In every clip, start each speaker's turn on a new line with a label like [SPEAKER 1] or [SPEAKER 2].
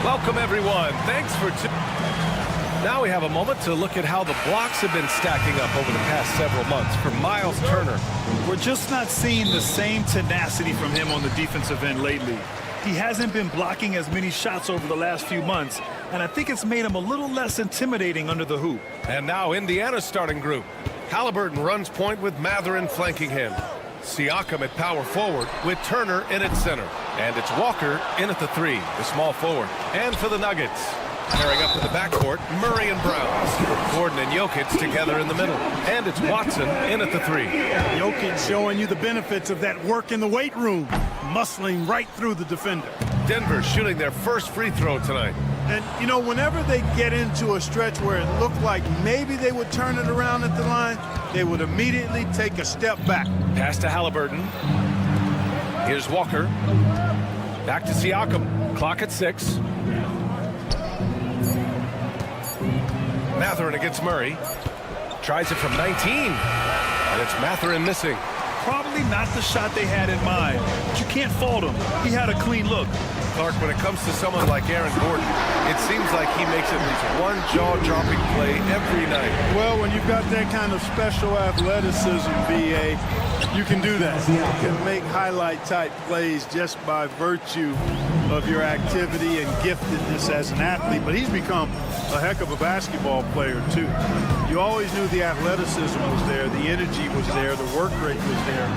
[SPEAKER 1] Welcome, everyone. Thanks for Now we have a moment to look at how the blocks have been stacking up over the past several months for Miles Turner.
[SPEAKER 2] We're just not seeing the same tenacity from him on the defensive end lately. He hasn't been blocking as many shots over the last few months, and I think it's made him a little less intimidating under the hoop.
[SPEAKER 1] And now Indiana's starting group. Halliburton runs point with Mathurin flanking him. Siakam at power forward with Turner in at center. And it's Walker in at the 3, the small forward. And for the Nuggets, pairing up to the backcourt, Murray and Brown. Gordon and Jokic together in the middle. And it's Watson in at the 3.
[SPEAKER 3] Jokic showing you the benefits of that work in the weight room, muscling right through the defender.
[SPEAKER 1] Denver shooting their first free throw tonight.
[SPEAKER 3] And, you know, whenever they get into a stretch where it looked like maybe they would turn it around at the line, they would immediately take a step back.
[SPEAKER 1] Pass to Halliburton. Here's Walker. Back to Siakam. Clock at 6. Mathurin against Murray. Tries it from 19. And it's Mathurin missing.
[SPEAKER 2] Probably not the shot they had in mind, but you can't fault him. He had a clean look.
[SPEAKER 1] Clark, when it comes to someone like Aaron Gordon, it seems like he makes at least one jaw-dropping play every night.
[SPEAKER 3] Well, when you've got that kind of special athleticism, B.A., you can do that. You can make highlight-type plays just by virtue of your activity and giftedness as an athlete. But he's become a heck of a basketball player, too. You always knew the athleticism was there, the energy was there, the work rate was there.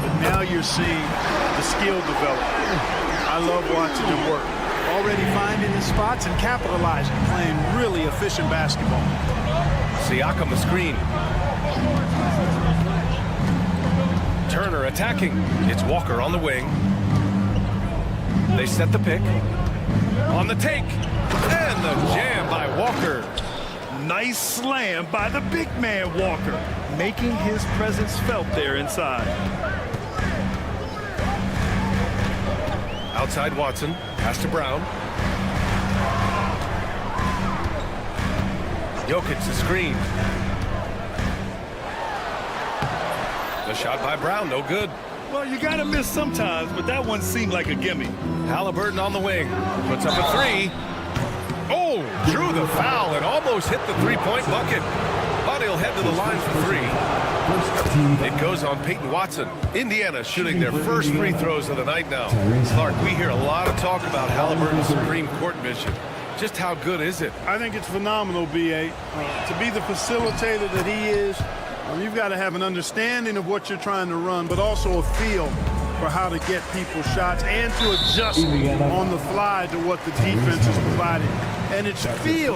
[SPEAKER 3] But now you're seeing the skill develop. I love watching him work. Already finding his spots and capitalizing, playing really efficient basketball.
[SPEAKER 1] Siakam the screen. Turner attacking. It's Walker on the wing. They set the pick. On the take. And the jam by Walker.
[SPEAKER 2] Nice slam by the big man Walker, making his presence felt there inside.
[SPEAKER 1] Outside Watson. Pass to Brown. Jokic the screen. The shot by Brown, no good.
[SPEAKER 2] Well, you got to miss sometimes, but that one seemed like a gimme.
[SPEAKER 1] Halliburton on the wing. Puts up a 3. Oh, drew the foul and almost hit the three-point bucket. But he'll head to the line for 3. It goes on Peyton Watson. Indiana shooting their first free throws of the night now. Clark, we hear a lot of talk about Halliburton's supreme court vision. Just how good is it?
[SPEAKER 3] I think it's phenomenal, B.A. To be the facilitator that he is, you've got to have an understanding of what you're trying to run, but also a feel for how to get people shots and to adjust on the fly to what the defense is providing. And it's feel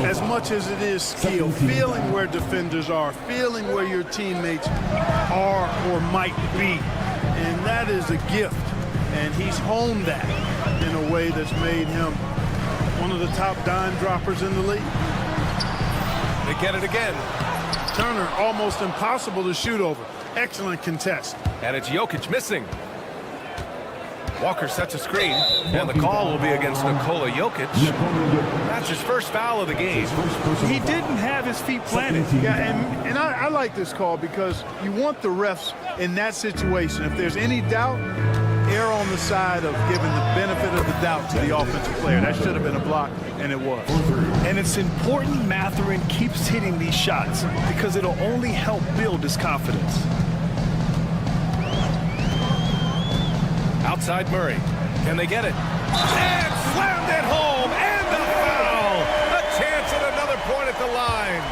[SPEAKER 3] as much as it is skill, feeling where defenders are, feeling where your teammates are or might be. And that is a gift. And he's honed that in a way that's made him one of the top dime droppers in the league.
[SPEAKER 1] They get it again.
[SPEAKER 3] Turner, almost impossible to shoot over. Excellent contest.
[SPEAKER 1] And it's Jokic missing. Walker sets a screen, and the call will be against Nikola Jokic. That's his first foul of the game.
[SPEAKER 2] He didn't have his feet planted.
[SPEAKER 3] Yeah, and I like this call because you want the refs in that situation. If there's any doubt, err on the side of giving the benefit of the doubt to the offensive player. That should have been a block, and it was.
[SPEAKER 2] And it's important Mathurin keeps hitting these shots because it'll only help build his confidence.
[SPEAKER 1] Outside Murray. Can they get it? And slammed it home. And the foul. A chance at another point at the line.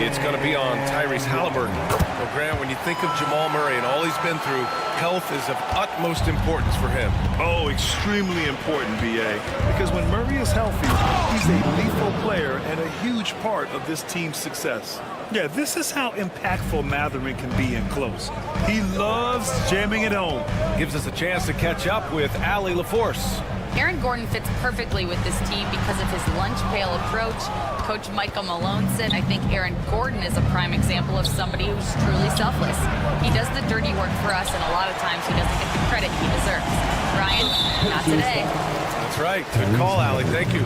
[SPEAKER 1] It's going to be on Tyrese Halliburton. Well, Grant, when you think of Jamal Murray and all he's been through, health is of utmost importance for him.
[SPEAKER 2] Oh, extremely important, B.A. Because when Murray is healthy, he's a lethal player and a huge part of this team's success. Yeah, this is how impactful Mathurin can be in close. He loves jamming it home.
[SPEAKER 1] Gives us a chance to catch up with Allie LaForce.
[SPEAKER 4] Aaron Gordon fits perfectly with this team because of his lunch pail approach. Coach Michael Malone said, I think Aaron Gordon is a prime example of somebody who's truly selfless. He does the dirty work for us, and a lot of times he doesn't get the credit he deserves. Ryan, not today.
[SPEAKER 1] That's right. Good call, Allie. Thank you.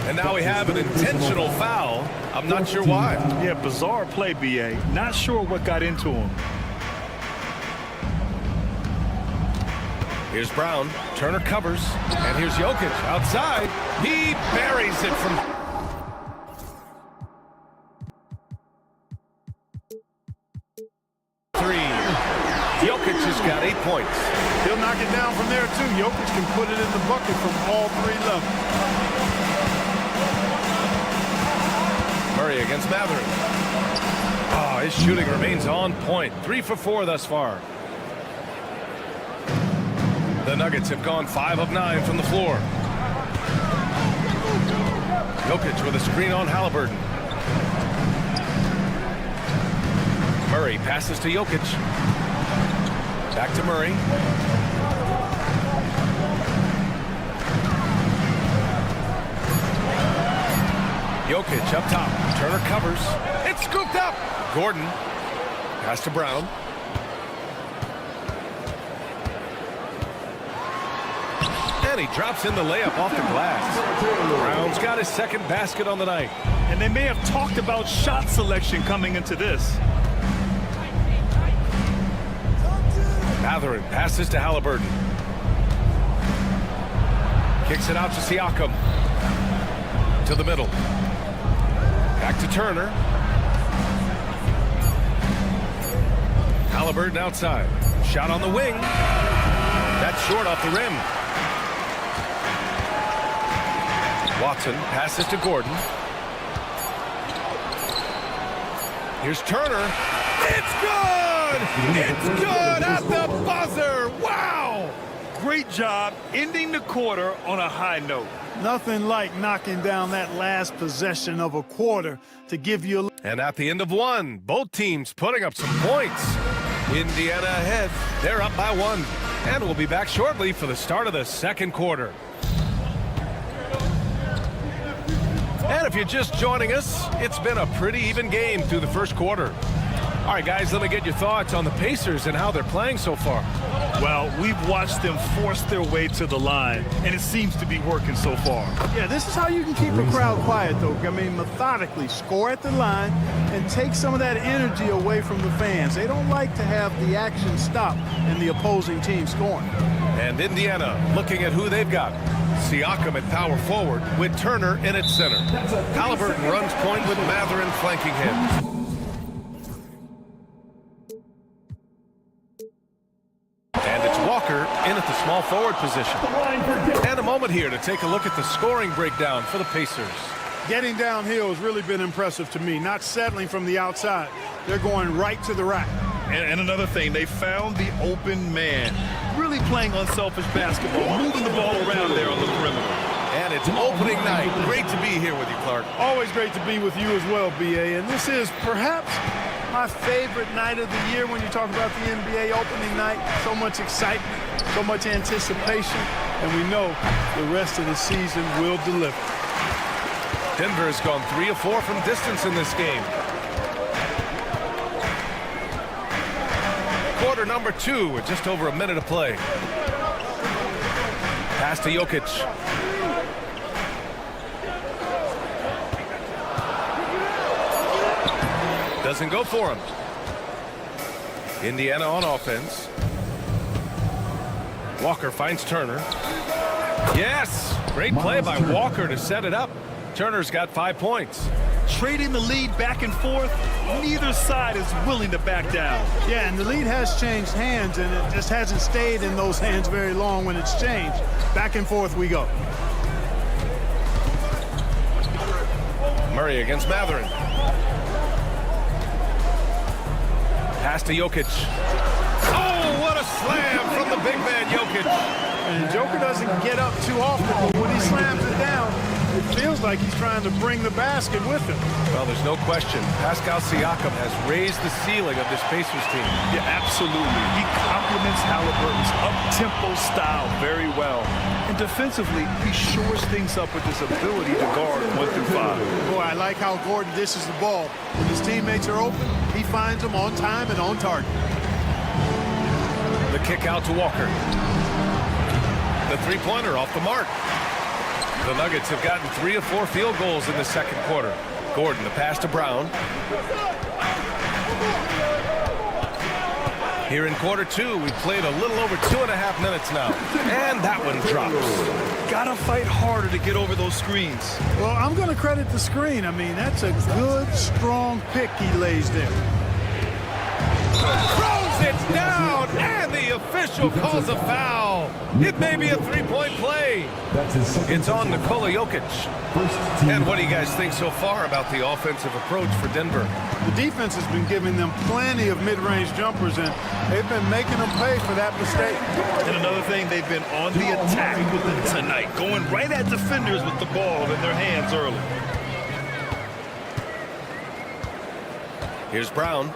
[SPEAKER 1] And now we have an intentional foul. I'm not sure why.
[SPEAKER 2] Yeah, bizarre play, BA. Not sure what got into him.
[SPEAKER 1] Here's Brown. Turner covers. And here's Jokic outside. He buries it from... three. Jokic has got 8 points.
[SPEAKER 3] He'll knock it down from there, too. Jokic can put it in the bucket from all 3 levels.
[SPEAKER 1] Murray against Matherin. Oh, his shooting remains on point. 3 for 4 thus far. The Nuggets have gone 5 of 9 from the floor. Jokic with a screen on Halliburton. Murray passes to Jokic. Back to Murray. Jokic up top. Turner covers. It's scooped up. Gordon. Pass to Brown. And he drops in the layup off the glass. Brown's got his second basket on the night.
[SPEAKER 2] And they may have talked about shot selection coming into this.
[SPEAKER 1] Matherin passes to Halliburton. Kicks it out to Siakam. To the middle. Back to Turner. Halliburton outside. Shot on the wing. That's short off the rim. Watson passes to Gordon. Here's Turner. It's good! It's good at the buzzer! Wow!
[SPEAKER 2] Great job ending the quarter on a high note.
[SPEAKER 3] Nothing like knocking down that last possession of a quarter to give you a...
[SPEAKER 1] And at the end of one, both teams putting up some points. Indiana ahead. They're up by 1. And we'll be back shortly for the start of the second quarter. And if you're just joining us, it's been a pretty even game through the first quarter. All right, guys, let me get your thoughts on the Pacers and how they're playing so far.
[SPEAKER 2] Well, we've watched them force their way to the line, and it seems to be working so far.
[SPEAKER 3] Yeah, this is how you can keep a crowd quiet, though. I mean, methodically score at the line and take some of that energy away from the fans. They don't like to have the action stop and the opposing team scoring.
[SPEAKER 1] And Indiana looking at who they've got. Siakam at power forward with Turner in at center. Halliburton runs point with Matherin flanking him. And it's Walker in at the small forward position. And a moment here to take a look at the scoring breakdown for the Pacers.
[SPEAKER 3] Getting downhill has really been impressive to me, not settling from the outside. They're going right to the rack.
[SPEAKER 2] And another thing, they found the open man. Really playing unselfish basketball, moving the ball around there on the perimeter.
[SPEAKER 1] And it's opening night. Great to be here with you, Clark.
[SPEAKER 3] Always great to be with you as well, B.A. And this is perhaps my favorite night of the year when you talk about the NBA opening night. So much excitement, so much anticipation, and we know the rest of the season will deliver.
[SPEAKER 1] Denver has gone 3 of 4 from distance in this game. Quarter number 2 with just over a minute to play. Pass to Jokic. Doesn't go for him. Indiana on offense. Walker finds Turner. Yes! Great play by Walker to set it up. Turner's got 5 points.
[SPEAKER 2] Trading the lead back and forth, neither side is willing to back down.
[SPEAKER 3] Yeah, and the lead has changed hands, and it just hasn't stayed in those hands very long when it's changed. Back and forth we go.
[SPEAKER 1] Murray against Matherin. Pass to Jokic. Oh, what a slam from the big man Jokic.
[SPEAKER 3] And Joker doesn't get up too often, but when he slams it down, it feels like he's trying to bring the basket with him.
[SPEAKER 1] Well, there's no question. Pascal Siakam has raised the ceiling of this Pacers team.
[SPEAKER 2] Yeah, absolutely. He complements Halliburton's up-tempo style very well. And defensively, he shores things up with his ability to guard 1 through 5.
[SPEAKER 3] Boy, I like how Gordon dishes the ball. When his teammates are open, he finds them on time and on target.
[SPEAKER 1] The kick out to Walker. The three-pointer off the mark. The Nuggets have gotten 3 of 4 field goals in the second quarter. Gordon, the pass to Brown. Here in quarter 2, we've played a little over 2.5 minutes now. And that one drops.
[SPEAKER 2] Gotta fight harder to get over those screens.
[SPEAKER 3] Well, I'm going to credit the screen. I mean, that's a good, strong pick he lays there.
[SPEAKER 1] Throws it down, and the official calls a foul. It may be a 3-point play. It's on Nikola Jokic. And what do you guys think so far about the offensive approach for Denver?
[SPEAKER 3] The defense has been giving them plenty of mid-range jumpers, and they've been making them pay for that mistake.
[SPEAKER 2] And another thing, they've been on the attack with it tonight, going right at defenders with the ball in their hands early.
[SPEAKER 1] Here's Brown.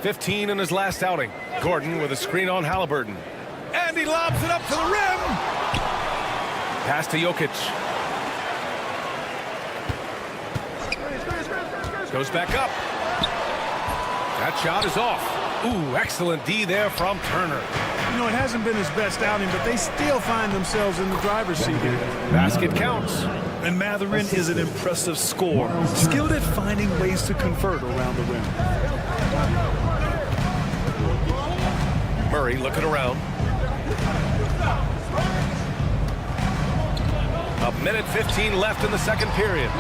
[SPEAKER 1] 15 in his last outing. Gordon with a screen on Halliburton. And he lobs it up to the rim. Pass to Jokic. Goes back up. That shot is off. Ooh, excellent D there from Turner.
[SPEAKER 3] You know, it hasn't been his best outing, but they still find themselves in the driver's seat here.
[SPEAKER 1] Basket counts.
[SPEAKER 2] And Mathurin is an impressive scorer, skilled at finding ways to convert around the rim.
[SPEAKER 1] Murray looking around. A minute 15 left in the second period.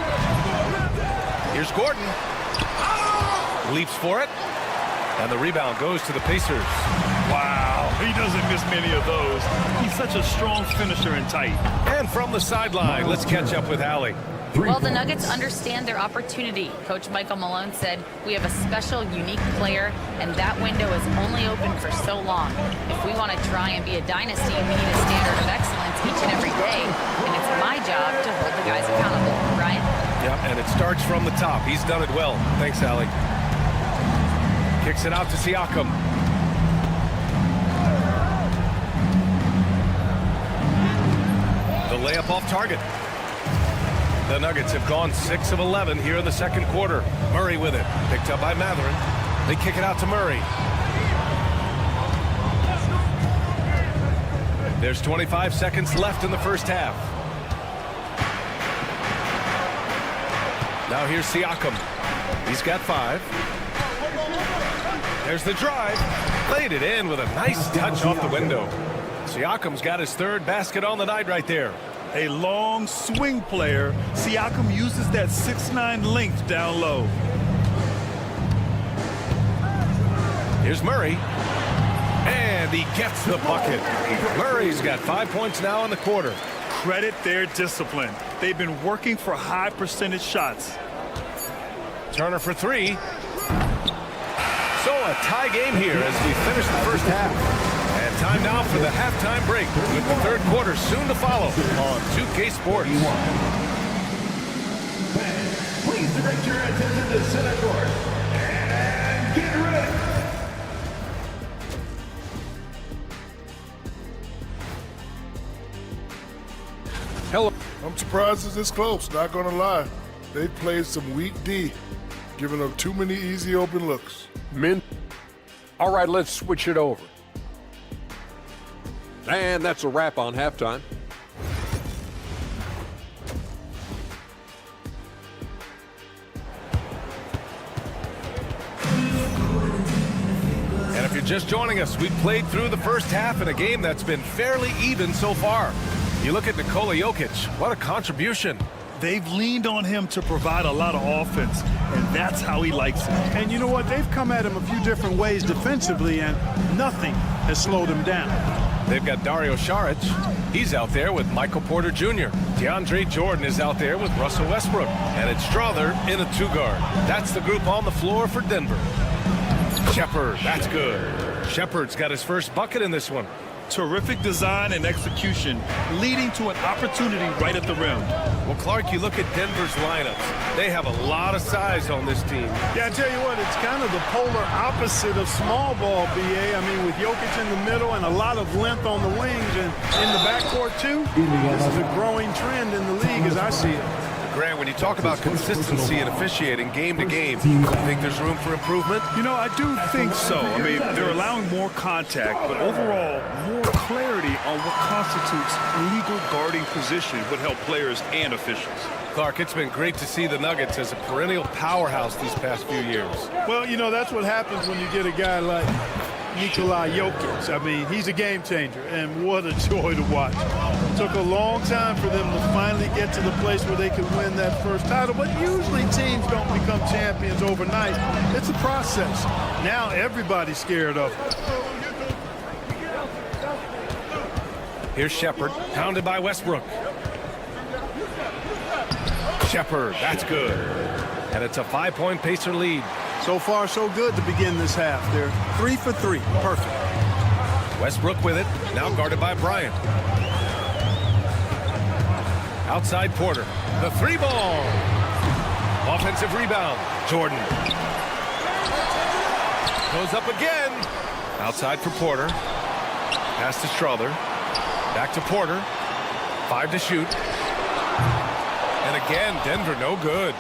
[SPEAKER 1] Here's Gordon. Leaps for it. And the rebound goes to the Pacers.
[SPEAKER 2] Wow, he doesn't miss many of those. He's such a strong finisher and tight.
[SPEAKER 1] And from the sideline, let's catch up with Allie.
[SPEAKER 4] Well, the Nuggets understand their opportunity. Coach Michael Malone said, we have a special, unique player, and that window is only open for so long. If we want to try and be a dynasty, we need a standard of excellence each and every day, and it's my job to hold the guys accountable. Ryan?
[SPEAKER 1] Yeah, and it starts from the top. He's done it well. Thanks, Allie. Kicks it out to Siakam. The layup off target. The Nuggets have gone 6 of 11 here in the second quarter. Murray with it. Picked up by Mathurin. They kick it out to Murray. There's 25 seconds left in the first half. Now here's Siakam. He's got 5. There's the drive. Laid it in with a nice touch off the window. Siakam's got his 3rd basket on the night right there.
[SPEAKER 2] A long swing player, Siakam uses that 6'9" length down low.
[SPEAKER 1] Here's Murray. And he gets the bucket. Murray's got 5 points now in the quarter.
[SPEAKER 2] Credit their discipline. They've been working for high percentage shots.
[SPEAKER 1] Turner for 3. So a tie game here as we finish the first half. And time now for the halftime break with the third quarter soon to follow on 2K Sports.
[SPEAKER 5] Please direct your attention to center court and get ready.
[SPEAKER 1] Hello.
[SPEAKER 6] I'm surprised it's this close, not gonna lie. They played some weak D, giving up too many easy open looks.
[SPEAKER 7] All right, let's switch it over. And that's a wrap on halftime.
[SPEAKER 1] And if you're just joining us, we've played through the first half in a game that's been fairly even so far. You look at Nikola Jokic, what a contribution.
[SPEAKER 2] They've leaned on him to provide a lot of offense, and that's how he likes it.
[SPEAKER 3] And you know what? They've come at him a few different ways defensively, and nothing has slowed him down.
[SPEAKER 1] They've got Dario Saric. He's out there with Michael Porter Jr. DeAndre Jordan is out there with Russell Westbrook. And it's Strother in a 2-guard. That's the group on the floor for Denver. Shepard, that's good. Shepard's got his first bucket in this one.
[SPEAKER 2] Terrific design and execution, leading to an opportunity right at the rim.
[SPEAKER 1] Well, Clark, you look at Denver's lineups. They have a lot of size on this team.
[SPEAKER 3] Yeah, I tell you what, it's kind of the polar opposite of small ball, BA. I mean, with Jokic in the middle and a lot of length on the wings and in the backcourt, too, this is a growing trend in the league as I see it.
[SPEAKER 1] Grant, when you talk about consistency and officiating game to game, do you think there's room for improvement?
[SPEAKER 2] You know, I do think so. I mean, they're allowing more contact, but overall, more clarity on what constitutes legal guarding position would help players and officials.
[SPEAKER 1] Clark, it's been great to see the Nuggets as a perennial powerhouse these past few years.
[SPEAKER 3] Well, you know, that's what happens when you get a guy like Nikola Jokic. I mean, he's a game changer, and what a joy to watch. It took a long time for them to finally get to the place where they could win that first title, but usually teams don't become champions overnight. It's a process. Now everybody's scared of it.
[SPEAKER 1] Here's Shepherd, pounded by Westbrook. Shepherd, that's good. And it's a 5-point Pacer lead.
[SPEAKER 3] So far, so good to begin this half. They're 3 for 3. Perfect.
[SPEAKER 1] Westbrook with it, now guarded by Bryant. Outside Porter, the 3-ball. Offensive rebound, Jordan. Goes up again. Outside for Porter. Pass to Strother. Back to Porter. 5 to shoot. And again, Denver no good.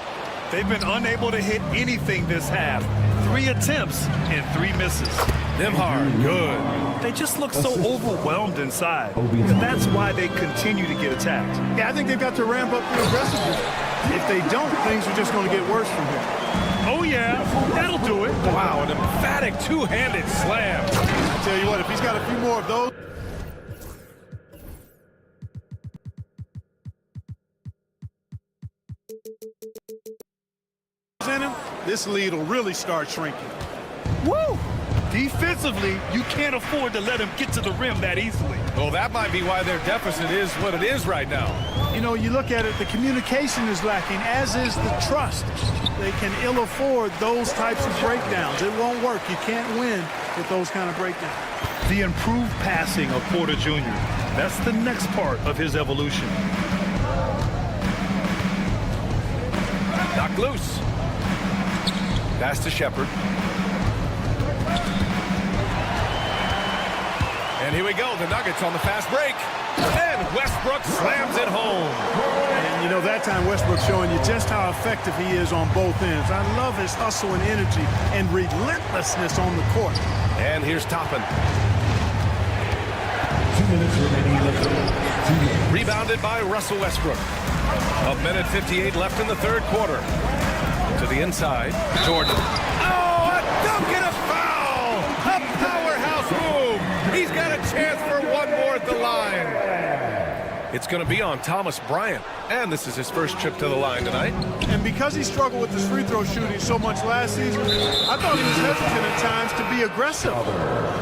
[SPEAKER 2] They've been unable to hit anything this half. 3 attempts and 3 misses.
[SPEAKER 1] Nembhard, good.
[SPEAKER 2] They just look so overwhelmed inside. And that's why they continue to get attacked.
[SPEAKER 3] Yeah, I think they've got to ramp up the aggressiveness. If they don't, things are just going to get worse from here.
[SPEAKER 2] Oh, yeah, that'll do it.
[SPEAKER 1] Wow, an emphatic two-handed slam.
[SPEAKER 3] I tell you what, if he's got a few more of those. In him, this lead will really start shrinking.
[SPEAKER 2] Woo! Defensively, you can't afford to let him get to the rim that easily.
[SPEAKER 1] Well, that might be why their deficit is what it is right now.
[SPEAKER 3] You know, you look at it, the communication is lacking, as is the trust. They can ill afford those types of breakdowns. It won't work. You can't win with those kind of breakdowns.
[SPEAKER 2] The improved passing of Porter Jr., that's the next part of his evolution.
[SPEAKER 1] Knocked loose. Pass to Shepherd. And here we go, the Nuggets on the fast break. And Westbrook slams it home.
[SPEAKER 3] And, you know, that time Westbrook's showing you just how effective he is on both ends. I love his hustle and energy and relentlessness on the court.
[SPEAKER 1] And here's Toppin.
[SPEAKER 5] 2 minutes remaining in the third.
[SPEAKER 1] Rebounded by Russell Westbrook. 1:58 left in the third quarter. To the inside, Jordan. Oh, a dunk and a foul! A powerhouse move! He's got a chance for one more at the line. It's going to be on Thomas Bryant, and this is his first trip to the line tonight.
[SPEAKER 3] And because he struggled with his free throw shooting so much last season, I thought he was hesitant at times to be aggressive.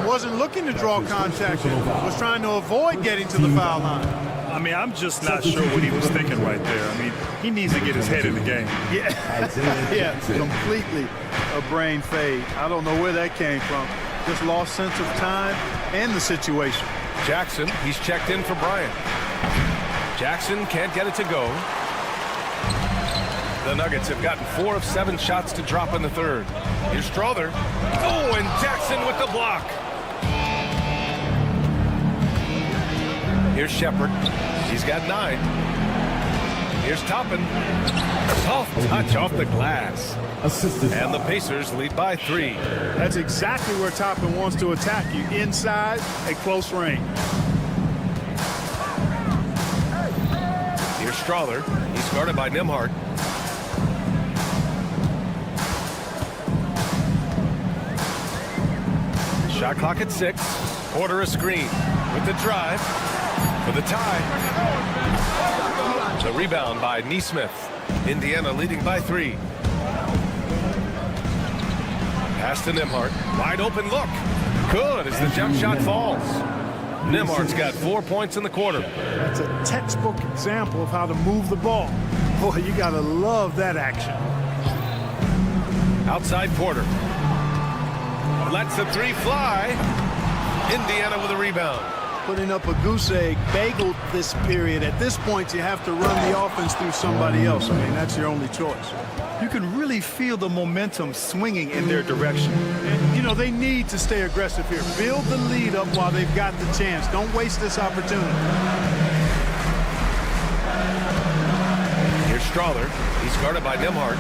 [SPEAKER 3] Wasn't looking to draw contact, was trying to avoid getting to the foul line.
[SPEAKER 2] I mean, I'm just not sure what he was thinking right there. I mean, he needs to get his head in the game.
[SPEAKER 3] Yeah, completely a brain fade. I don't know where that came from. Just lost sense of time and the situation.
[SPEAKER 1] Jackson, he's checked in for Bryant. Jackson can't get it to go. The Nuggets have gotten 4 of 7 shots to drop in the third. Here's Strother. Oh, and Jackson with the block. Here's Shepherd. He's got 9. Here's Toppin. Soft touch off the glass. And the Pacers lead by 3.
[SPEAKER 3] That's exactly where Toppin wants to attack you, inside at close range.
[SPEAKER 1] Here's Strother. He's guarded by Nembhard. Shot clock at 6. Porter a screen with the drive for the tie. The rebound by Nesmith. Indiana leading by 3. Pass to Nembhard. Wide open look. Good as the jump shot falls. Nembhard's got 4 points in the quarter.
[SPEAKER 3] That's a textbook example of how to move the ball. Boy, you gotta love that action.
[SPEAKER 1] Outside Porter. Lets the 3 fly. Indiana with a rebound.
[SPEAKER 3] putting up a goose egg, bageled this period. At this point, you have to run the offense through somebody else. I mean, that's your only choice.
[SPEAKER 2] You can really feel the momentum swinging in their direction.
[SPEAKER 3] And, you know, they need to stay aggressive here. Build the lead up while they've got the chance. Don't waste this opportunity.
[SPEAKER 1] Here's Strother. He's guarded by Nimhart.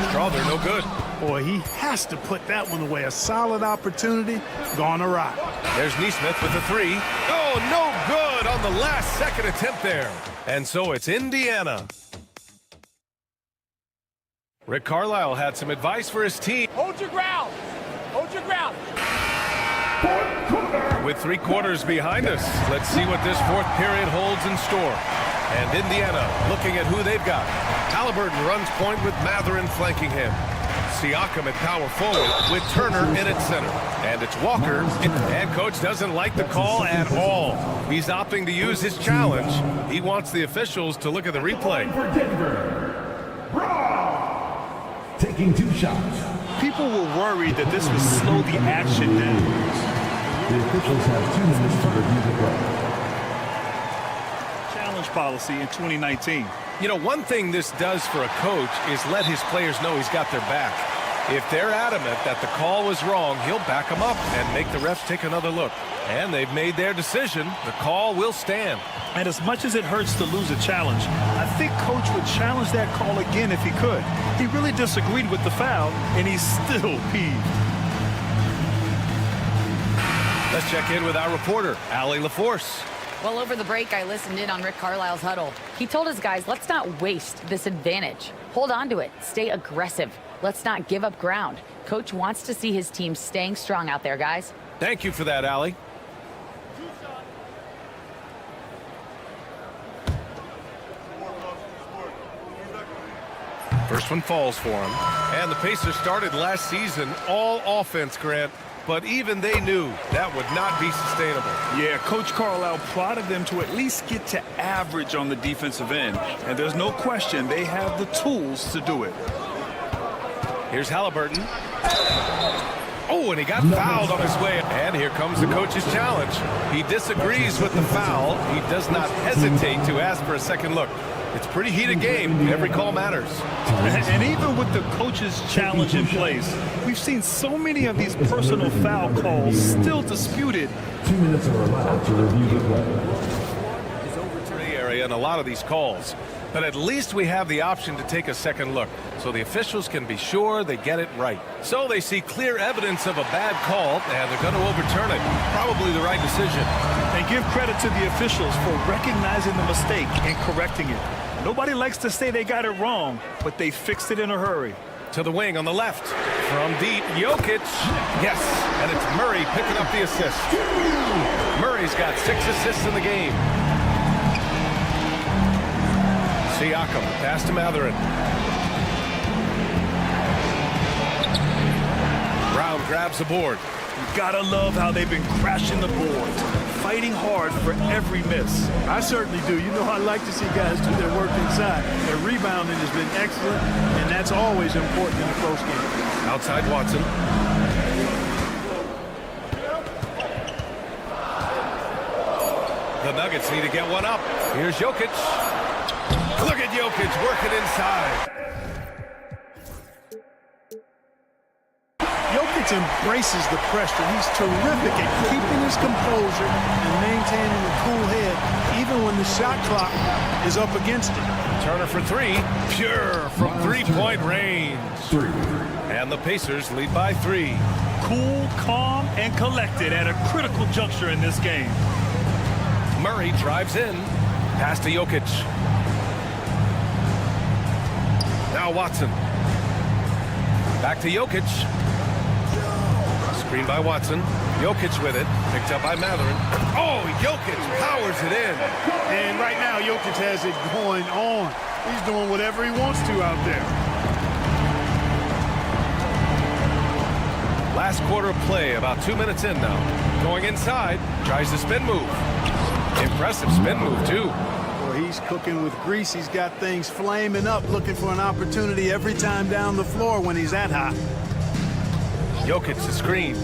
[SPEAKER 1] Strother, no good.
[SPEAKER 3] Boy, he has to put that one away. A solid opportunity, gone awry.
[SPEAKER 1] There's Neesmith with the three. Oh, no good on the last second attempt there. And so it's Indiana. Rick Carlisle had some advice for his team.
[SPEAKER 8] Hold your ground. Hold your ground.
[SPEAKER 1] With 3 quarters behind us, let's see what this fourth period holds in store. And Indiana looking at who they've got. Halliburton runs point with Mathurin flanking him. Siakam at power forward with Turner in at center. And it's Walker. And coach doesn't like the call at all. He's opting to use his challenge. He wants the officials to look at the replay.
[SPEAKER 5] For Denver, taking 2 shots.
[SPEAKER 2] People were worried that this would slow the action down.
[SPEAKER 5] The officials have 2 minutes to review the play.
[SPEAKER 2] Challenge policy in 2019.
[SPEAKER 1] You know, one thing this does for a coach is let his players know he's got their back. If they're adamant that the call was wrong, he'll back them up and make the refs take another look. And they've made their decision. The call will stand.
[SPEAKER 2] And as much as it hurts to lose a challenge, I think coach would challenge that call again if he could. He really disagreed with the foul, and he's still peeved.
[SPEAKER 1] Let's check in with our reporter, Allie LaForce.
[SPEAKER 4] Well, over the break, I listened in on Rick Carlisle's huddle. He told his guys, let's not waste this advantage. Hold on to it. Stay aggressive. Let's not give up ground. Coach wants to see his team staying strong out there, guys.
[SPEAKER 1] Thank you for that, Allie. First one falls for him. And the Pacers started last season all offense, Grant. But even they knew that would not be sustainable.
[SPEAKER 2] Yeah, Coach Carlisle prodded them to at least get to average on the defensive end. And there's no question they have the tools to do it.
[SPEAKER 1] Here's Halliburton. Oh, and he got fouled on his way. And here comes the coach's challenge. He disagrees with the foul. He does not hesitate to ask for a second look. It's a pretty heated game. Every call matters.
[SPEAKER 2] And even with the coach's challenge in place, we've seen so many of these personal foul calls still disputed.
[SPEAKER 5] 2 minutes are allowed to review the play.
[SPEAKER 1] It's over to the area in a lot of these calls. But at least we have the option to take a second look, so the officials can be sure they get it right. So they see clear evidence of a bad call, and they're going to overturn it. Probably the right decision.
[SPEAKER 2] And give credit to the officials for recognizing the mistake and correcting it. Nobody likes to say they got it wrong, but they fixed it in a hurry.
[SPEAKER 1] To the wing on the left. From deep, Jokic. Yes, and it's Murray picking up the assist. Murray's got 6 assists in the game. Siakam, pass to Mathurin. Brown grabs the board.
[SPEAKER 2] You gotta love how they've been crashing the boards, fighting hard for every miss.
[SPEAKER 3] I certainly do. You know, I like to see guys do their work inside. Their rebounding has been excellent, and that's always important in a close game.
[SPEAKER 1] Outside Watson. The Nuggets need to get one up. Here's Jokic. Look at Jokic working inside.
[SPEAKER 3] Jokic embraces the pressure. He's terrific at keeping his composure and maintaining a cool head, even when the shot clock is up against him.
[SPEAKER 1] Turner for 3. Pure from 3-point range.
[SPEAKER 5] 3.
[SPEAKER 1] And the Pacers lead by 3.
[SPEAKER 2] Cool, calm, and collected at a critical juncture in this game.
[SPEAKER 1] Murray drives in. Pass to Jokic. Now Watson. Back to Jokic. Screen by Watson. Jokic with it. Picked up by Mathurin. Oh, Jokic powers it in.
[SPEAKER 3] And right now, Jokic has it going on. He's doing whatever he wants to out there.
[SPEAKER 1] Last quarter of play, about 2 minutes in now. Going inside. Tries the spin move. Impressive spin move, too.
[SPEAKER 3] Boy, he's cooking with grease. He's got things flaming up, looking for an opportunity every time down the floor when he's that hot.
[SPEAKER 1] Jokic the screen.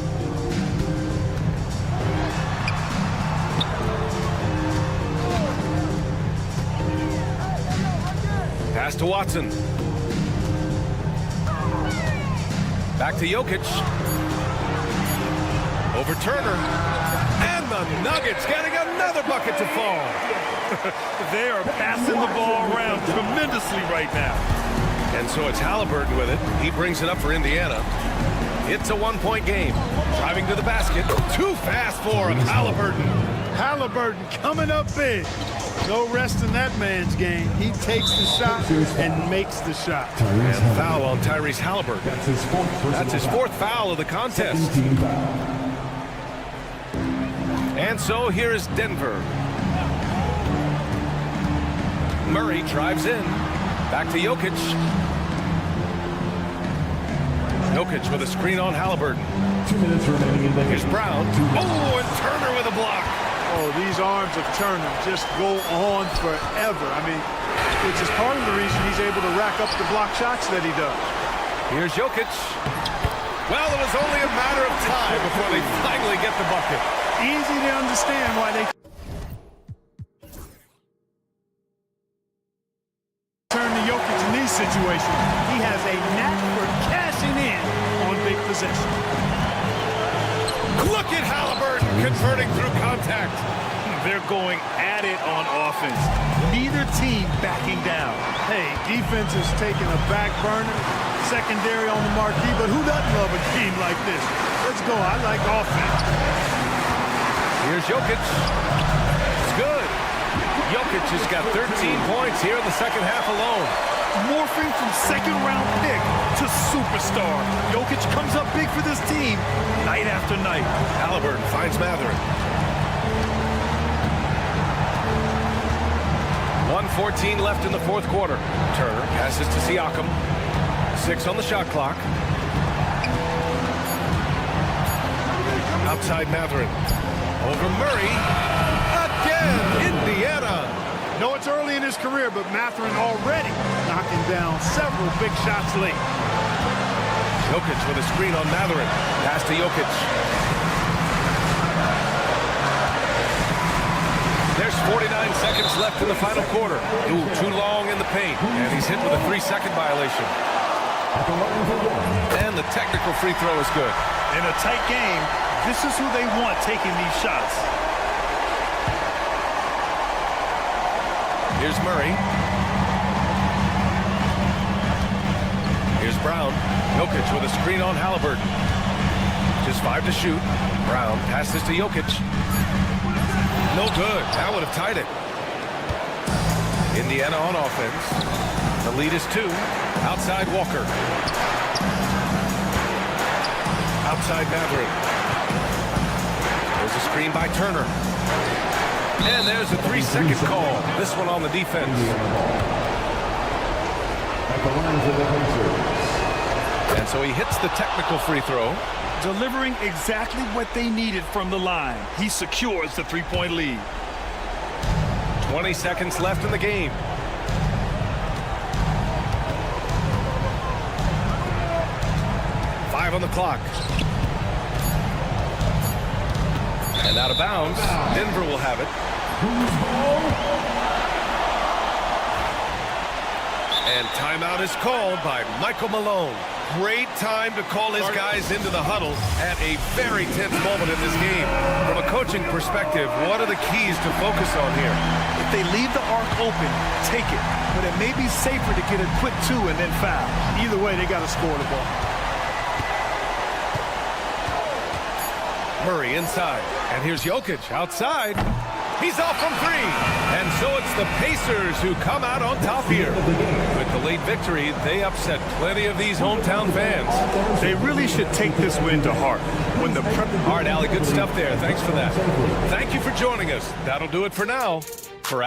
[SPEAKER 1] Pass to Watson. Back to Jokic. Over Turner. And the Nuggets getting another bucket to fall.
[SPEAKER 2] They are passing the ball around tremendously right now.
[SPEAKER 1] And so it's Halliburton with it. He brings it up for Indiana. It's a one-point game. Driving to the basket. Too fast for him. Halliburton.
[SPEAKER 3] Halliburton coming up big. No rest in that man's game. He takes the shot and makes the shot.
[SPEAKER 1] And foul on Tyrese Halliburton. That's his fourth foul of the contest. And so here is Denver. Murray drives in. Back to Jokic. Jokic with a screen on Halliburton.
[SPEAKER 5] 2 minutes remaining in the
[SPEAKER 1] Here's Brown. Oh, and Turner with a block.
[SPEAKER 3] Oh, these arms of Turner just go on forever. I mean, which is part of the reason he's able to rack up the block shots that he does.
[SPEAKER 1] Here's Jokic. Well, it was only a matter of time before they finally get the bucket.
[SPEAKER 3] Easy to understand why they turn to Jokic in these situations. He has a knack for cashing in on big possession.
[SPEAKER 1] Look at Halliburton converting through contact.
[SPEAKER 2] They're going at it on offense. Neither team backing down.
[SPEAKER 3] Hey, defense is taking a back burner, secondary on the marquee, but who doesn't love a game like this? Let's go. I like offense.
[SPEAKER 1] Here's Jokic. It's good. Jokic has got 13 points here in the second half alone.
[SPEAKER 2] Morphing from second-round pick to superstar. Jokic comes up big for this team night after night.
[SPEAKER 1] Halliburton finds Matherin. 1:14 left in the fourth quarter. Turner passes to Siakam. 6 on the shot clock. Outside Matherin. Over Murray. Again, Indiana.
[SPEAKER 3] No, it's early in his career, but Matherin already knocking down several big shots late.
[SPEAKER 1] Jokic with a screen on Matherin. Pass to Jokic. There's 49 seconds left in the final quarter. Ooh, too long in the paint. And he's hit with a 3-second violation. And the technical free throw is good.
[SPEAKER 2] In a tight game, this is who they want taking these shots.
[SPEAKER 1] Here's Murray. Here's Brown. Jokic with a screen on Halliburton. Just 5 to shoot. Brown passes to Jokic. No good. That would have tied it. Indiana on offense. The lead is 2. Outside Walker. Outside Matherin. There's a screen by Turner. And there's a 3-second call. This one on the defense. And so he hits the technical free throw.
[SPEAKER 2] Delivering exactly what they needed from the line. He secures the three-point lead.
[SPEAKER 1] 20 seconds left in the game. Five on the clock. And out of bounds. Denver will have it. And timeout is called by Michael Malone. Great time to call his guys into the huddle at a very tense moment in this game. From a coaching perspective, what are the keys to focus on here?
[SPEAKER 2] If they leave the arc open, take it. But it may be safer to get a quick 2 and then foul.
[SPEAKER 3] Either way, they got to score the ball.
[SPEAKER 1] Murray inside. And here's Jokic outside. He's off from 3. And so it's the Pacers who come out on top here. With the late victory, they upset plenty of these hometown fans.
[SPEAKER 2] They really should take this win to heart. All
[SPEAKER 1] right, Allie, good stuff there. Thanks for that. Thank you for joining us. That'll do it for now. For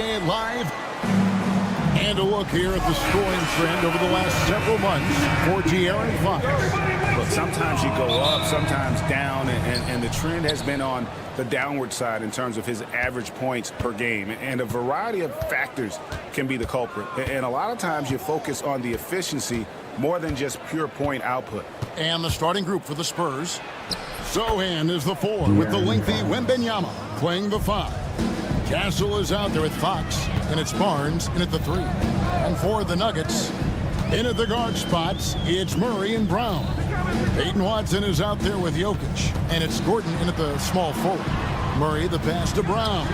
[SPEAKER 9] NBA Live. And a look here at the scoring trend over the last several months for De'Aaron Fox.
[SPEAKER 10] Look, sometimes you go up, sometimes down, and the trend has been on the downward side in terms of his average points per game. And a variety of factors can be the culprit. And a lot of times you focus on the efficiency more than just pure point output.
[SPEAKER 9] And the starting group for the Spurs. Sohan is the 4 with the lengthy Wembanyama playing the 5. Castle is out there with Fox, and it's Barnes in at the 3. And for the Nuggets, in at the guard spots, it's Murray and Brown. Peyton Watson is out there with Jokic, and it's Gordon in at the small forward. Murray the pass to Brown.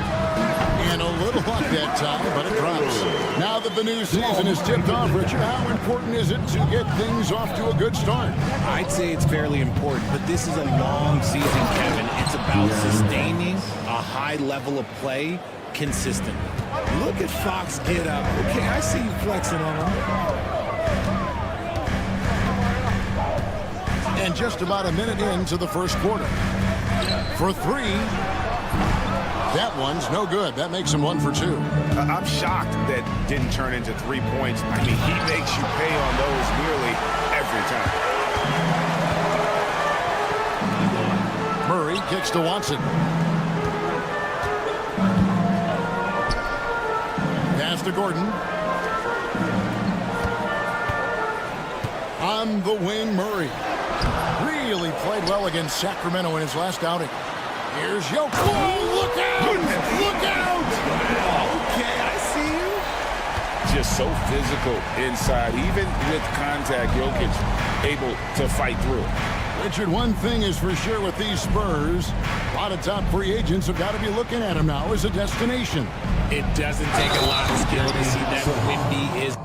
[SPEAKER 9] And a little luck that time, but it drops. Now that the new season is tipped off, Richard, how important is it to get things off to a good start?
[SPEAKER 11] I'd say it's fairly important, but this is a long season, Kevin. It's about sustaining a high level of play consistently. Look at Fox get up. Okay, I see you flexing on him.
[SPEAKER 9] And just about a minute into the first quarter. For 3. That one's no good. That makes him 1 for 2.
[SPEAKER 10] I'm shocked that didn't turn into 3 points. I mean, he makes you pay on those nearly every time.
[SPEAKER 9] Murray kicks to Watson. Pass to Gordon. On the wing, Murray. Really played well against Sacramento in his last outing. Here's Jokic. Oh, look out! Look out!
[SPEAKER 10] Okay, I see you. Just so physical inside. Even with contact, Jokic able to fight through it.
[SPEAKER 9] Richard, one thing is for sure with these Spurs, a lot of top free agents have got to be looking at him now as a destination.
[SPEAKER 11] It doesn't take a lot of skill to see that Wemby is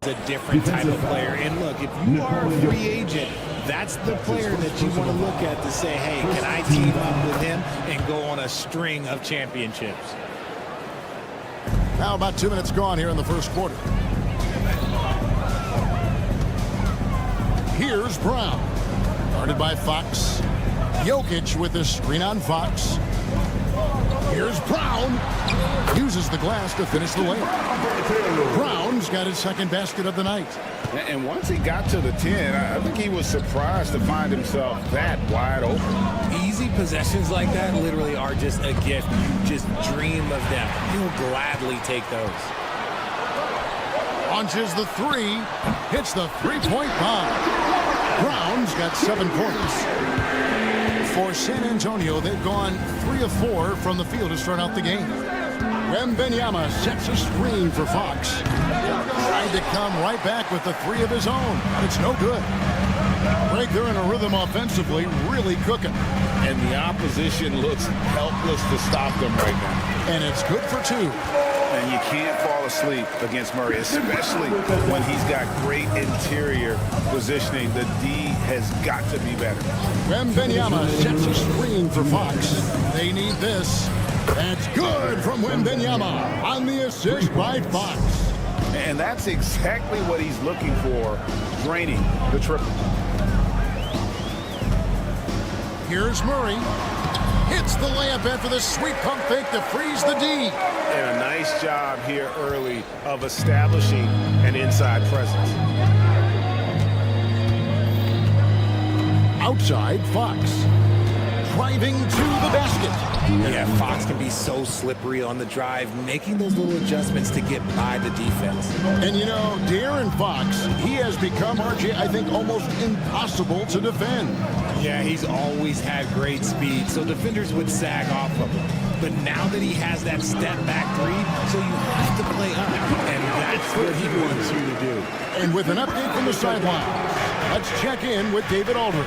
[SPEAKER 11] a different type of player. And look, if you are a free agent, that's the player that you want to look at to say, hey, can I team up with him and go on a string of championships?
[SPEAKER 9] Now about 2 minutes gone here in the first quarter. Here's Brown. Guarded by Fox. Jokic with the screen on Fox. Here's Brown. Uses the glass to finish the layup. Brown's got his second basket of the night.
[SPEAKER 10] And once he got to the 10, I think he was surprised to find himself that wide open.
[SPEAKER 11] Easy possessions like that literally are just a gift. You just dream of them. You'll gladly take those.
[SPEAKER 9] Launches the 3. Hits the three-point bomb. Brown's got 7 points. For San Antonio, they've gone 3 of 4 from the field to start out the game. Wembanyama sets a screen for Fox. Trying to come right back with the 3 of his own. It's no good. Greg, they're in a rhythm offensively, really cooking.
[SPEAKER 10] And the opposition looks helpless to stop them right now.
[SPEAKER 9] And it's good for 2.
[SPEAKER 10] And you can't fall asleep against Murray, especially when he's got great interior positioning. The D has got to be better.
[SPEAKER 9] Wembanyama sets a screen for Fox. They need this. That's good from Wembanyama on the assist by Fox.
[SPEAKER 10] And that's exactly what he's looking for, draining the triple.
[SPEAKER 9] Here's Murray. Hits the layup after the sweep pump fake to freeze the D.
[SPEAKER 10] And a nice job here early of establishing an inside presence.
[SPEAKER 9] Outside, Fox. Driving to the basket.
[SPEAKER 11] Yeah, Fox can be so slippery on the drive, making those little adjustments to get by the defense.
[SPEAKER 9] And you know, De'Aaron Fox, he has become, RJ, I think, almost impossible to defend.
[SPEAKER 11] Yeah, he's always had great speed, so defenders would sag off of him. But now that he has that step-back 3, so you have to play up, and that's what he wants you to do.
[SPEAKER 9] And with an update from the sideline, let's check in with David Aldridge.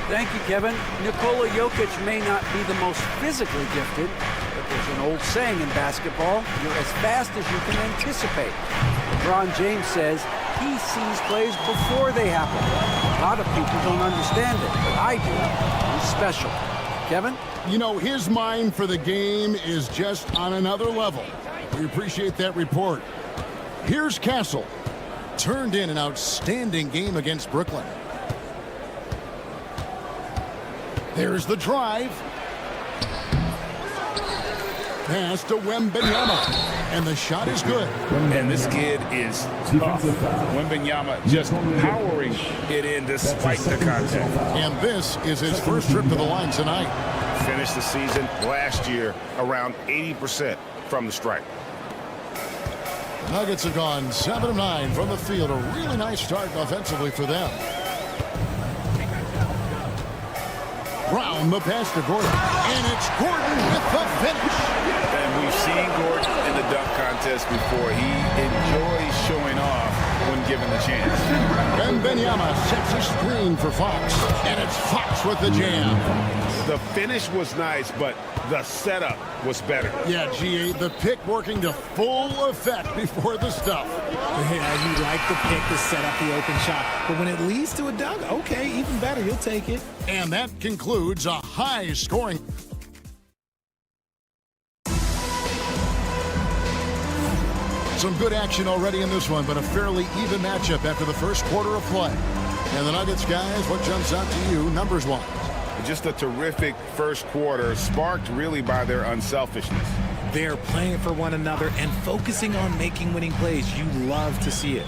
[SPEAKER 12] Thank you, Kevin. Nikola Jokic may not be the most physically gifted, but there's an old saying in basketball, you're as fast as you can anticipate. LeBron James says he sees plays before they happen. A lot of people don't understand it, but I do. He's special. Kevin?
[SPEAKER 9] You know, his mind for the game is just on another level. We appreciate that report. Here's Castle. Turned in an outstanding game against Brooklyn. There's the drive. Pass to Wembanyama. And the shot is good.
[SPEAKER 10] And this kid is tough. Wembanyama just powering it in despite the contact.
[SPEAKER 9] And this is his first trip to the line tonight.
[SPEAKER 10] Finished the season last year around 80% from the stripe.
[SPEAKER 9] Nuggets have gone 7 of 9 from the field. A really nice start offensively for them. Brown, the pass to Gordon. And it's Gordon with the finish.
[SPEAKER 10] And we've seen Gordon in the dunk contest before. He enjoys showing off when given the chance.
[SPEAKER 9] Wembanyama sets a screen for Fox. And it's Fox with the jam.
[SPEAKER 10] The finish was nice, but the setup was better.
[SPEAKER 9] Yeah, GA, the pick working to full effect before the stuff.
[SPEAKER 11] Yeah, you like the pick to set up the open shot. But when it leads to a dunk, okay, even better, you'll take it.
[SPEAKER 9] And that concludes a high-scoring. Some good action already in this one, but a fairly even matchup after the first quarter of play. And the Nuggets, guys, what jumps out to you numbers-wise?
[SPEAKER 10] Just a terrific first quarter, sparked really by their unselfishness.
[SPEAKER 11] They're playing for one another and focusing on making winning plays. You love to see it.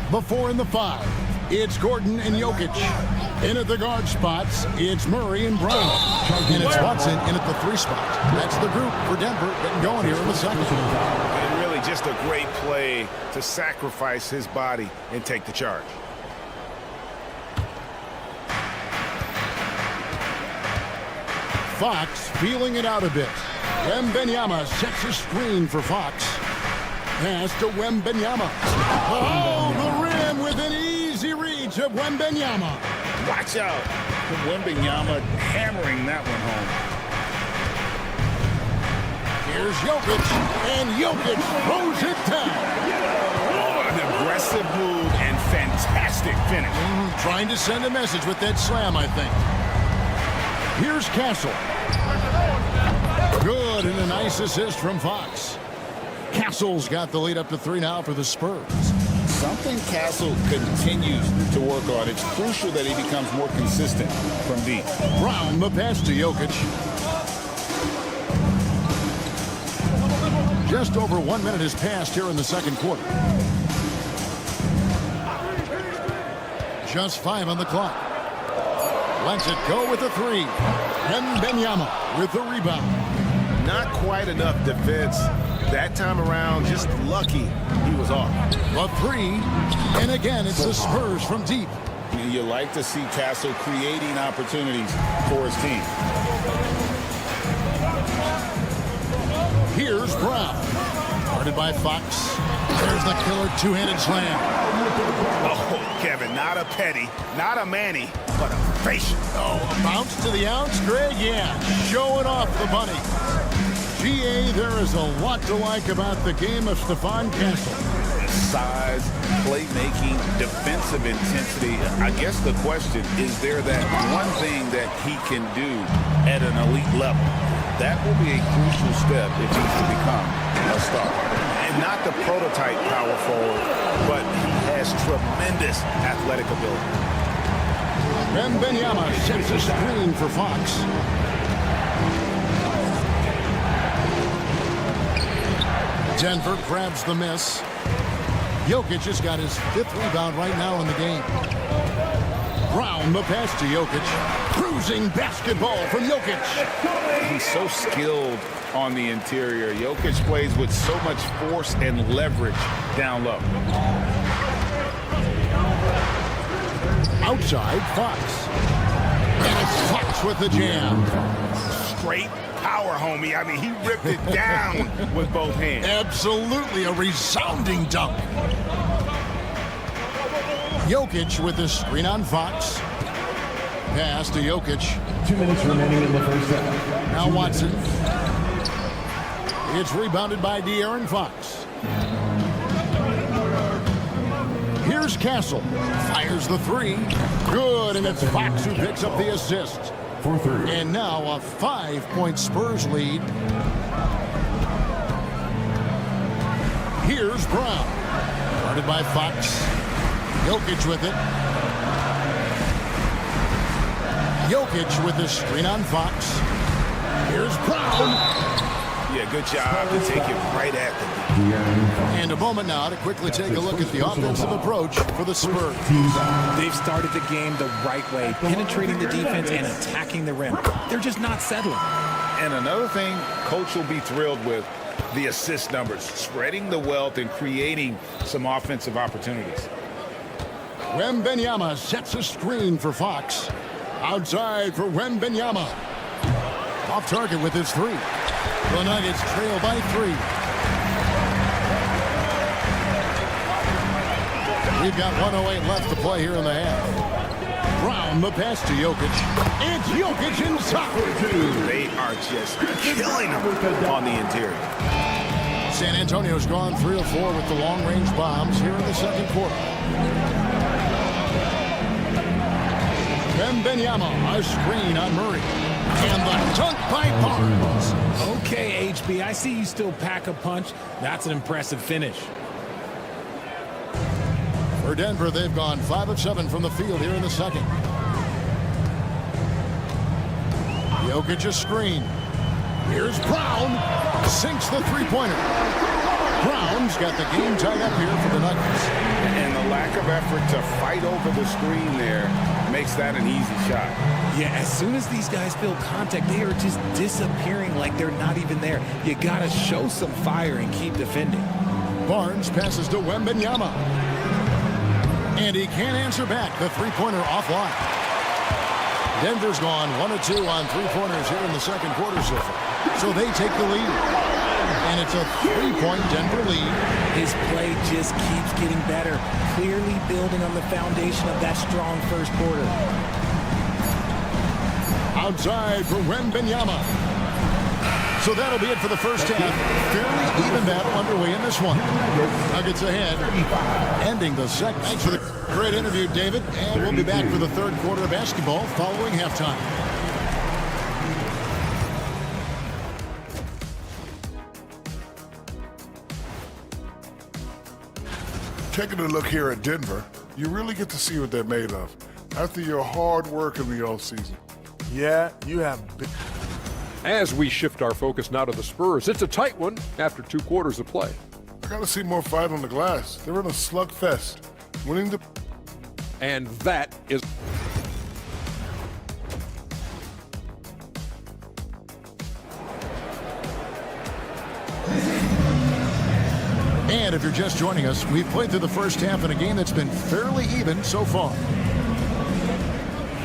[SPEAKER 9] Before in the 5, it's Gordon and Jokic. In at the guard spots, it's Murray and Brown. And it's Watson in at the 3 spot. That's the group for Denver getting going here in the second.
[SPEAKER 10] And really just a great play to sacrifice his body and take the charge.
[SPEAKER 9] Fox feeling it out a bit. Wembanyama sets a screen for Fox. Pass to Wembanyama. Oh, the rim with an easy reach of Wembanyama.
[SPEAKER 10] Watch out. Wembanyama hammering that one home.
[SPEAKER 9] Here's Jokic, and Jokic throws it down.
[SPEAKER 10] Oh, an aggressive move and fantastic finish.
[SPEAKER 9] Trying to send a message with that slam, I think. Here's Castle. Good, and a nice assist from Fox. Castle's got the lead up to 3 now for the Spurs.
[SPEAKER 10] Something Castle continues to work on. It's crucial that he becomes more consistent from deep.
[SPEAKER 9] Brown, the pass to Jokic. Just over 1 minute has passed here in the second quarter. Just 5 on the clock. Lets it go with a 3. Wembanyama with the rebound.
[SPEAKER 10] Not quite enough defense that time around. Just lucky he was off.
[SPEAKER 9] A 3. And again, it's the Spurs from deep.
[SPEAKER 10] You like to see Castle creating opportunities for his team.
[SPEAKER 9] Here's Brown. Guarded by Fox. There's the killer two-handed slam.
[SPEAKER 10] Oh, Kevin, not a petty, not a Manny, but a facial.
[SPEAKER 9] Oh, a bounce to the ounce, Greg? Yeah, showing off the bunny. GA, there is a lot to like about the game of Stephon Castle.
[SPEAKER 10] Size, playmaking, defensive intensity. I guess the question, is there that one thing that he can do at an elite level? That will be a crucial step if he's to become a star. And not the prototype power forward, but he has tremendous athletic ability.
[SPEAKER 9] Wembanyama sets a screen for Fox. Denver grabs the miss. Jokic has got his 5th rebound right now in the game. Brown, the pass to Jokic. Cruising basketball from Jokic.
[SPEAKER 10] He's so skilled on the interior. Jokic plays with so much force and leverage down low.
[SPEAKER 9] Outside, Fox. And it's Fox with the jam.
[SPEAKER 10] Straight power, homie. I mean, he ripped it down with both hands.
[SPEAKER 9] Absolutely a resounding dunk. Jokic with the screen on Fox. Pass to Jokic.
[SPEAKER 5] 2 minutes remaining in the first half.
[SPEAKER 9] Now Watson. It's rebounded by De'Aaron Fox. Here's Castle. Fires the 3. Good, and it's Fox who picks up the assist.
[SPEAKER 5] 4-3.
[SPEAKER 9] And now a 5-point Spurs lead. Here's Brown. Guarded by Fox. Jokic with it. Jokic with the screen on Fox. Here's Brown.
[SPEAKER 10] Yeah, Yeah, good job to take it right at them.
[SPEAKER 9] And a moment now to quickly take a look at the offensive approach for the Spurs.
[SPEAKER 11] They've started the game the right way, penetrating the defense and attacking the rim. They're just not settling.
[SPEAKER 10] And another thing Coach will be thrilled with, the assist numbers, spreading the wealth and creating some offensive opportunities.
[SPEAKER 9] Wembanyama sets a screen for Fox. Outside for Wembanyama. Off target with his three. The Nuggets trail by 3. We've got 1:08 left to play here in the half. Brown, the pass to Jokic. It's Jokic inside.
[SPEAKER 10] They are just killing him on the interior.
[SPEAKER 9] San Antonio's gone 3 of 4 with the long-range bombs here in the second quarter. Wembanyama, a screen on Murray. And the dunk by Barnes.
[SPEAKER 11] Okay, HB, I see you still pack a punch. That's an impressive finish.
[SPEAKER 9] For Denver, they've gone 5 of 7 from the field here in the second. Jokic a screen. Here's Brown. Sinks the three-pointer. Brown's got the game tied up here for the Nuggets.
[SPEAKER 10] And the lack of effort to fight over the screen there makes that an easy shot.
[SPEAKER 11] Yeah, as soon as these guys feel contact, they are just disappearing like they're not even there. You got to show some fire and keep defending.
[SPEAKER 9] Barnes passes to Wembanyama. And he can't answer back. The three-pointer offline. Denver's gone 1 of 2 on three-pointers here in the second quarter so far. So they take the lead. And it's a 3-point Denver lead.
[SPEAKER 11] His play just keeps getting better, clearly building on the foundation of that strong first quarter.
[SPEAKER 9] Outside for Wembanyama. So that'll be it for the first half. Fairly even battle underway in this one. Nuggets ahead, ending the second. Thanks for the great interview, David. And we'll be back for the third quarter of basketball following halftime.
[SPEAKER 6] Taking a look here at Denver, you really get to see what they're made of after your hard work in the offseason.
[SPEAKER 3] Yeah, you have big.
[SPEAKER 7] As we shift our focus now to the Spurs, it's a tight one after 2 quarters of play.
[SPEAKER 6] I got to see more fight on the glass. They're in a slugfest, winning the...
[SPEAKER 7] And that is...
[SPEAKER 9] And if you're just joining us, we've played through the first half in a game that's been fairly even so far.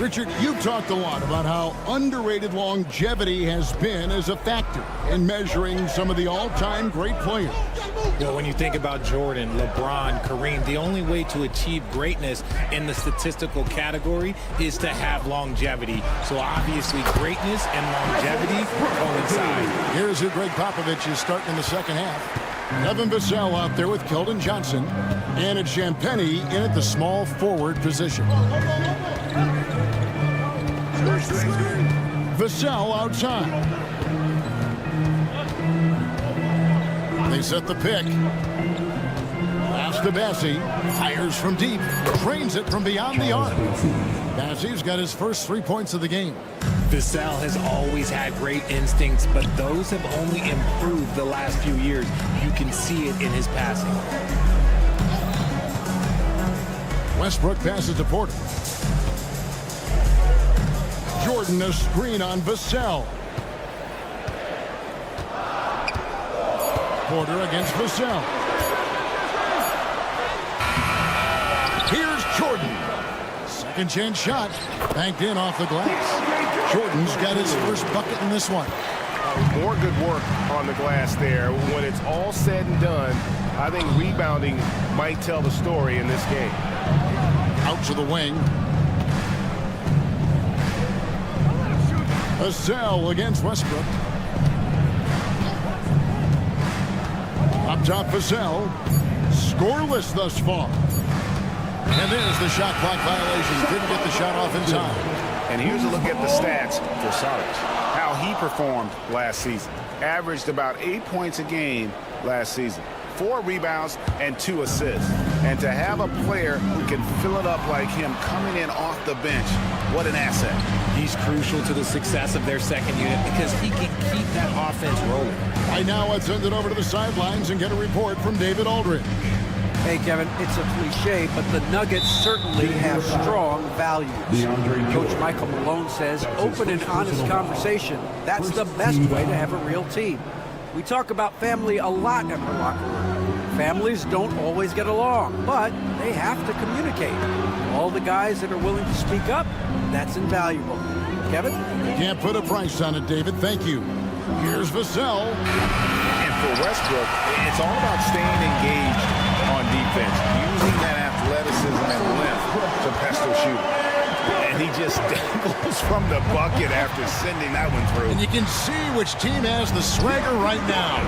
[SPEAKER 9] Richard, you've talked a lot about how underrated longevity has been as a factor in measuring some of the all-time great players.
[SPEAKER 11] Well, when you think about Jordan, LeBron, Kareem, the only way to achieve greatness in the statistical category is to have longevity. So obviously greatness and longevity coincide.
[SPEAKER 9] Here's who Greg Popovich is starting in the second half. Evan Vassell out there with Keldon Johnson. And it's Champagnie in at the small forward position. Vassell outside. They set the pick. Pass to Bassie. Fires from deep. Trains it from beyond the arc. Bassie's got his first 3 points of the game.
[SPEAKER 11] Vassell has always had great instincts, but those have only improved the last few years. You can see it in his passing.
[SPEAKER 9] Westbrook passes to Porter. Jordan a screen on Vassell. Porter against Vassell. Here's Jordan. Second chance shot. Banked in off the glass. Jordan's got his first bucket in this one.
[SPEAKER 10] More good work on the glass there. When it's all said and done, I think rebounding might tell the story in this game.
[SPEAKER 9] Out to the wing. Vassell against Westbrook. Up top, Vassell. Scoreless thus far. And there's the shot clock violation. Couldn't get the shot off in time.
[SPEAKER 10] And here's a look at the stats for Saric. How he performed last season. Averaged about 8 points a game last season. 4 rebounds and 2 assists. And to have a player who can fill it up like him coming in off the bench, what an asset.
[SPEAKER 11] He's crucial to the success of their second unit because he can keep that offense rolling.
[SPEAKER 9] Right now, let's send it over to the sidelines and get a report from David Aldridge.
[SPEAKER 12] Hey, Kevin, it's a cliche, but the Nuggets certainly have strong values. Coach Michael Malone says open and honest conversation. That's the best way to have a real team. We talk about family a lot in our locker room. Families don't always get along, but they have to communicate. All the guys that are willing to speak up, that's invaluable. Kevin?
[SPEAKER 9] You can't put a price on it, David. Thank you. Here's Vassell.
[SPEAKER 10] And for Westbrook, it's all about staying engaged on defense, using that athleticism and length to pester shoot. And he just dangles from the bucket after sending that one through.
[SPEAKER 9] And you can see which team has the swagger right now.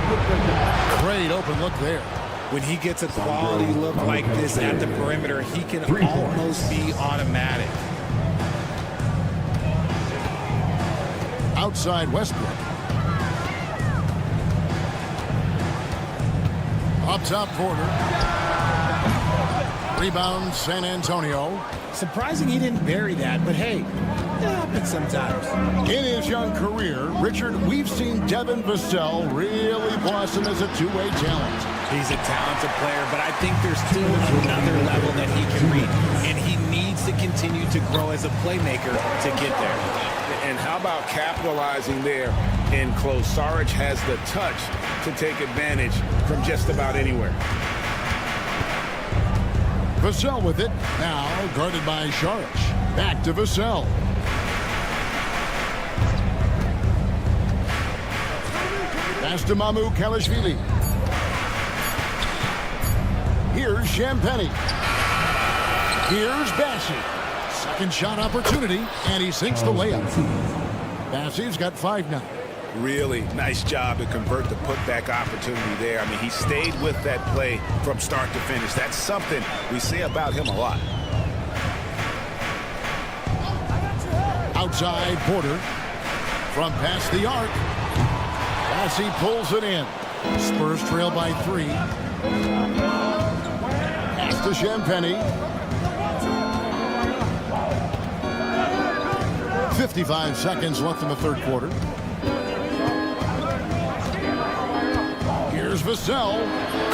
[SPEAKER 9] Great open look there.
[SPEAKER 11] When he gets a quality look like this at the perimeter, he can almost be automatic.
[SPEAKER 9] Outside Westbrook. Up top Porter. Rebound San Antonio.
[SPEAKER 11] Surprising he didn't bury that, but hey, it happens sometimes.
[SPEAKER 9] In his young career, Richard, we've seen Devin Vassell really blossom as a two-way talent.
[SPEAKER 11] He's a talented player, but I think there's still another level that he can reach, and he needs to continue to grow as a playmaker to get there.
[SPEAKER 10] And how about capitalizing there in close? Saric has the touch to take advantage from just about anywhere.
[SPEAKER 9] Vassell with it. Now guarded by Saric. Back to Vassell. Pass to Mamu Kalashvili. Here's Champagny. Here's Bassey. Second shot opportunity, and he sinks the layup. Bassey's got 5 now.
[SPEAKER 10] Really nice job to convert the putback opportunity there. I mean, he stayed with that play from start to finish. That's something we say about him a lot.
[SPEAKER 9] Outside Porter. From past the arc. Bassey pulls it in. Spurs trail by 3. Pass to Champagny. 55 seconds left in the third quarter. Here's Vassell.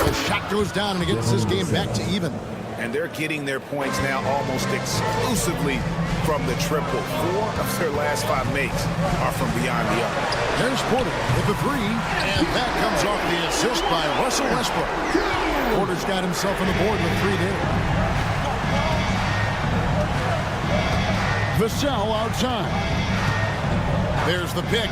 [SPEAKER 9] The shot goes down and it gets this game back to even.
[SPEAKER 10] And they're getting their points now almost exclusively from the triple. 4 of their last 5 makes are from beyond the arc.
[SPEAKER 9] There's Porter with the 3, and that comes off the assist by Russell Westbrook. Porter's got himself on the board with 3 there. Vassell outside. There's the pick.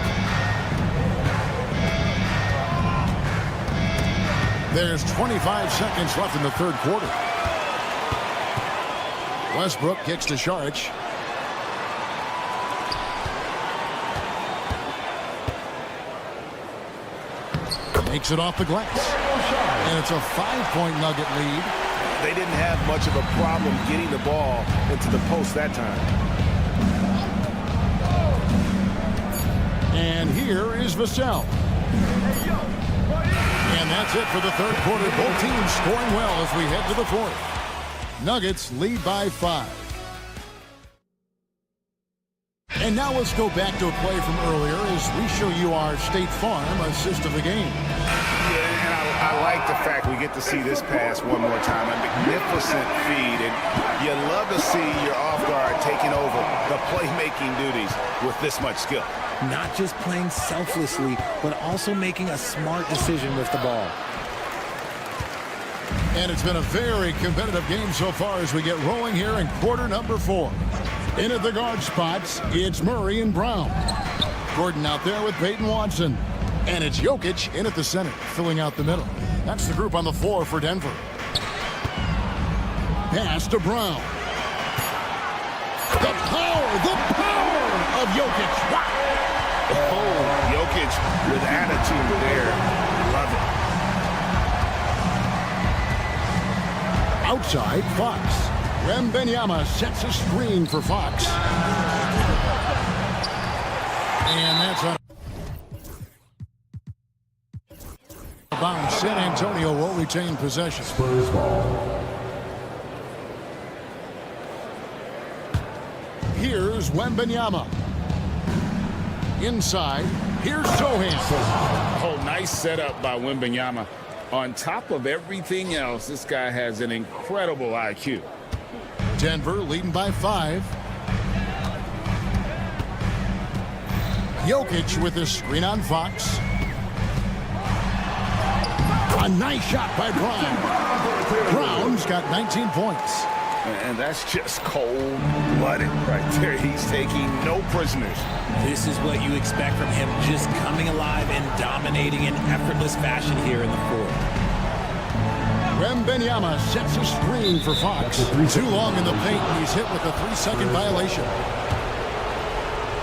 [SPEAKER 9] There's 25 seconds left in the third quarter. Westbrook kicks to Saric. Makes it off the glass. And it's a 5-point Nugget lead.
[SPEAKER 10] They didn't have much of a problem getting the ball into the post that time.
[SPEAKER 9] And here is Vassell. And that's it for the third quarter. Both teams scoring well as we head to the fourth. Nuggets lead by 5. And now let's go back to a play from earlier as we show you our State Farm assist of the game.
[SPEAKER 10] Yeah, and I like the fact we get to see this pass one more time. A magnificent feed, and you love to see your off guard taking over the playmaking duties with this much skill.
[SPEAKER 11] Not just playing selflessly, but also making a smart decision with the ball.
[SPEAKER 9] And it's been a very competitive game so far as we get rolling here in quarter number 4. In at the guard spots, it's Murray and Brown. Gordon out there with Peyton Watson. And it's Jokic in at the center, filling out the middle. That's the group on the floor for Denver. Pass to Brown. The power of Jokic. Wow.
[SPEAKER 10] Oh, Jokic with attitude there. Love it.
[SPEAKER 9] Outside, Fox. Wembanyama sets a screen for Fox. And that's on bounce. San Antonio will retain possession.
[SPEAKER 5] Spurs ball.
[SPEAKER 9] Here's Wembanyama. Inside, here's Sohan.
[SPEAKER 10] Oh, nice setup by Wembanyama. On top of everything else, this guy has an incredible IQ.
[SPEAKER 9] Denver leading by 5. Jokic with his screen on Fox. A nice shot by Brown. Brown's got 19 points.
[SPEAKER 10] And that's just cold-blooded right there. He's taking no prisoners.
[SPEAKER 11] This is what you expect from him, just coming alive and dominating in effortless fashion here in the fourth.
[SPEAKER 9] Wembanyama sets a screen for Fox. Too long in the paint, and he's hit with a 3-second violation.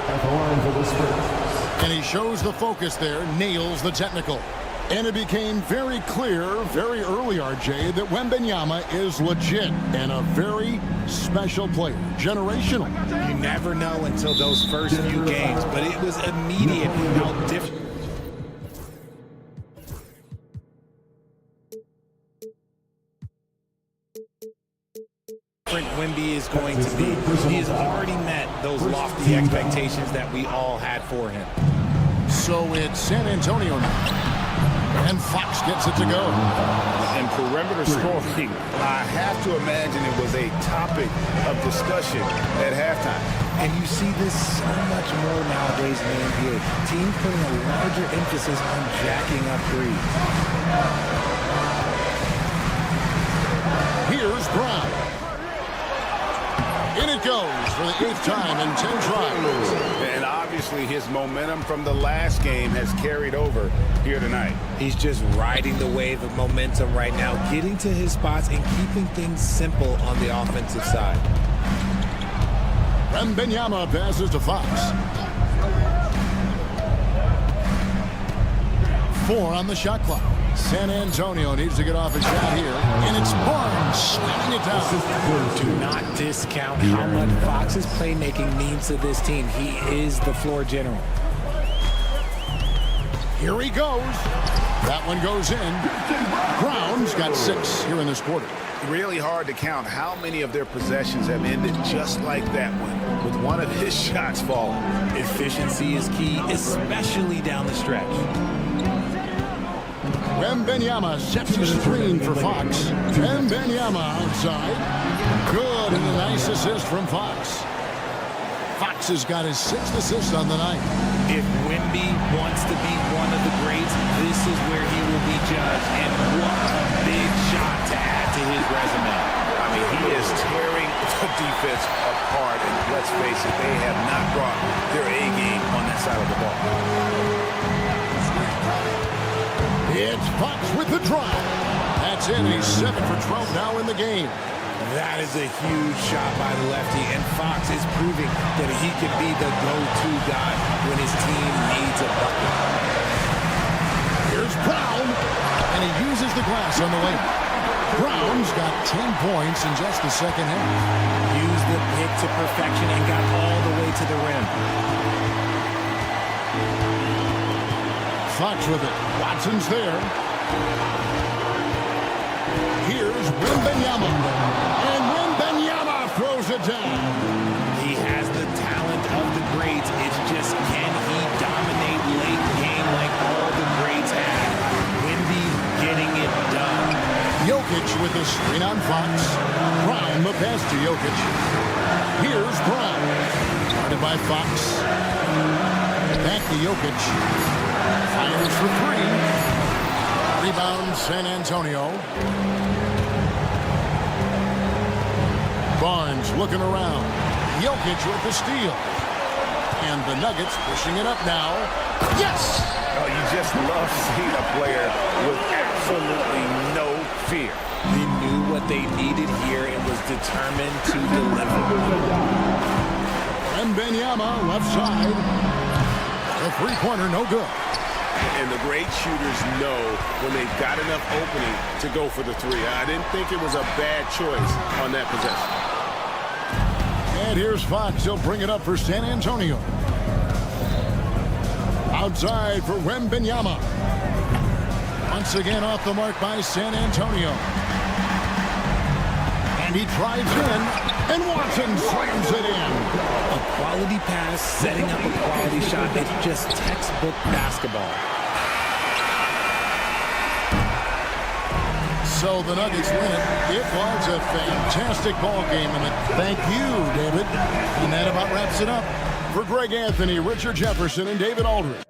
[SPEAKER 5] At the line for the Spurs.
[SPEAKER 9] And he shows the focus there, nails the technical. And it became very clear very early, RJ, that Wembanyama is legit and a very special player. Generational.
[SPEAKER 11] You never know until those first few games, but it was immediate how different. Wemby is going to be. He has already met those lofty expectations that we all had for him.
[SPEAKER 9] So it's San Antonio now. And Fox gets it to go.
[SPEAKER 10] And perimeter scoring, I have to imagine it was a topic of discussion at halftime.
[SPEAKER 11] And you see this so much more nowadays in the NBA. Teams putting a larger emphasis on jacking up threes.
[SPEAKER 9] Here's Brown. In it goes for the 8th time in 10 tries.
[SPEAKER 10] And obviously his momentum from the last game has carried over here tonight.
[SPEAKER 11] He's just riding the wave of momentum right now, getting to his spots and keeping things simple on the offensive side.
[SPEAKER 9] Wembanyama passes to Fox. 4 on the shot clock. San Antonio needs to get off a shot here, and it's Barnes slamming it down.
[SPEAKER 11] Do not discount how much Fox's playmaking means to this team. He is the floor general.
[SPEAKER 9] Here he goes. That one goes in. Brown's got 6 here in this quarter.
[SPEAKER 10] Really hard to count how many of their possessions have ended just like that one, with one of his shots falling.
[SPEAKER 11] Efficiency is key, especially down the stretch.
[SPEAKER 9] Wembanyama sets a screen for Fox. Wembanyama outside. Good, and a nice assist from Fox. Fox has got his 6th assist on the night.
[SPEAKER 11] If Wemby wants to be one of the greats, this is where he will be judged. And what a big shot to add to his resume.
[SPEAKER 10] I mean, he is tearing the defense apart. And let's face it, they have not brought their A game on that side of the ball.
[SPEAKER 9] It's Fox with the drive. That's in. He's 7 for 12 now in the game.
[SPEAKER 11] That is a huge shot by the lefty, and Fox is proving that he can be the go-to guy when his team needs a bucket.
[SPEAKER 9] Here's Brown, and he uses the glass on the lane. Brown's got 10 points in just the second half.
[SPEAKER 11] Used the pick to perfection and got all the way to the rim.
[SPEAKER 9] Fox with it. Watson's there. Here's Wembanyama. And Wembanyama throws it down.
[SPEAKER 11] He has the talent of the greats. It's just, can he dominate late game like all the greats had? Wemby getting it done.
[SPEAKER 9] Jokic with the screen on Fox. Brown the pass to Jokic. Here's Brown. Started by Fox. Back to Jokic. Fires for 3. Rebound San Antonio. Barnes looking around. Jokic with the steal. And the Nuggets pushing it up now. Yes!
[SPEAKER 10] Oh, you just love seeing a player with absolutely no fear.
[SPEAKER 11] They knew what they needed here and was determined to deliver.
[SPEAKER 9] Wembanyama left side. The three-pointer no good.
[SPEAKER 10] And the great shooters know when they've got enough opening to go for the 3. I didn't think it was a bad choice on that possession.
[SPEAKER 9] And here's Fox. He'll bring it up for San Antonio. Outside for Wembanyama. Once again off the mark by San Antonio. And he drives in. And Watson slams it in.
[SPEAKER 11] A quality pass, setting up a quality shot. It's just textbook basketball.
[SPEAKER 9] So the Nuggets win it. It was a fantastic ball game, and thank you, David. And that about wraps it up. For Greg Anthony, Richard Jefferson, and David Aldridge.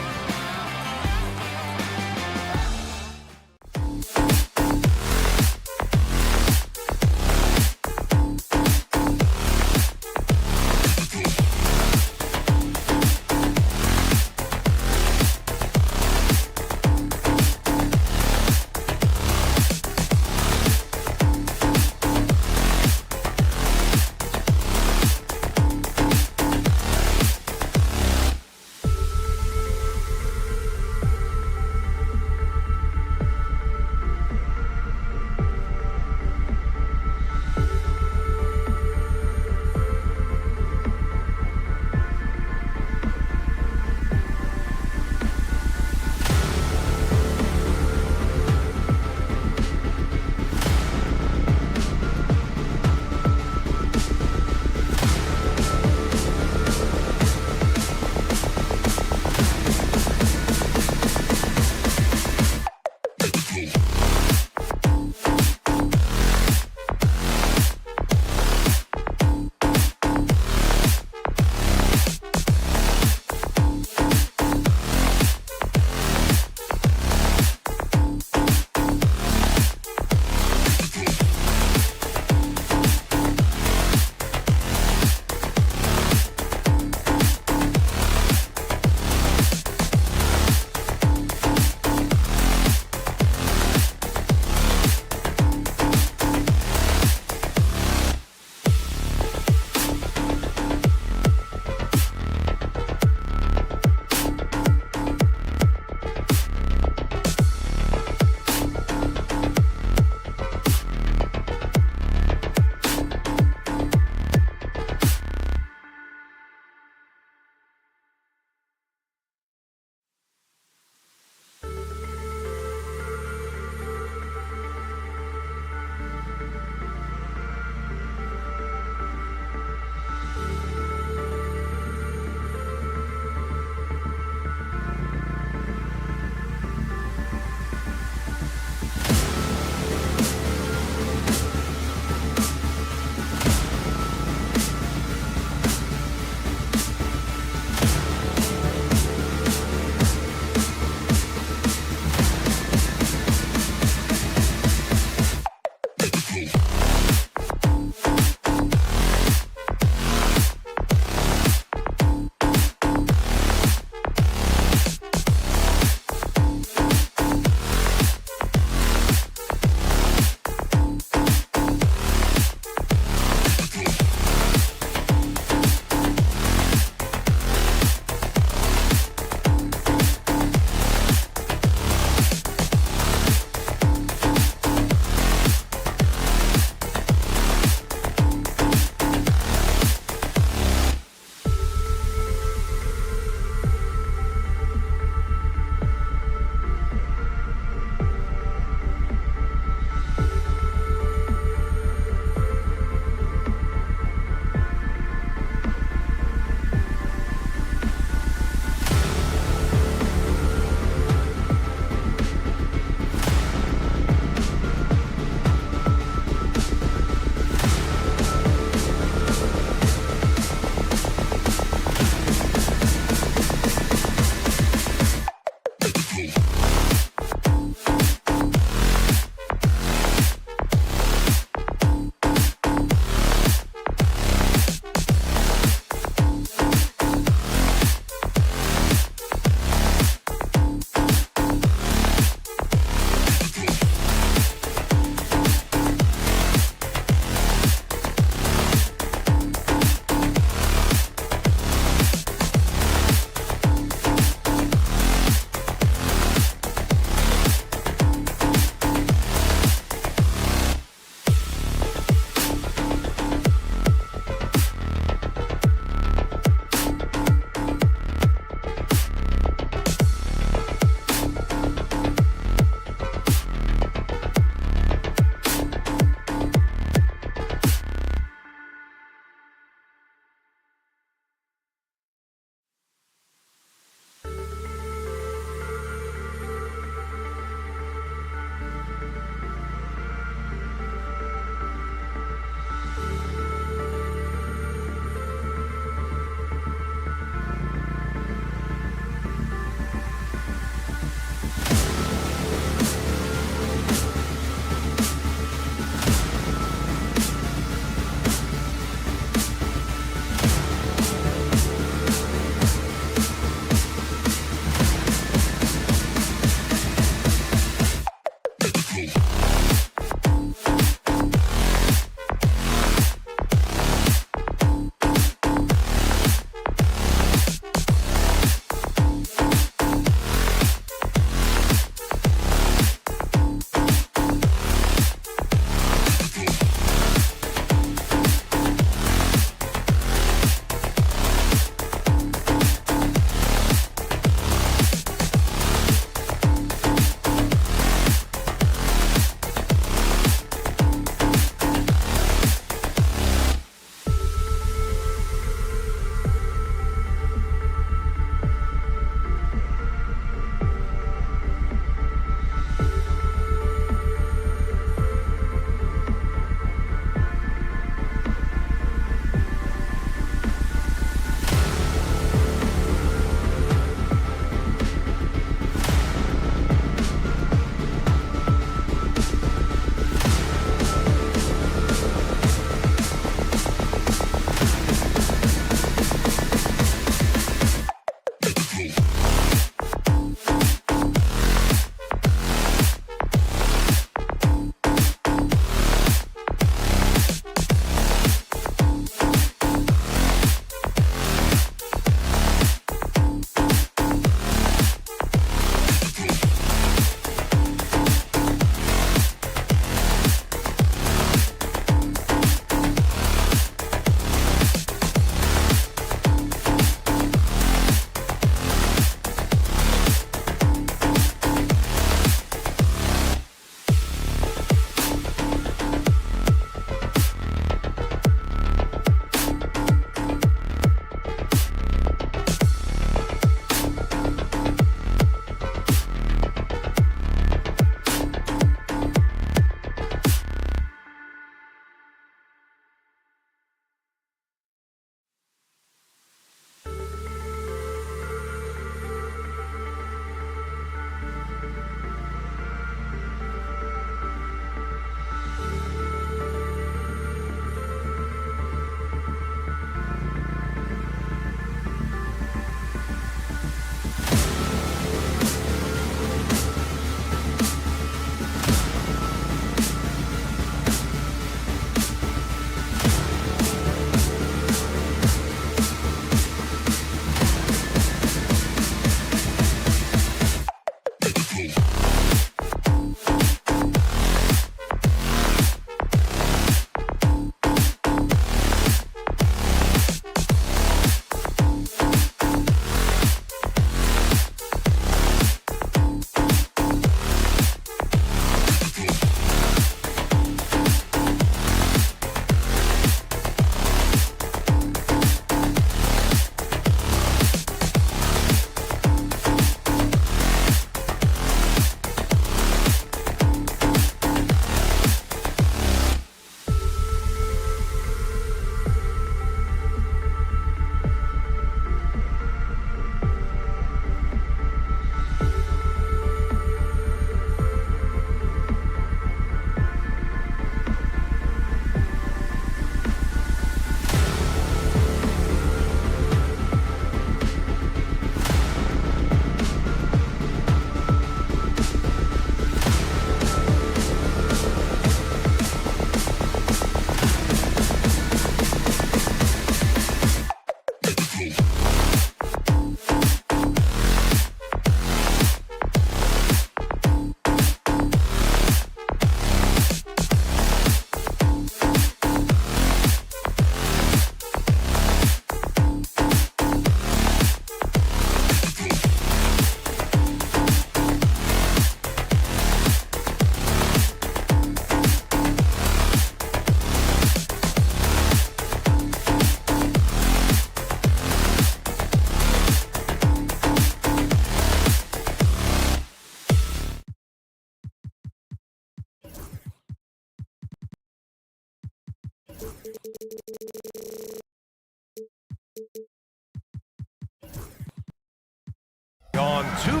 [SPEAKER 1] On two.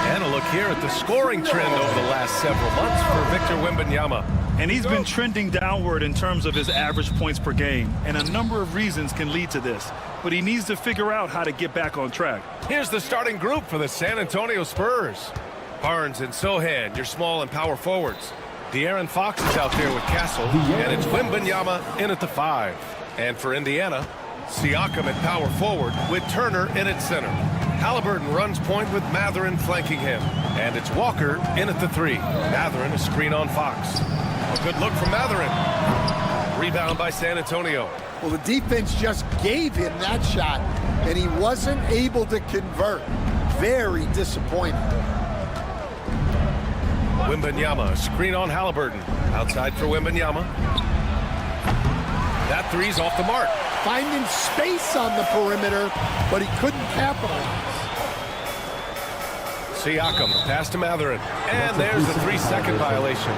[SPEAKER 1] And a look here at the scoring trend over the last several months for Victor Wembanyama.
[SPEAKER 2] And he's been trending downward in terms of his average points per game. And a number of reasons can lead to this. But he needs to figure out how to get back on track.
[SPEAKER 1] Here's the starting group for the San Antonio Spurs. Barnes and Sohan, your small and power forwards. De'Aaron Fox is out there with Castle. And it's Wembanyama in at the 5. And for Indiana, Siakam at power forward with Turner in at center. Halliburton runs point with Mathurin flanking him. And it's Walker in at the 3. Mathurin a screen on Fox. A good look from Mathurin. Rebound by San Antonio.
[SPEAKER 13] Well, the defense just gave him that shot, and he wasn't able to convert. Very disappointing.
[SPEAKER 1] Wembanyama, screen on Halliburton. Outside for Wembanyama. That three's off the mark.
[SPEAKER 13] Finding space on the perimeter, but he couldn't capitalize.
[SPEAKER 1] Siakam, pass to Mathurin. And there's a 3-second violation.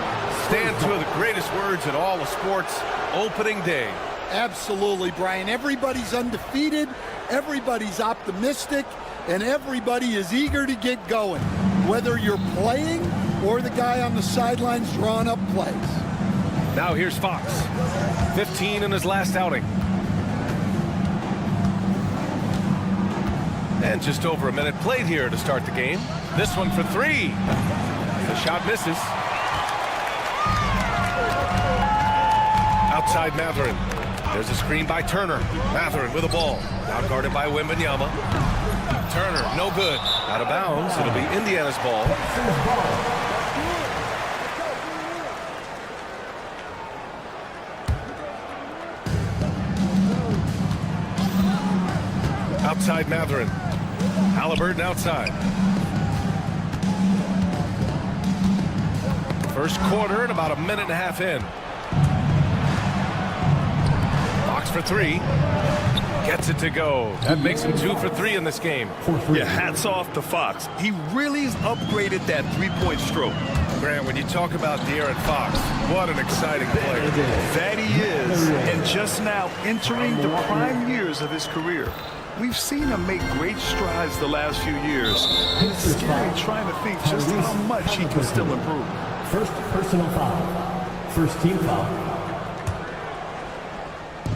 [SPEAKER 1] Stand two of the greatest words in all of sports, opening day.
[SPEAKER 13] Absolutely, Brian. Everybody's undefeated, everybody's optimistic, and everybody is eager to get going, whether you're playing or the guy on the sidelines drawing up plays.
[SPEAKER 1] Now here's Fox, 15 in his last outing. And just over a minute played here to start the game. This one for 3. The shot misses. Outside Mathurin. There's a screen by Turner. Mathurin with the ball. Now guarded by Wembanyama. Turner, no good. Out of bounds. It'll be Indiana's ball. Outside Mathurin. Halliburton outside. First quarter and about a minute and a half in. Fox for 3. Gets it to go. That makes him 2 for 3 in this game.
[SPEAKER 2] Yeah, hats off to Fox. He really has upgraded that three-point stroke.
[SPEAKER 1] Grant, when you talk about De'Aaron Fox, what an exciting player.
[SPEAKER 2] That he is, and just now entering the prime years of his career. We've seen him make great strides the last few years. It's scary trying to think just how much he can still improve.
[SPEAKER 14] First personal foul. First team foul.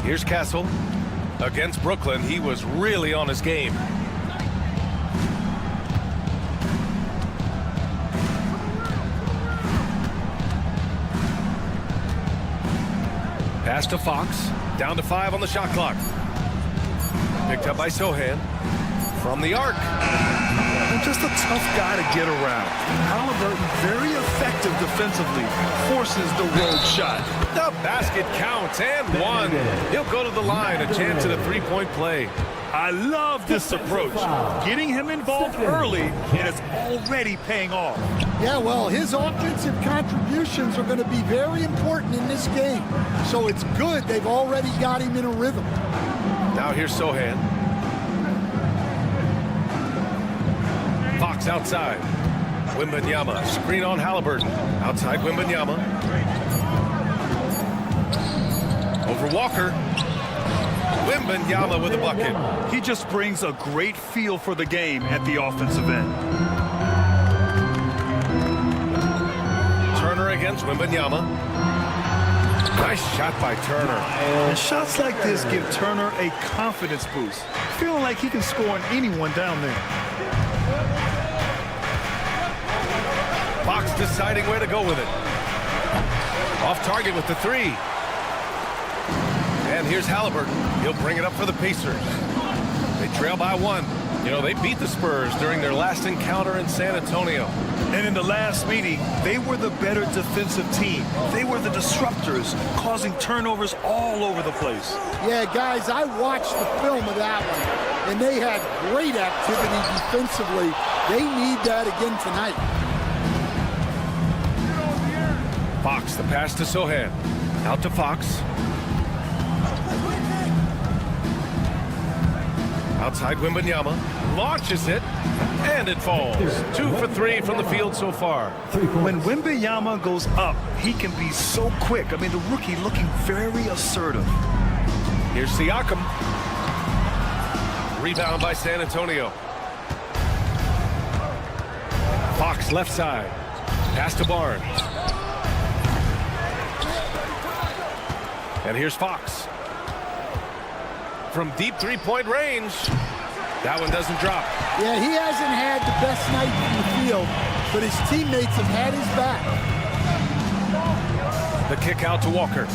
[SPEAKER 1] Here's Castle. Against Brooklyn, he was really on his game. Pass to Fox. Down to 5 on the shot clock. Picked up by Sohan. From the arc.
[SPEAKER 2] And just a tough guy to get around. Halliburton, very effective defensively, forces the road shot.
[SPEAKER 1] The basket counts, and 1. He'll go to the line, a chance at a 3-point play.
[SPEAKER 2] I love this approach. Getting him involved early, and it's already paying off.
[SPEAKER 13] Yeah, well, his offensive contributions are going to be very important in this game. So it's good they've already got him in a rhythm.
[SPEAKER 1] Now here's Sohan. Fox outside. Wembanyama, screen on Halliburton. Outside Wembanyama. Over Walker. Wembanyama with a bucket.
[SPEAKER 2] He just brings a great feel for the game at the offensive end.
[SPEAKER 1] Turner against Wembanyama. Nice shot by Turner.
[SPEAKER 2] And shots like this give Turner a confidence boost, feeling like he can score on anyone down there.
[SPEAKER 1] Fox deciding where to go with it. Off target with the 3. And here's Halliburton. He'll bring it up for the Pacers. They trail by 1. You know, they beat the Spurs during their last encounter in San Antonio.
[SPEAKER 2] And in the last meeting, they were the better defensive team. They were the disruptors, causing turnovers all over the place.
[SPEAKER 13] Yeah, guys, I watched the film of that one, and they had great activity defensively. They need that again tonight.
[SPEAKER 1] Fox, the pass to Sohan. Out to Fox. Outside Wembanyama. launches it, and it falls. 2 for 3 from the field so far.
[SPEAKER 2] When Wembanyama goes up, he can be so quick. I mean, the rookie looking very assertive.
[SPEAKER 1] Here's Siakam. Rebound by San Antonio. Fox left side. Pass to Barnes. And here's Fox. From deep three-point range. That one doesn't drop.
[SPEAKER 13] Yeah, he hasn't had the best night in the field, but his teammates have had his back.
[SPEAKER 1] The kick out to Walker.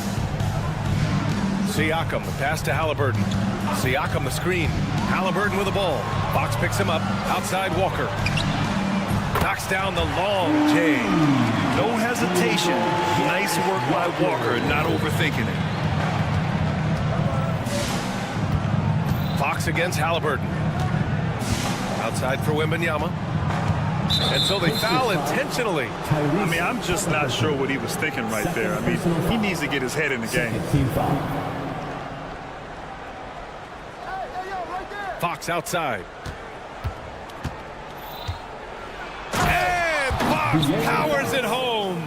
[SPEAKER 1] Siakam, the pass to Halliburton. Siakam, the screen. Halliburton with the ball. Fox picks him up. Outside Walker. Knocks down the long J.
[SPEAKER 2] No hesitation. Nice work by Walker, not overthinking it.
[SPEAKER 1] Fox against Halliburton. Outside for Wembanyama. And so they foul intentionally.
[SPEAKER 2] I mean, I'm just not sure what he was thinking right there. I mean, he needs to get his head in the game.
[SPEAKER 1] Fox outside. And Fox powers it home.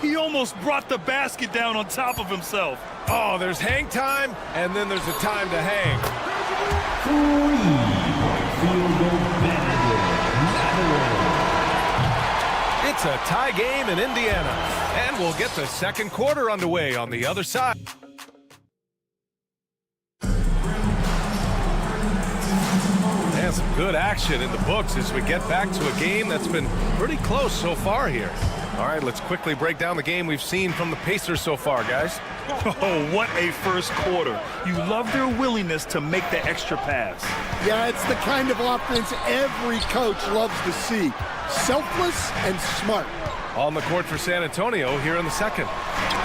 [SPEAKER 2] He almost brought the basket down on top of himself.
[SPEAKER 1] Oh, there's hang time, and then there's a time to hang. It's a tie game in Indiana, and we'll get the second quarter underway on the other side. And some good action in the books as we get back to a game that's been pretty close so far here. All right, let's quickly break down the game we've seen from the Pacers so far, guys.
[SPEAKER 2] Oh, what a first quarter. You love their willingness to make the extra pass.
[SPEAKER 13] Yeah, it's the kind of offense every coach loves to see. Selfless and smart.
[SPEAKER 1] On the court for San Antonio here in the second.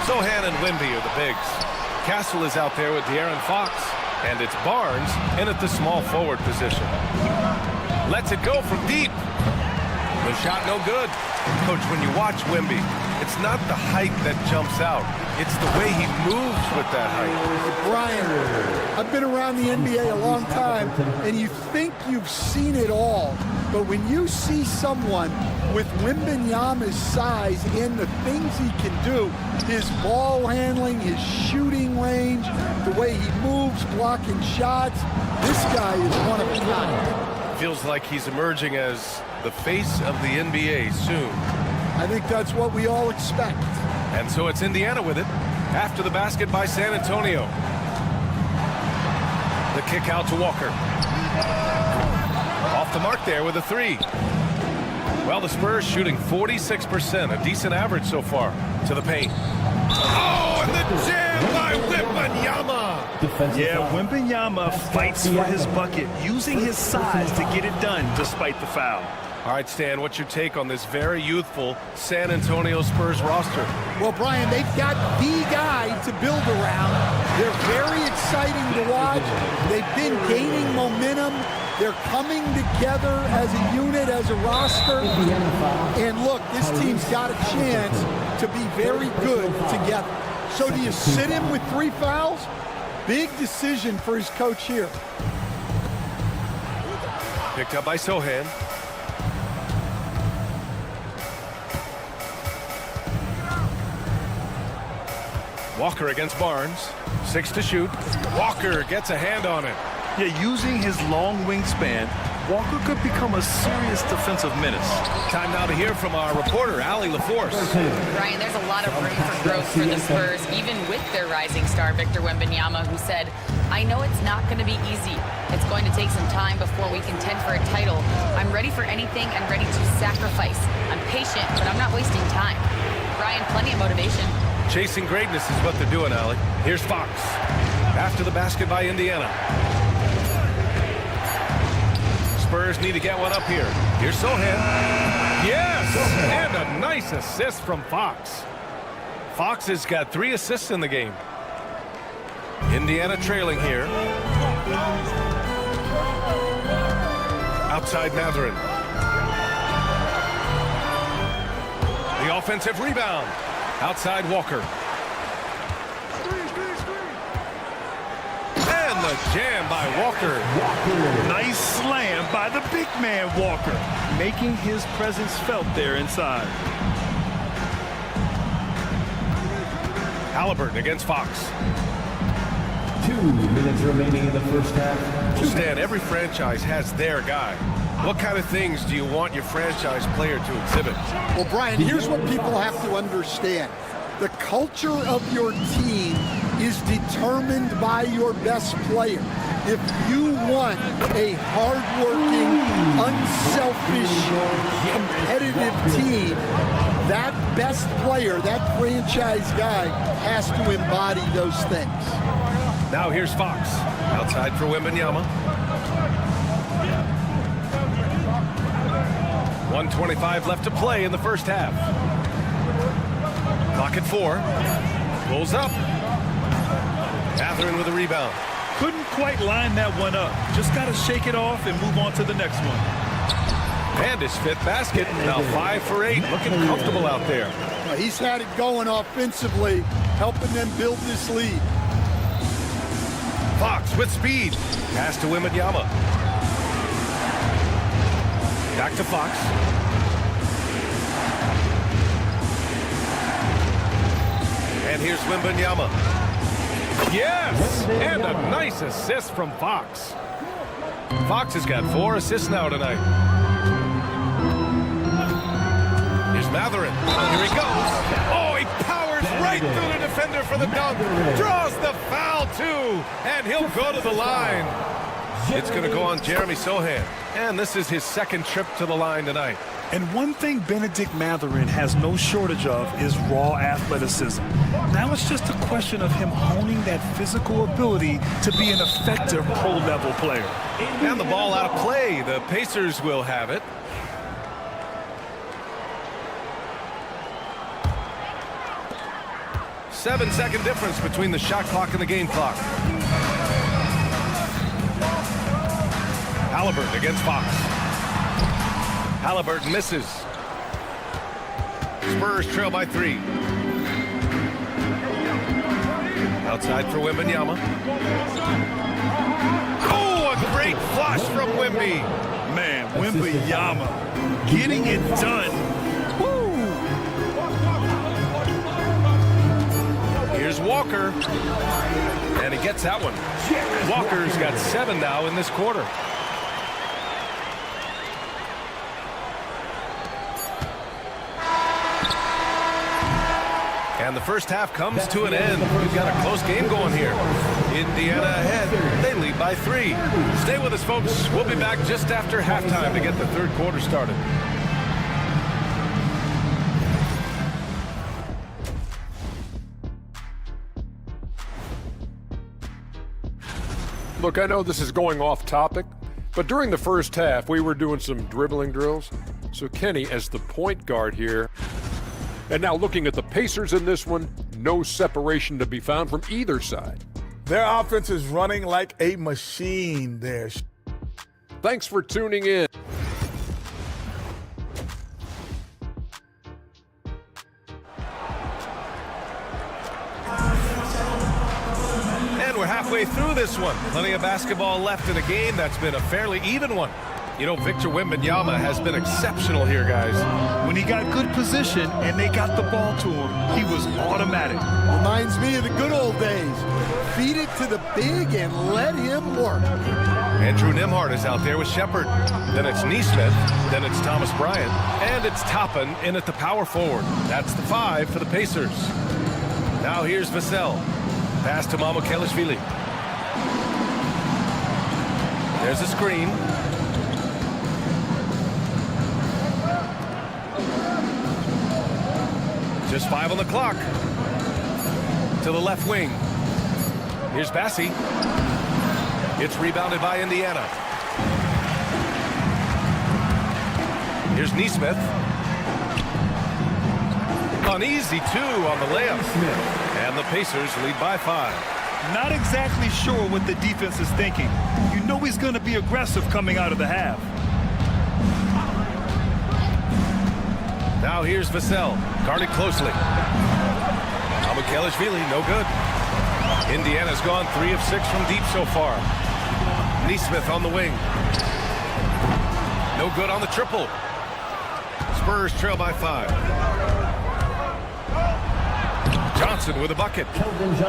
[SPEAKER 1] Sohan and Wemby are the bigs. Castle is out there with De'Aaron Fox. And it's Barnes in at the small forward position. Lets it go from deep. The shot no good. Coach, when you watch Wemby, it's not the height that jumps out. It's the way he moves with that height.
[SPEAKER 13] Brian, I've been around the NBA a long time, and you think you've seen it all. But when you see someone with Wembanyama's size and the things he can do, his ball handling, his shooting range, the way he moves, blocking shots, this guy is one of a kind.
[SPEAKER 1] Feels like he's emerging as the face of the NBA soon.
[SPEAKER 13] I think that's what we all expect.
[SPEAKER 1] And so it's Indiana with it. After the basket by San Antonio. The kick out to Walker. Off the mark there with a three. Well, the Spurs shooting 46%, a decent average so far, to the paint. Oh, and the jam by Wembanyama.
[SPEAKER 2] Yeah, Wembanyama fights for his bucket, using his size to get it done despite the foul.
[SPEAKER 1] All right, Stan, what's your take on this very youthful San Antonio Spurs roster?
[SPEAKER 13] Well, Brian, they've got the guy to build around. They're very exciting to watch. They've been gaining momentum. They're coming together as a unit, as a roster. And look, this team's got a chance to be very good together. So do you sit him with 3 fouls? Big decision for his coach here.
[SPEAKER 1] Picked up by Sohan. Walker against Barnes. 6 to shoot. Walker gets a hand on it.
[SPEAKER 2] Yeah, using his long wingspan, Walker could become a serious defensive menace.
[SPEAKER 1] Time now to hear from our reporter, Allie LaForce.
[SPEAKER 4] Ryan, there's a lot of room for growth for the Spurs, even with their rising star, Victor Wembanyama, who said, I know it's not going to be easy. It's going to take some time before we contend for a title. I'm ready for anything and ready to sacrifice. I'm patient, but I'm not wasting time. Ryan, plenty of motivation.
[SPEAKER 1] Chasing greatness is what they're doing, Allie. Here's Fox. After the basket by Indiana. Spurs need to get one up here. Here's Sohan. Yes! And a nice assist from Fox. Fox has got 3 assists in the game. Indiana trailing here. Outside Mathurin. The offensive rebound. Outside Walker. And the jam by Walker.
[SPEAKER 2] Nice slam by the big man Walker, making his presence felt there inside.
[SPEAKER 1] Halliburton against Fox.
[SPEAKER 14] 2 minutes remaining in the first half.
[SPEAKER 1] Stan, every franchise has their guy. What kind of things do you want your franchise player to exhibit?
[SPEAKER 13] Well, Brian, here's what people have to understand. The culture of your team is determined by your best player. If you want a hardworking, unselfish, competitive team, that best player, that franchise guy, has to embody those things.
[SPEAKER 1] Now here's Fox. Outside for Wembanyama. 1:25 left to play in the first half. Clock at 4. Pulls up. Catherine with a rebound.
[SPEAKER 2] Couldn't quite line that one up. Just got to shake it off and move on to the next one.
[SPEAKER 1] And his 5th basket. Now 5 for 8. Looking comfortable out there.
[SPEAKER 13] Well, he's had it going offensively, helping them build this lead.
[SPEAKER 1] Fox with speed. Pass to Wembanyama. Back to Fox. And here's Wembanyama. Yes! And a nice assist from Fox. Fox has got 4 assists now tonight. Here's Matherin. Here he goes. Oh, he powers right through the defender for the dunk. Draws the foul, too. And he'll go to the line. It's going to go on Jeremy Sohan. And this is his 2nd trip to the line tonight.
[SPEAKER 2] And one thing Benedict Matherin has no shortage of is raw athleticism. Now it's just a question of him honing that physical ability to be an effective pro-level player.
[SPEAKER 1] And the ball out of play. The Pacers will have it. Seven-second difference between the shot clock and the game clock. Halliburton against Fox. Halliburton misses. Spurs trail by 3. Outside for Wembanyama. Oh, a great flush from Wemby.
[SPEAKER 2] Man, Wembanyama getting it done. Woo!
[SPEAKER 1] Here's Walker. And he gets that one. Walker's got 7 now in this quarter. And the first half comes to an end. We've got a close game going here. Indiana ahead. They lead by 3. Stay with us, folks. We'll be back just after halftime to get the 3rd quarter started.
[SPEAKER 7] Look, I know this is going off topic, but during the first half, we were doing some dribbling drills. So Kenny, as the point guard here, and now looking at the Pacers in this one, no separation to be found from either side.
[SPEAKER 15] Their offense is running like a machine there.
[SPEAKER 7] Thanks for tuning in.
[SPEAKER 1] And we're halfway through this one. Plenty of basketball left in a game that's been a fairly even one. You know, Victor Wembanyama has been exceptional here, guys.
[SPEAKER 2] When he got good position and they got the ball to him, he was automatic.
[SPEAKER 13] Reminds me of the good old days. Feed it to the big and let him work.
[SPEAKER 1] Andrew Nembhard is out there with Shepard. Then it's Neesmith. Then it's Thomas Bryant. And it's Toppin in at the power forward. That's the 5 for the Pacers. Now here's Vassell. Pass to Mamukelashvili. There's a screen. Just 5 on the clock. To the left wing. Here's Bassi. It's rebounded by Indiana. Here's Neesmith. An easy 2 on the layup. And the Pacers lead by 5.
[SPEAKER 2] Not exactly sure what the defense is thinking. You know he's going to be aggressive coming out of the half.
[SPEAKER 1] Now here's Vassell, guarded closely. Mamukelashvili, no good. Indiana's gone 3 of 6 from deep so far. Neesmith on the wing. No good on the triple. Spurs trail by 5. Johnson with a bucket.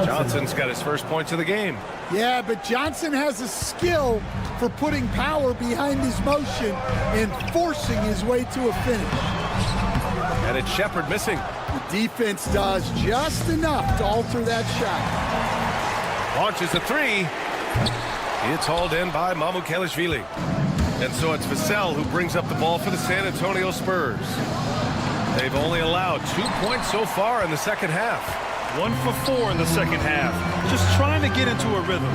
[SPEAKER 1] Johnson's got his first points of the game.
[SPEAKER 13] Yeah, but Johnson has a skill for putting power behind his motion and forcing his way to a finish.
[SPEAKER 1] And it's Shepard missing.
[SPEAKER 13] The defense does just enough to alter that shot.
[SPEAKER 1] Launches a 3. It's hauled in by Mamukelashvili. And so it's Vassell who brings up the ball for the San Antonio Spurs. They've only allowed 2 points so far in the second half.
[SPEAKER 2] 1 for 4 in the second half. Just trying to get into a rhythm.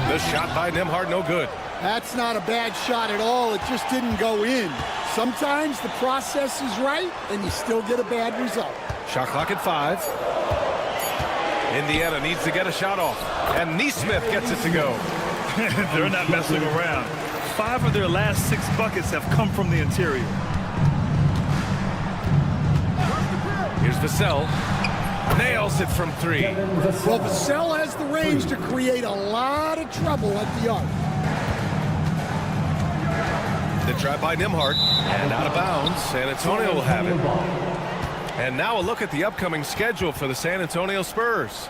[SPEAKER 1] The shot by Nembhard, no good.
[SPEAKER 13] That's not a bad shot at all. It just didn't go in. Sometimes the process is right, and you still get a bad result.
[SPEAKER 1] Shot clock at 5. Indiana needs to get a shot off. And Neesmith gets it to go.
[SPEAKER 2] They're not messing around. 5 of their last 6 buckets have come from the interior.
[SPEAKER 1] Here's Vassell. Nails it from 3.
[SPEAKER 13] Well, Vassell has the range to create a lot of trouble at the arc.
[SPEAKER 1] The try by Nembhard. And out of bounds. San Antonio will have it. And now a look at the upcoming schedule for the San Antonio Spurs.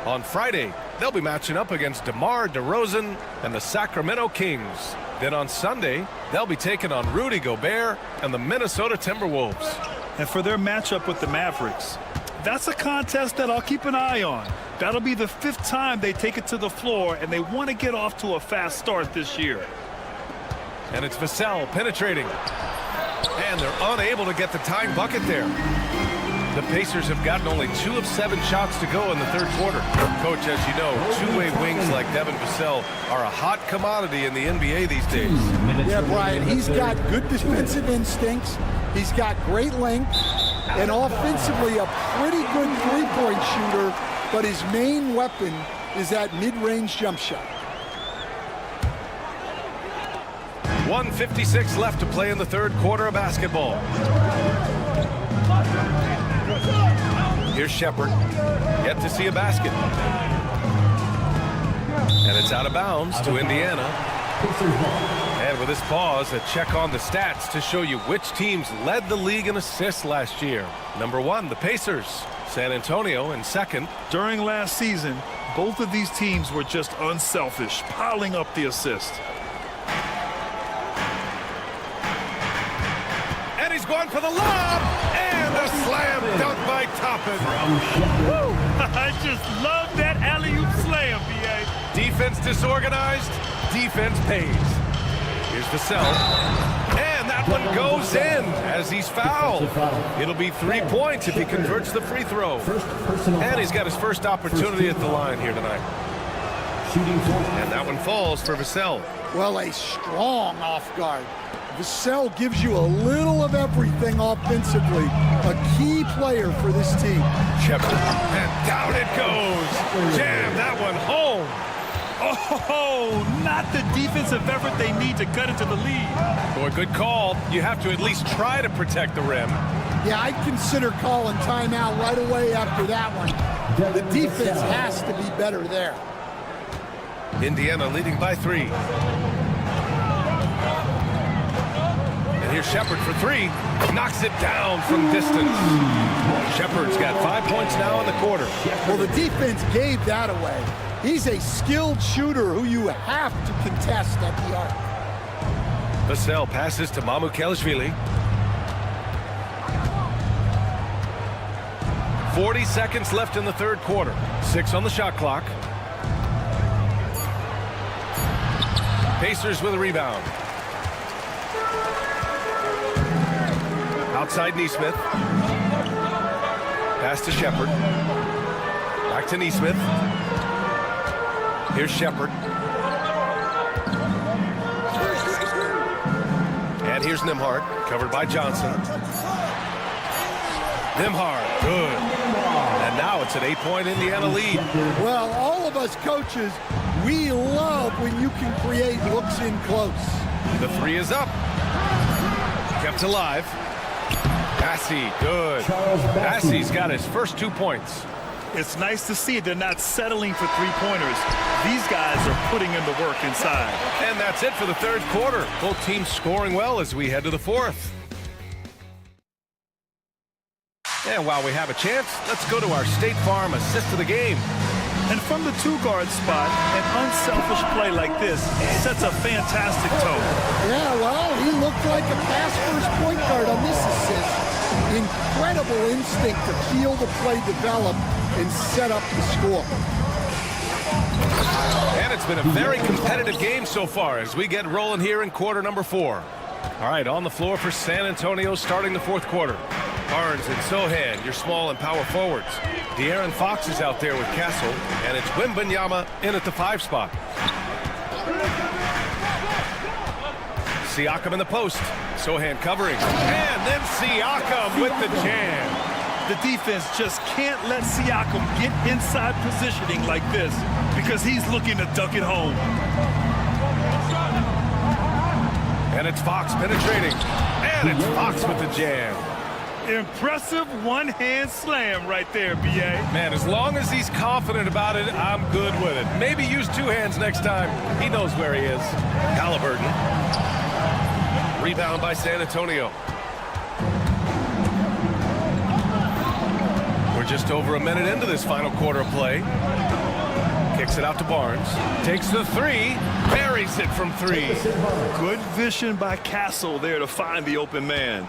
[SPEAKER 1] On Friday, they'll be matching up against DeMar DeRozan and the Sacramento Kings. Then on Sunday, they'll be taking on Rudy Gobert and the Minnesota Timberwolves.
[SPEAKER 2] And for their matchup with the Mavericks, that's a contest that I'll keep an eye on. That'll be the 5th time they take it to the floor, and they want to get off to a fast start this year.
[SPEAKER 1] And it's Vassell penetrating. And they're unable to get the tying bucket there. The Pacers have gotten only 2 of 7 shots to go in the third quarter. Coach, as you know, two-way wings like Devin Vassell are a hot commodity in the NBA these days.
[SPEAKER 13] Yeah, Brian, he's got good defensive instincts. He's got great length. And offensively, a pretty good three-point shooter. But his main weapon is that mid-range jump shot.
[SPEAKER 1] 1:56 left to play in the third quarter of basketball. Here's Shepard. Yet to see a basket. And it's out of bounds to Indiana. And with this pause, a check on the stats to show you which teams led the league in assists last year. Number 1, the Pacers. San Antonio in second.
[SPEAKER 2] During last season, both of these teams were just unselfish, piling up the assist.
[SPEAKER 1] And he's going for the lob. And a slam dunk by Toppin.
[SPEAKER 2] Woo! I just love that alley-oop slam, B.A.
[SPEAKER 1] Defense disorganized. Defense pays. Here's Vassell. And that one goes in as he's fouled. It'll be 3 points if he converts the free throw. And he's got his first opportunity at the line here tonight. And that one falls for Vassell.
[SPEAKER 13] Well, a strong off guard. Vassell gives you a little of everything offensively. A key player for this team.
[SPEAKER 1] Shepard. And down it goes. Jam that one home.
[SPEAKER 2] Oh, not the defensive effort they need to cut into the lead.
[SPEAKER 1] Boy, good call. You have to at least try to protect the rim.
[SPEAKER 13] Yeah, I'd consider calling timeout right away after that one. The defense has to be better there.
[SPEAKER 1] Indiana leading by 3. And here's Shepard for 3. Knocks it down from distance. Shepard's got 5 points now in the quarter.
[SPEAKER 13] Well, the defense gave that away. He's a skilled shooter who you have to contest at the arc.
[SPEAKER 1] Vassell passes to Mamukelashvili. 40 seconds left in the third quarter. 6 on the shot clock. Pacers with a rebound. Outside Neesmith. Pass to Shepard. Back to Neesmith. Here's Shepard. And here's Nembhard, covered by Johnson. Nembhard, good. And now it's an 8-point Indiana lead.
[SPEAKER 13] Well, all of us coaches, we love when you can create looks in close.
[SPEAKER 1] The 3 is up. Kept alive. Bassey, good. Bassey's got his first 2 points.
[SPEAKER 2] It's nice to see they're not settling for three-pointers. These guys are putting in the work inside.
[SPEAKER 1] And that's it for the third quarter. Both teams scoring well as we head to the fourth. And while we have a chance, let's go to our State Farm assist of the game.
[SPEAKER 2] And from the two-guard spot, an unselfish play like this sets a fantastic tone.
[SPEAKER 13] Yeah, well, he looked like a pass-first point guard on this assist. Incredible instinct to feel the play develop and set up the score.
[SPEAKER 1] And it's been a very competitive game so far as we get rolling here in quarter number 4. All right, on the floor for San Antonio starting the fourth quarter. Barnes and Sohan, your small and power forwards. De'Aaron Fox is out there with Castle, and it's Wembanyama in at the 5 spot. Siakam in the post. Sohan covering. And then Siakam with the jam.
[SPEAKER 2] The defense just can't let Siakam get inside positioning like this because he's looking to duck it home.
[SPEAKER 1] And it's Fox penetrating. And it's Fox with the jam.
[SPEAKER 2] Impressive one-hand slam right there, B.A.
[SPEAKER 1] Man, as long as he's confident about it, I'm good with it. Maybe use 2 hands next time. He knows where he is. Halliburton. Rebound by San Antonio. We're just over a minute into this final quarter of play. Kicks it out to Barnes. Takes the 3. Buries it from 3.
[SPEAKER 2] Good vision by Castle there to find the open man.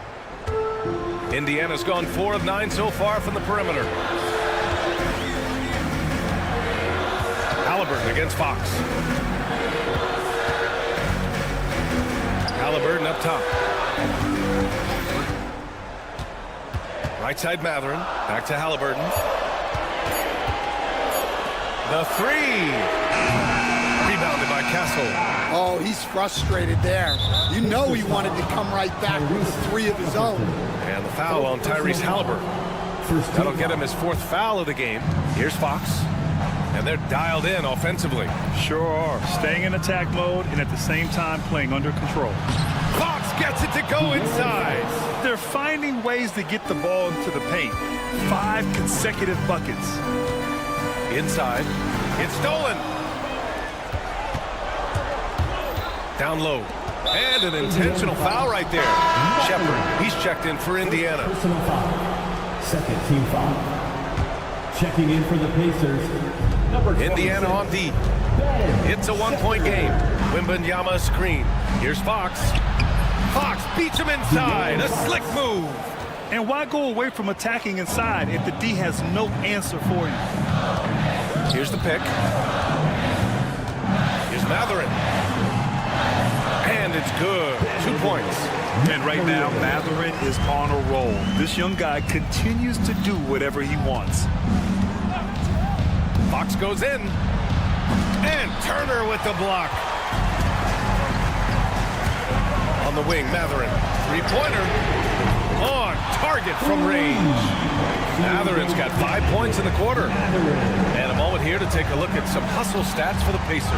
[SPEAKER 1] Indiana's gone 4 of 9 so far from the perimeter. Halliburton against Fox. Halliburton up top. Right side Matherin. Back to Halliburton. The 3. Rebounded by Castle.
[SPEAKER 13] Oh, he's frustrated there. You know he wanted to come right back with 3 of his own.
[SPEAKER 1] And the foul on Tyrese Halliburton. That'll get him his 4th foul of the game. Here's Fox. And they're dialed in offensively.
[SPEAKER 2] Sure are. Staying in attack mode and at the same time playing under control.
[SPEAKER 1] Fox gets it to go inside.
[SPEAKER 2] They're finding ways to get the ball into the paint. 5 consecutive buckets.
[SPEAKER 1] Inside. It's stolen. Down low. And an intentional foul right there. Shepard, he's checked in for Indiana.
[SPEAKER 14] Personal foul. Second team foul. Checking in for the Pacers. Number
[SPEAKER 1] Indiana on D. It's a 1-point game. Wembanyama screen. Here's Fox. Fox beats him inside. A slick move.
[SPEAKER 2] And why go away from attacking inside if the D has no answer for you?
[SPEAKER 1] Here's the pick. Here's Matherin. And it's good. 2 points.
[SPEAKER 2] And right now, Matherin is on a roll. This young guy continues to do whatever he wants.
[SPEAKER 1] Fox goes in. And Turner with the block. On the wing, Matherin. 3-pointer. On target from range. Matherin's got 5 points in the quarter. And a moment here to take a look at some hustle stats for the Pacers.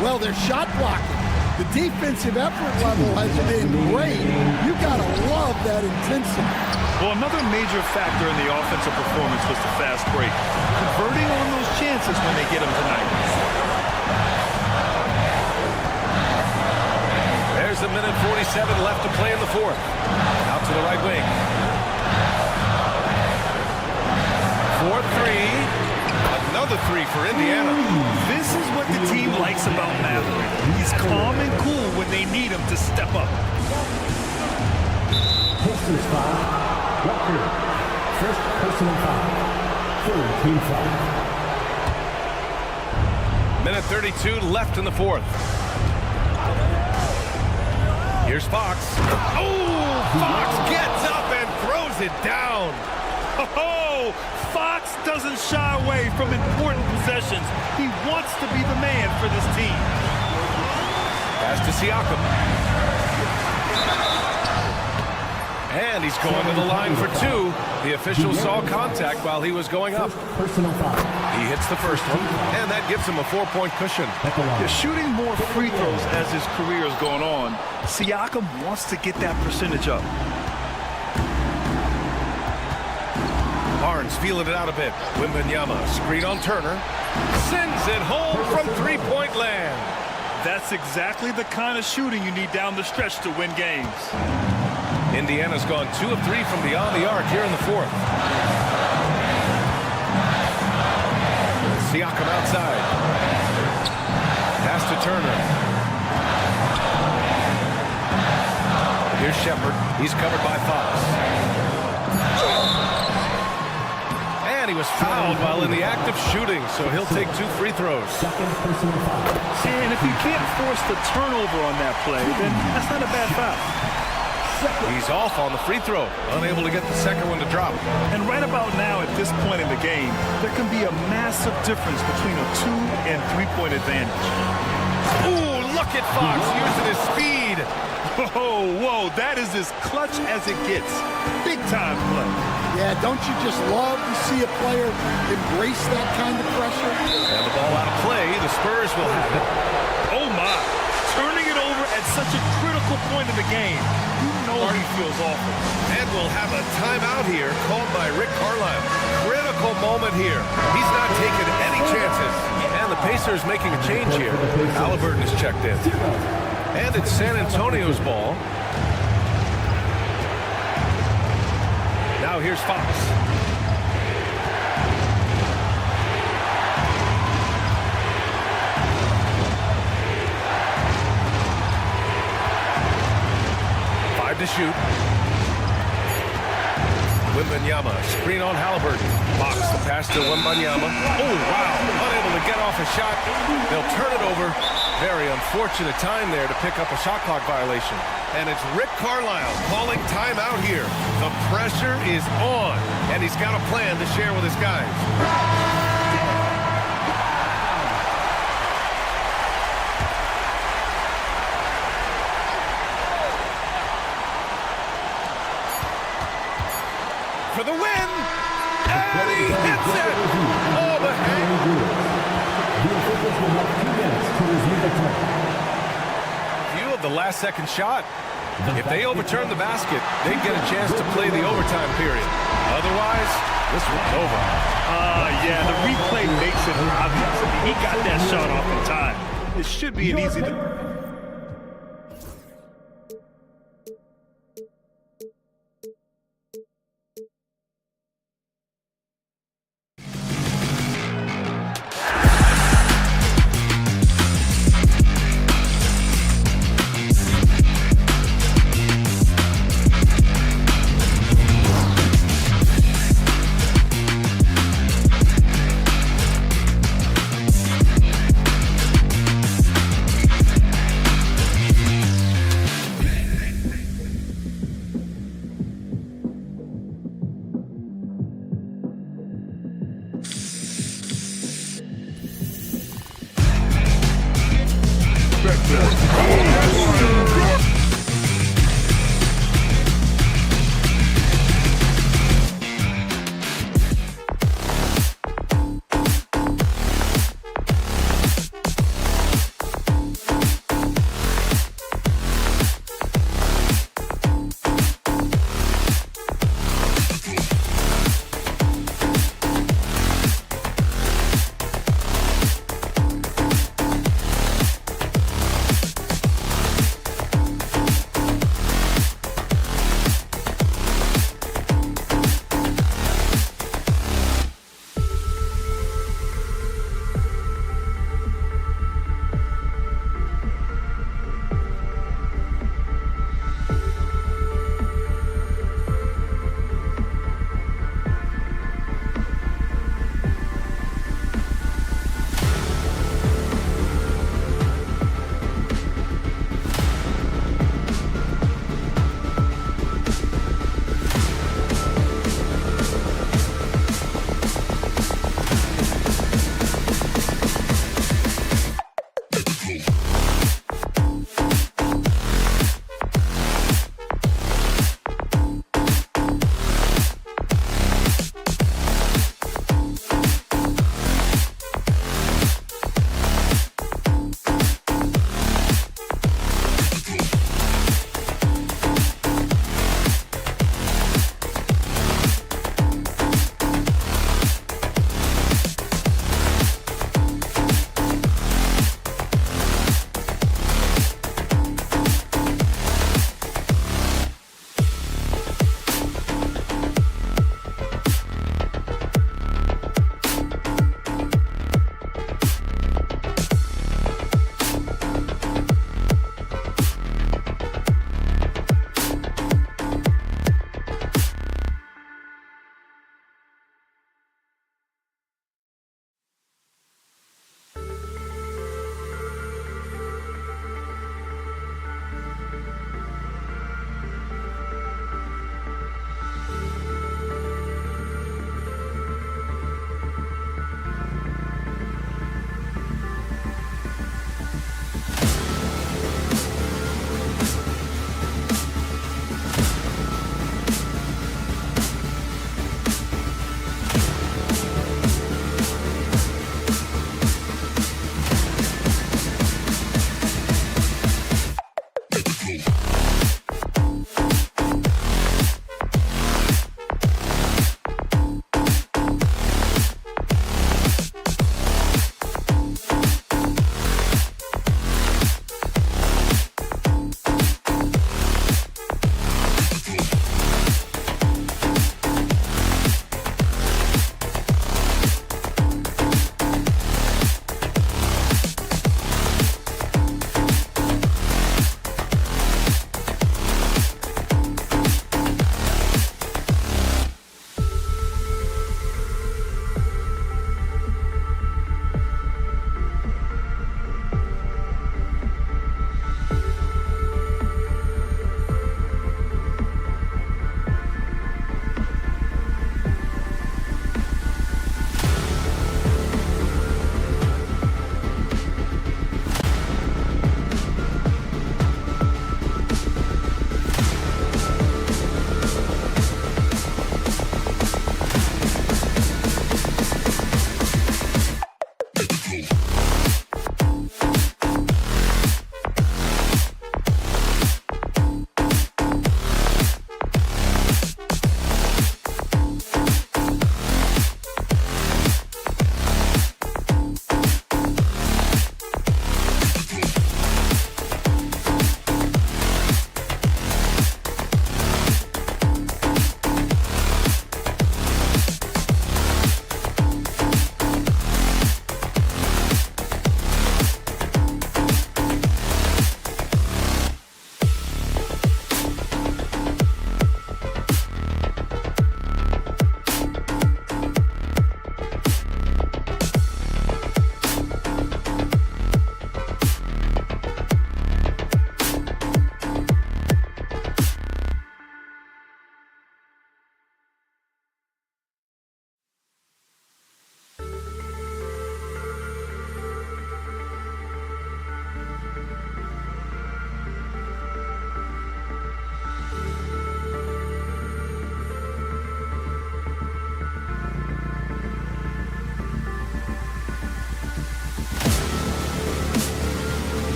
[SPEAKER 13] Well, they're shot blocking. The defensive effort level has been great. You gotta love that intensity.
[SPEAKER 2] Well, another major factor in the offensive performance was the fast break. Converting on those chances when they get them tonight.
[SPEAKER 1] There's a minute 47 left to play in the fourth. Out to the right wing. 4-3. Another 3 for Indiana.
[SPEAKER 2] This is what the team likes about Matherin. He's calm and cool when they need him to step up.
[SPEAKER 14] Pacers foul. Walker. First personal foul. Third team foul.
[SPEAKER 1] Minute 32 left in the fourth. Here's Fox. Oh, Fox gets up and throws it down.
[SPEAKER 2] Oh, Fox doesn't shy away from important possessions. He wants to be the man for this team.
[SPEAKER 1] Pass to Siakam. And he's going to the line for 2. The official saw contact while he was going up.
[SPEAKER 14] Personal foul.
[SPEAKER 1] He hits the first one, and that gives him a 4-point cushion.
[SPEAKER 2] He's shooting more free throws as his career is going on. Siakam wants to get that percentage up.
[SPEAKER 1] Barnes feeling it out a bit. Wembanyama, screen on Turner. Sends it home from three-point land.
[SPEAKER 2] That's exactly the kind of shooting you need down the stretch to win games.
[SPEAKER 1] Indiana's gone 2 of 3 from beyond the arc here in the fourth. Siakam outside. Pass to Turner. Here's Shepherd. He's covered by Fox. And he was fouled while in the act of shooting, so he'll take 2 free throws.
[SPEAKER 2] And if you can't force the turnover on that play, then that's not a bad foul.
[SPEAKER 1] He's off on the free throw, unable to get the second one to drop.
[SPEAKER 2] And right about now, at this point in the game, there can be a massive difference between a 2- and 3-point advantage.
[SPEAKER 1] Ooh, look at Fox using his speed.
[SPEAKER 2] Whoa, that is as clutch as it gets. Big time play.
[SPEAKER 13] Yeah, don't you just love to see a player embrace that kind of pressure?
[SPEAKER 1] And the ball out of play, the Spurs will have it.
[SPEAKER 2] Oh my, turning it over at such a critical point in the game. You know he feels awful.
[SPEAKER 1] And we'll have a timeout here called by Rick Carlisle. Critical moment here. He's not taking any chances. And the Pacers making a change here. Halliburton is checked in. And it's San Antonio's ball. Now here's Fox. To shoot. Wembanyama, screen on Halliburton. Box the pass to Wembanyama. Oh, wow. Unable to get off a shot. They'll turn it over. Very unfortunate time there to pick up a shot clock violation. And it's Rick Carlisle calling timeout here. The pressure is on, and he's got a plan to share with his guys. For the win, and he hits it! Oh, the hang! View of the last-second shot. If they overturn the basket, they get a chance to play the overtime period. Otherwise, this one's over.
[SPEAKER 2] Yeah, the replay makes it obvious. I mean, he got that shot off in time. It should be an easy...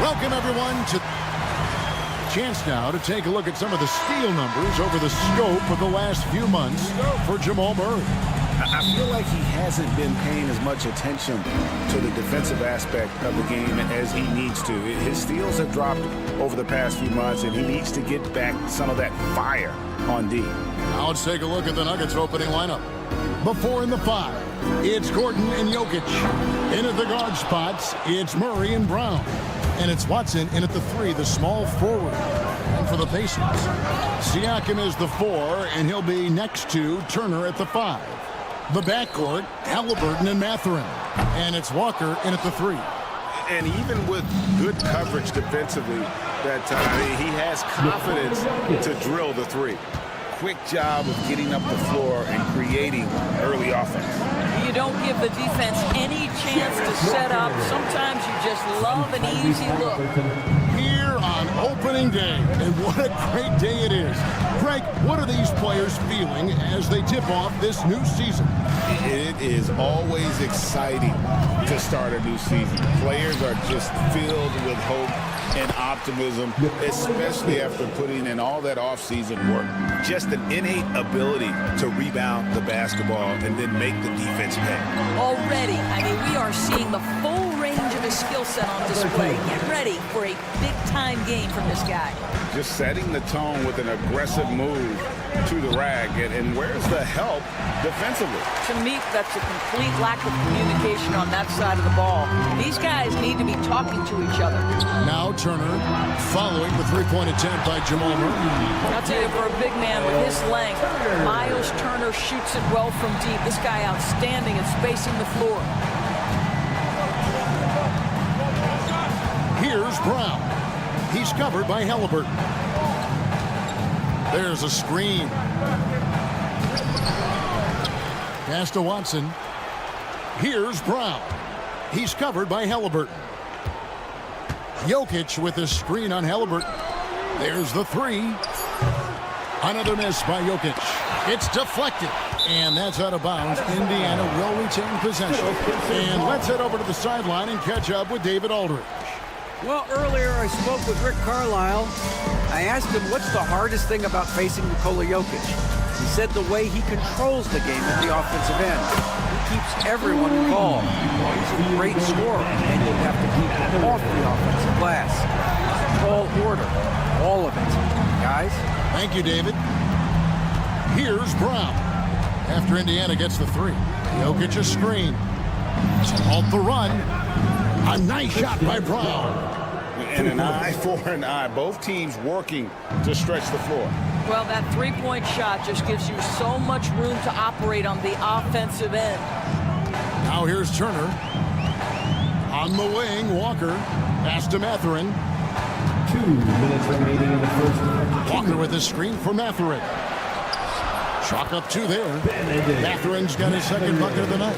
[SPEAKER 9] Welcome, everyone, to chance now to take a look at some of the steal numbers over the scope of the last few months for Jamal Murray.
[SPEAKER 10] I feel like he hasn't been paying as much attention to the defensive aspect of the game as he needs to. His steals have dropped over the past few months, and he needs to get back some of that fire on D.
[SPEAKER 9] Now let's take a look at the Nuggets opening lineup. Before in the 5, it's Gordon and Jokic. In at the guard spots, it's Murray and Brown. And it's Watson in at the 3, the small forward. And for the Pacers, Siakam is the 4, and he'll be next to Turner at the 5. The backcourt, Halliburton and Mathurin. And it's Walker in at the 3.
[SPEAKER 10] And even with good coverage defensively that time, he has confidence to drill the 3. Quick job of getting up the floor and creating early offense.
[SPEAKER 16] You don't give the defense any chance to set up. Sometimes you just love an easy look.
[SPEAKER 9] Here on opening day, and what a great day it is. Greg, what are these players feeling as they tip off this new season?
[SPEAKER 10] It is always exciting to start a new season. Players are just filled with hope and optimism, especially after putting in all that offseason work. Just an innate ability to rebound the basketball and then make the defense pay.
[SPEAKER 16] Already, I mean, we are seeing the full range of his skill set on display. Get ready for a big-time game from this guy.
[SPEAKER 10] Just setting the tone with an aggressive move to the rag. And where's the help defensively?
[SPEAKER 16] To me, that's a complete lack of communication on that side of the ball. These guys need to be talking to each other.
[SPEAKER 9] Now Turner following the three-point attempt by Jamal Murray.
[SPEAKER 16] I'll tell you, for a big man with his length, Miles Turner shoots it well from deep. This guy outstanding at spacing the floor.
[SPEAKER 9] Here's Brown. He's covered by Halliburton. There's a screen. Pass to Watson. Here's Brown. He's covered by Halliburton. Jokic with a screen on Halliburton. There's the 3. Another miss by Jokic. It's deflected. And that's out of bounds. Indiana will retain possession. And let's head over to the sideline and catch up with David Aldridge.
[SPEAKER 12] Well, earlier I spoke with Rick Carlisle. I asked him what's the hardest thing about facing Nikola Jokic. He said the way he controls the game at the offensive end. He keeps everyone involved. He's a great scorer, and you have to keep him off the offensive glass. All order, all of it. Guys?
[SPEAKER 9] Thank you, David. Here's Brown. After Indiana gets the 3. Jokic a screen. Halt the run. A nice shot by Brown.
[SPEAKER 10] And an eye for an eye. Both teams working to stretch the floor.
[SPEAKER 16] Well, that three-point shot just gives you so much room to operate on the offensive end.
[SPEAKER 9] Now here's Turner. On the wing, Walker. Pass to Mathurin.
[SPEAKER 14] 2 minutes remaining in the first.
[SPEAKER 9] Walker with a screen for Mathurin. Chalk up 2 there. Mathurin's got his second bucket of the night.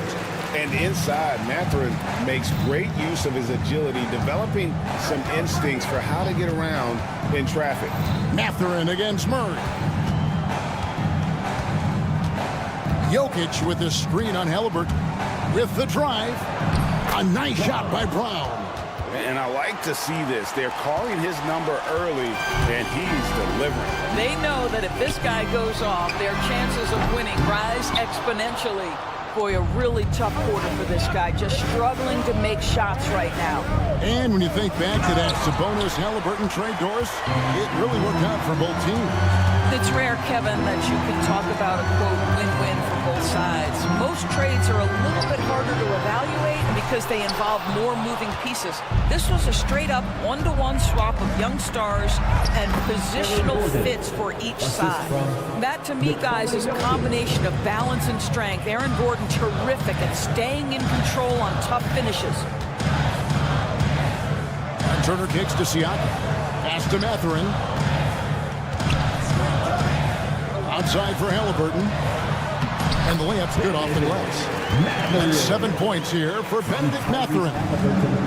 [SPEAKER 10] And inside, Mathurin makes great use of his agility, developing some instincts for how to get around in traffic.
[SPEAKER 9] Mathurin against Murray. Jokic with his screen on Halliburton. With the drive. A nice shot by Brown.
[SPEAKER 10] And I like to see this. They're calling his number early, and he's delivering.
[SPEAKER 16] They know that if this guy goes off, their chances of winning rise exponentially. Boy, a really tough quarter for this guy, just struggling to make shots right now.
[SPEAKER 9] And when you think back to that Sabonis-Halliburton trade, Doris, it really worked out for both teams.
[SPEAKER 16] It's rare, Kevin, that you can talk about a, quote, win-win for both sides. Most trades are a little bit harder to evaluate because they involve more moving pieces. This was a straight-up one-to-one swap of young stars and positional fits for each side. That, to me, guys, is a combination of balance and strength. Aaron Gordon, terrific at staying in control on tough finishes.
[SPEAKER 9] And Turner kicks to Siakam. Pass to Mathurin. Outside for Halliburton. And the layup's good off the glass. And 7 points here for Benedict Mathurin.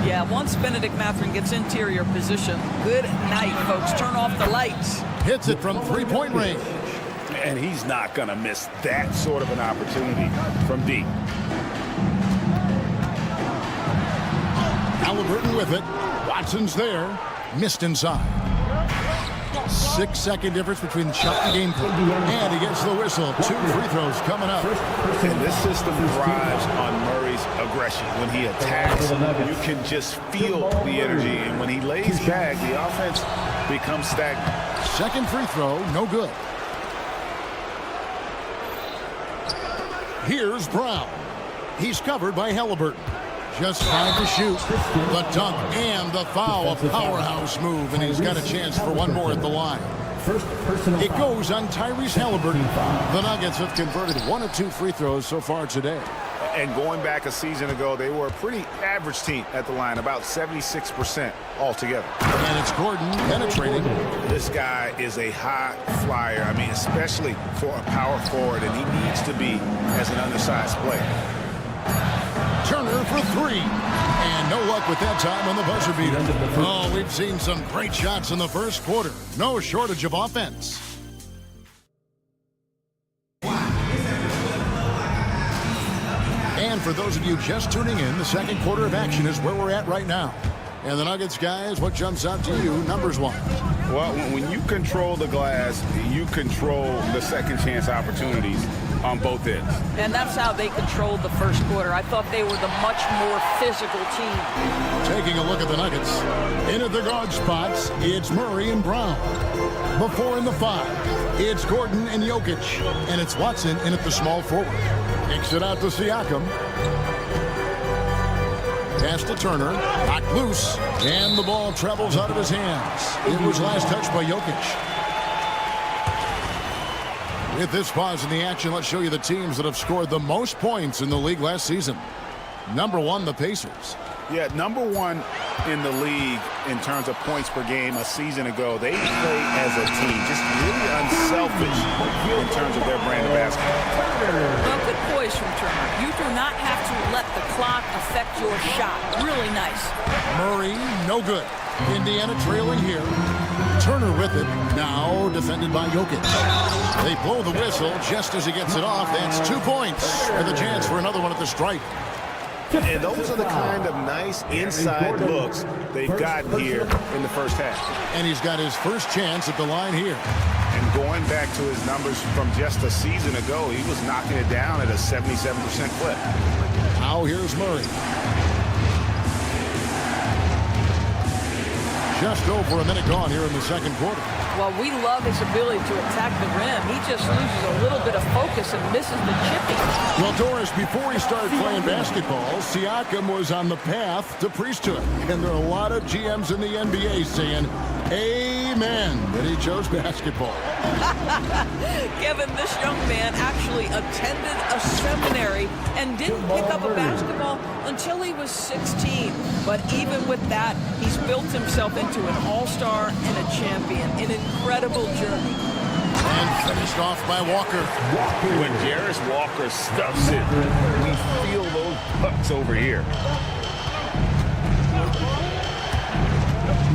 [SPEAKER 16] Yeah, once Benedict Mathurin gets interior position, good night, folks. Turn off the lights.
[SPEAKER 9] Hits it from three-point range.
[SPEAKER 10] And he's not going to miss that sort of an opportunity from deep.
[SPEAKER 9] Halliburton with it. Watson's there. Missed inside. 6-second difference between the shot and game clock. And he gets the whistle. 2 free throws coming up.
[SPEAKER 10] And this system thrives on Murray's aggression. When he attacks, you can just feel the energy. And when he lays back, the offense becomes stagnant.
[SPEAKER 9] Second free throw, no good. Here's Brown. He's covered by Halliburton. Just 5 to shoot. The dunk and the foul. A powerhouse move, and he's got a chance for one more at the line. It goes on Tyrese Halliburton. The Nuggets have converted 1 of 2 free throws so far today.
[SPEAKER 10] And going back a season ago, they were a pretty average team at the line, about 76% altogether.
[SPEAKER 9] And it's Gordon penetrating.
[SPEAKER 10] This guy is a high flyer. I mean, especially for a power forward, and he needs to be as an undersized player.
[SPEAKER 9] Turner for 3. And no luck with that time on the buzzer beater. Oh, we've seen some great shots in the first quarter. No shortage of offense. And for those of you just tuning in, the second quarter of action is where we're at right now. And the Nuggets, guys, what jumps out to you, numbers-wise?
[SPEAKER 10] Well, when you control the glass, you control the second chance opportunities on both ends.
[SPEAKER 16] And that's how they controlled the first quarter. I thought they were the much more physical team.
[SPEAKER 9] Taking a look at the Nuggets. In at the guard spots, it's Murray and Brown. Before in the 5, it's Gordon and Jokic. And it's Watson in at the small forward. Kicks it out to Siakam. Pass to Turner. Knocked loose. And the ball travels out of his hands. It was last touched by Jokic. With this pause in the action, let's show you the teams that have scored the most points in the league last season. Number 1, the Pacers.
[SPEAKER 10] Yeah, number 1 in the league in terms of points per game a season ago. They play as a team, just really unselfish in terms of their brand of basketball.
[SPEAKER 16] Well, good poise from Turner. You do not have to let the clock affect your shot. Really nice.
[SPEAKER 9] Murray, no good. Indiana trailing here. Turner with it. Now defended by Jokic. They blow the whistle just as he gets it off. That's 2 points. With a chance for another one at the stripe.
[SPEAKER 10] And those are the kind of nice inside looks they've gotten here in the first half.
[SPEAKER 9] And he's got his first chance at the line here.
[SPEAKER 10] And going back to his numbers from just a season ago, he was knocking it down at a 77% clip.
[SPEAKER 9] Now here's Murray. Just over a minute gone here in the second quarter.
[SPEAKER 16] Well, we love his ability to attack the rim. He just loses a little bit of focus and misses the chipping.
[SPEAKER 9] Well, Doris, before he started playing basketball, Siakam was on the path to priesthood. And there are a lot of GMs in the NBA saying, amen, that he chose basketball.
[SPEAKER 16] Kevin, this young man actually attended a seminary and didn't pick up a basketball until he was 16. But even with that, he's built himself into an all-star and a champion. An incredible journey.
[SPEAKER 9] And finished off by Walker.
[SPEAKER 10] When Jarris Walker stuffs it, we feel those pucks over here.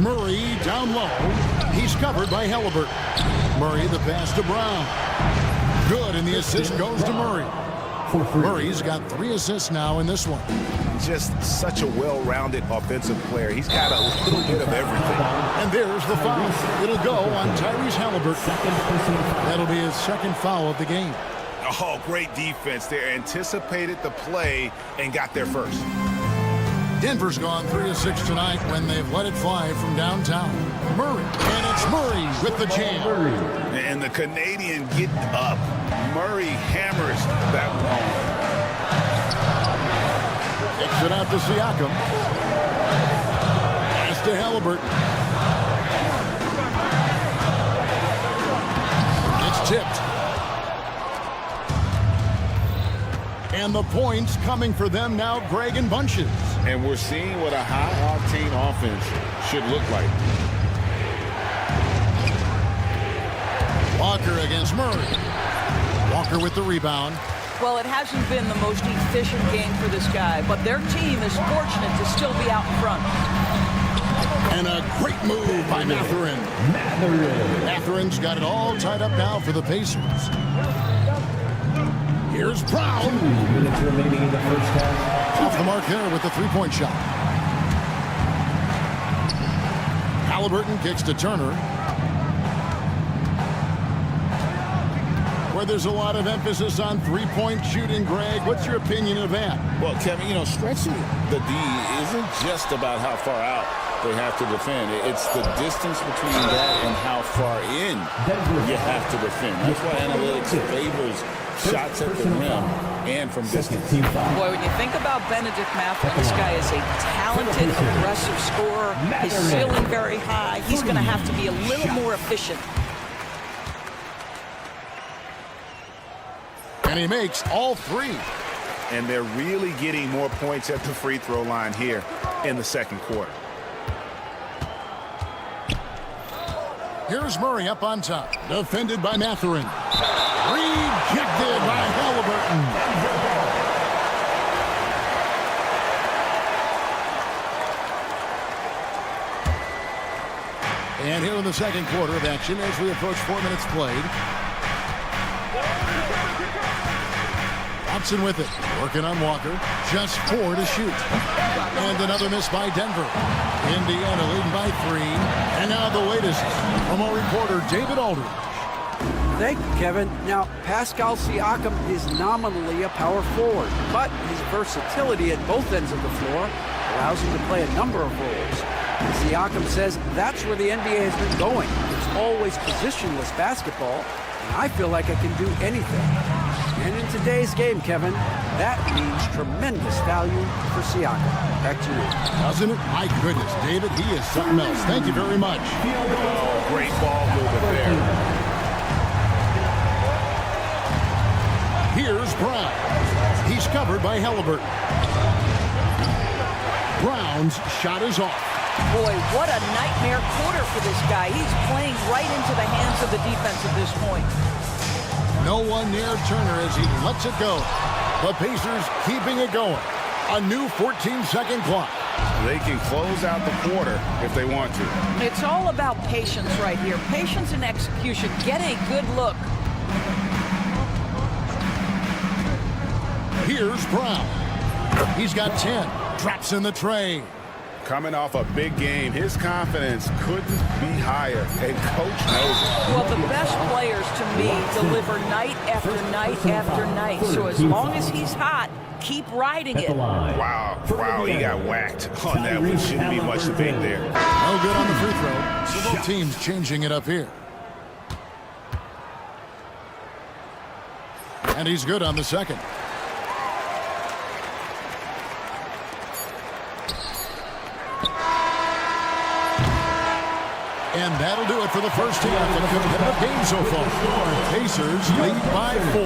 [SPEAKER 9] Murray down low. He's covered by Halliburton. Murray the pass to Brown. Good, and the assist goes to Murray. Murray's got 3 assists now in this one.
[SPEAKER 10] Just such a well-rounded offensive player. He's got a little bit of everything.
[SPEAKER 9] And there's the foul. It'll go on Tyrese Halliburton. That'll be his second foul of the game.
[SPEAKER 10] Oh, great defense there. Anticipated the play and got there first.
[SPEAKER 9] Denver's gone 3 of 6 tonight when they've let it fly from downtown. Murray. And it's Murray with the jam.
[SPEAKER 10] And the Canadian getting up. Murray hammers that one.
[SPEAKER 9] Kicks it out to Siakam. Pass to Halliburton. It's tipped. And the points coming for them now, Greg in bunches.
[SPEAKER 10] And we're seeing what a high-octane offense should look like.
[SPEAKER 9] Walker against Murray. Walker with the rebound.
[SPEAKER 16] Well, it hasn't been the most efficient game for this guy, but their team is fortunate to still be out front.
[SPEAKER 9] And a great move by Mathurin. Mathurin's got it all tied up now for the Pacers. Here's Brown.
[SPEAKER 14] 3 minutes remaining in the first half.
[SPEAKER 9] Off the mark there with the three-point shot. Halliburton kicks to Turner, where there's a lot of emphasis on three-point shooting. Greg, what's your opinion of that?
[SPEAKER 10] Well, Kevin, you know, stretching the D isn't just about how far out they have to defend. It's the distance between that and how far in you have to defend. That's why analytics favors shots at the rim and from distance.
[SPEAKER 16] Boy, when you think about Benedict Mathurin, this guy is a talented, aggressive scorer. His ceiling very high. He's going to have to be a little more efficient.
[SPEAKER 9] And he makes all three.
[SPEAKER 10] And they're really getting more points at the free throw line here in the second quarter.
[SPEAKER 9] Here's Murray up on top. Defended by Mathurin. Rejected by Halliburton. And here in the second quarter of action as we approach 4 minutes played. Watson with it. Working on Walker. Just 4 to shoot. And another miss by Denver. Indiana leading by 3. And now the latest from our reporter, David Aldridge.
[SPEAKER 12] Thank you, Kevin. Now, Pascal Siakam is nominally a power forward, but his versatility at both ends of the floor allows him to play a number of roles. Siakam says that's where the NBA has been going. It's always positionless basketball, and I feel like I can do anything. And in today's game, Kevin, that means tremendous value for Siakam. Back to you.
[SPEAKER 9] Doesn't it? My goodness, David, he is something else. Thank you very much.
[SPEAKER 10] Oh, great ball movement there.
[SPEAKER 9] Here's Brown. He's covered by Halliburton. Brown's shot is off.
[SPEAKER 16] Boy, what a nightmare quarter for this guy. He's playing right into the hands of the defense at this point.
[SPEAKER 9] No one near Turner as he lets it go. The Pacers keeping it going. A new 14-second clock.
[SPEAKER 10] They can close out the quarter if they want to.
[SPEAKER 16] It's all about patience right here. Patience and execution. Get a good look.
[SPEAKER 9] Here's Brown. He's got 10. Drops in the tray.
[SPEAKER 10] Coming off a big game, his confidence couldn't be higher, and Coach knows it.
[SPEAKER 16] Well, the best players, to me, deliver night after night after night. So as long as he's hot, keep riding it.
[SPEAKER 10] Wow, he got whacked on that one. Shouldn't be much debate there.
[SPEAKER 9] No good on the free throw. So both teams changing it up here. And he's good on the second. And that'll do it for the first half. A competitive game so far. Pacers lead by 4.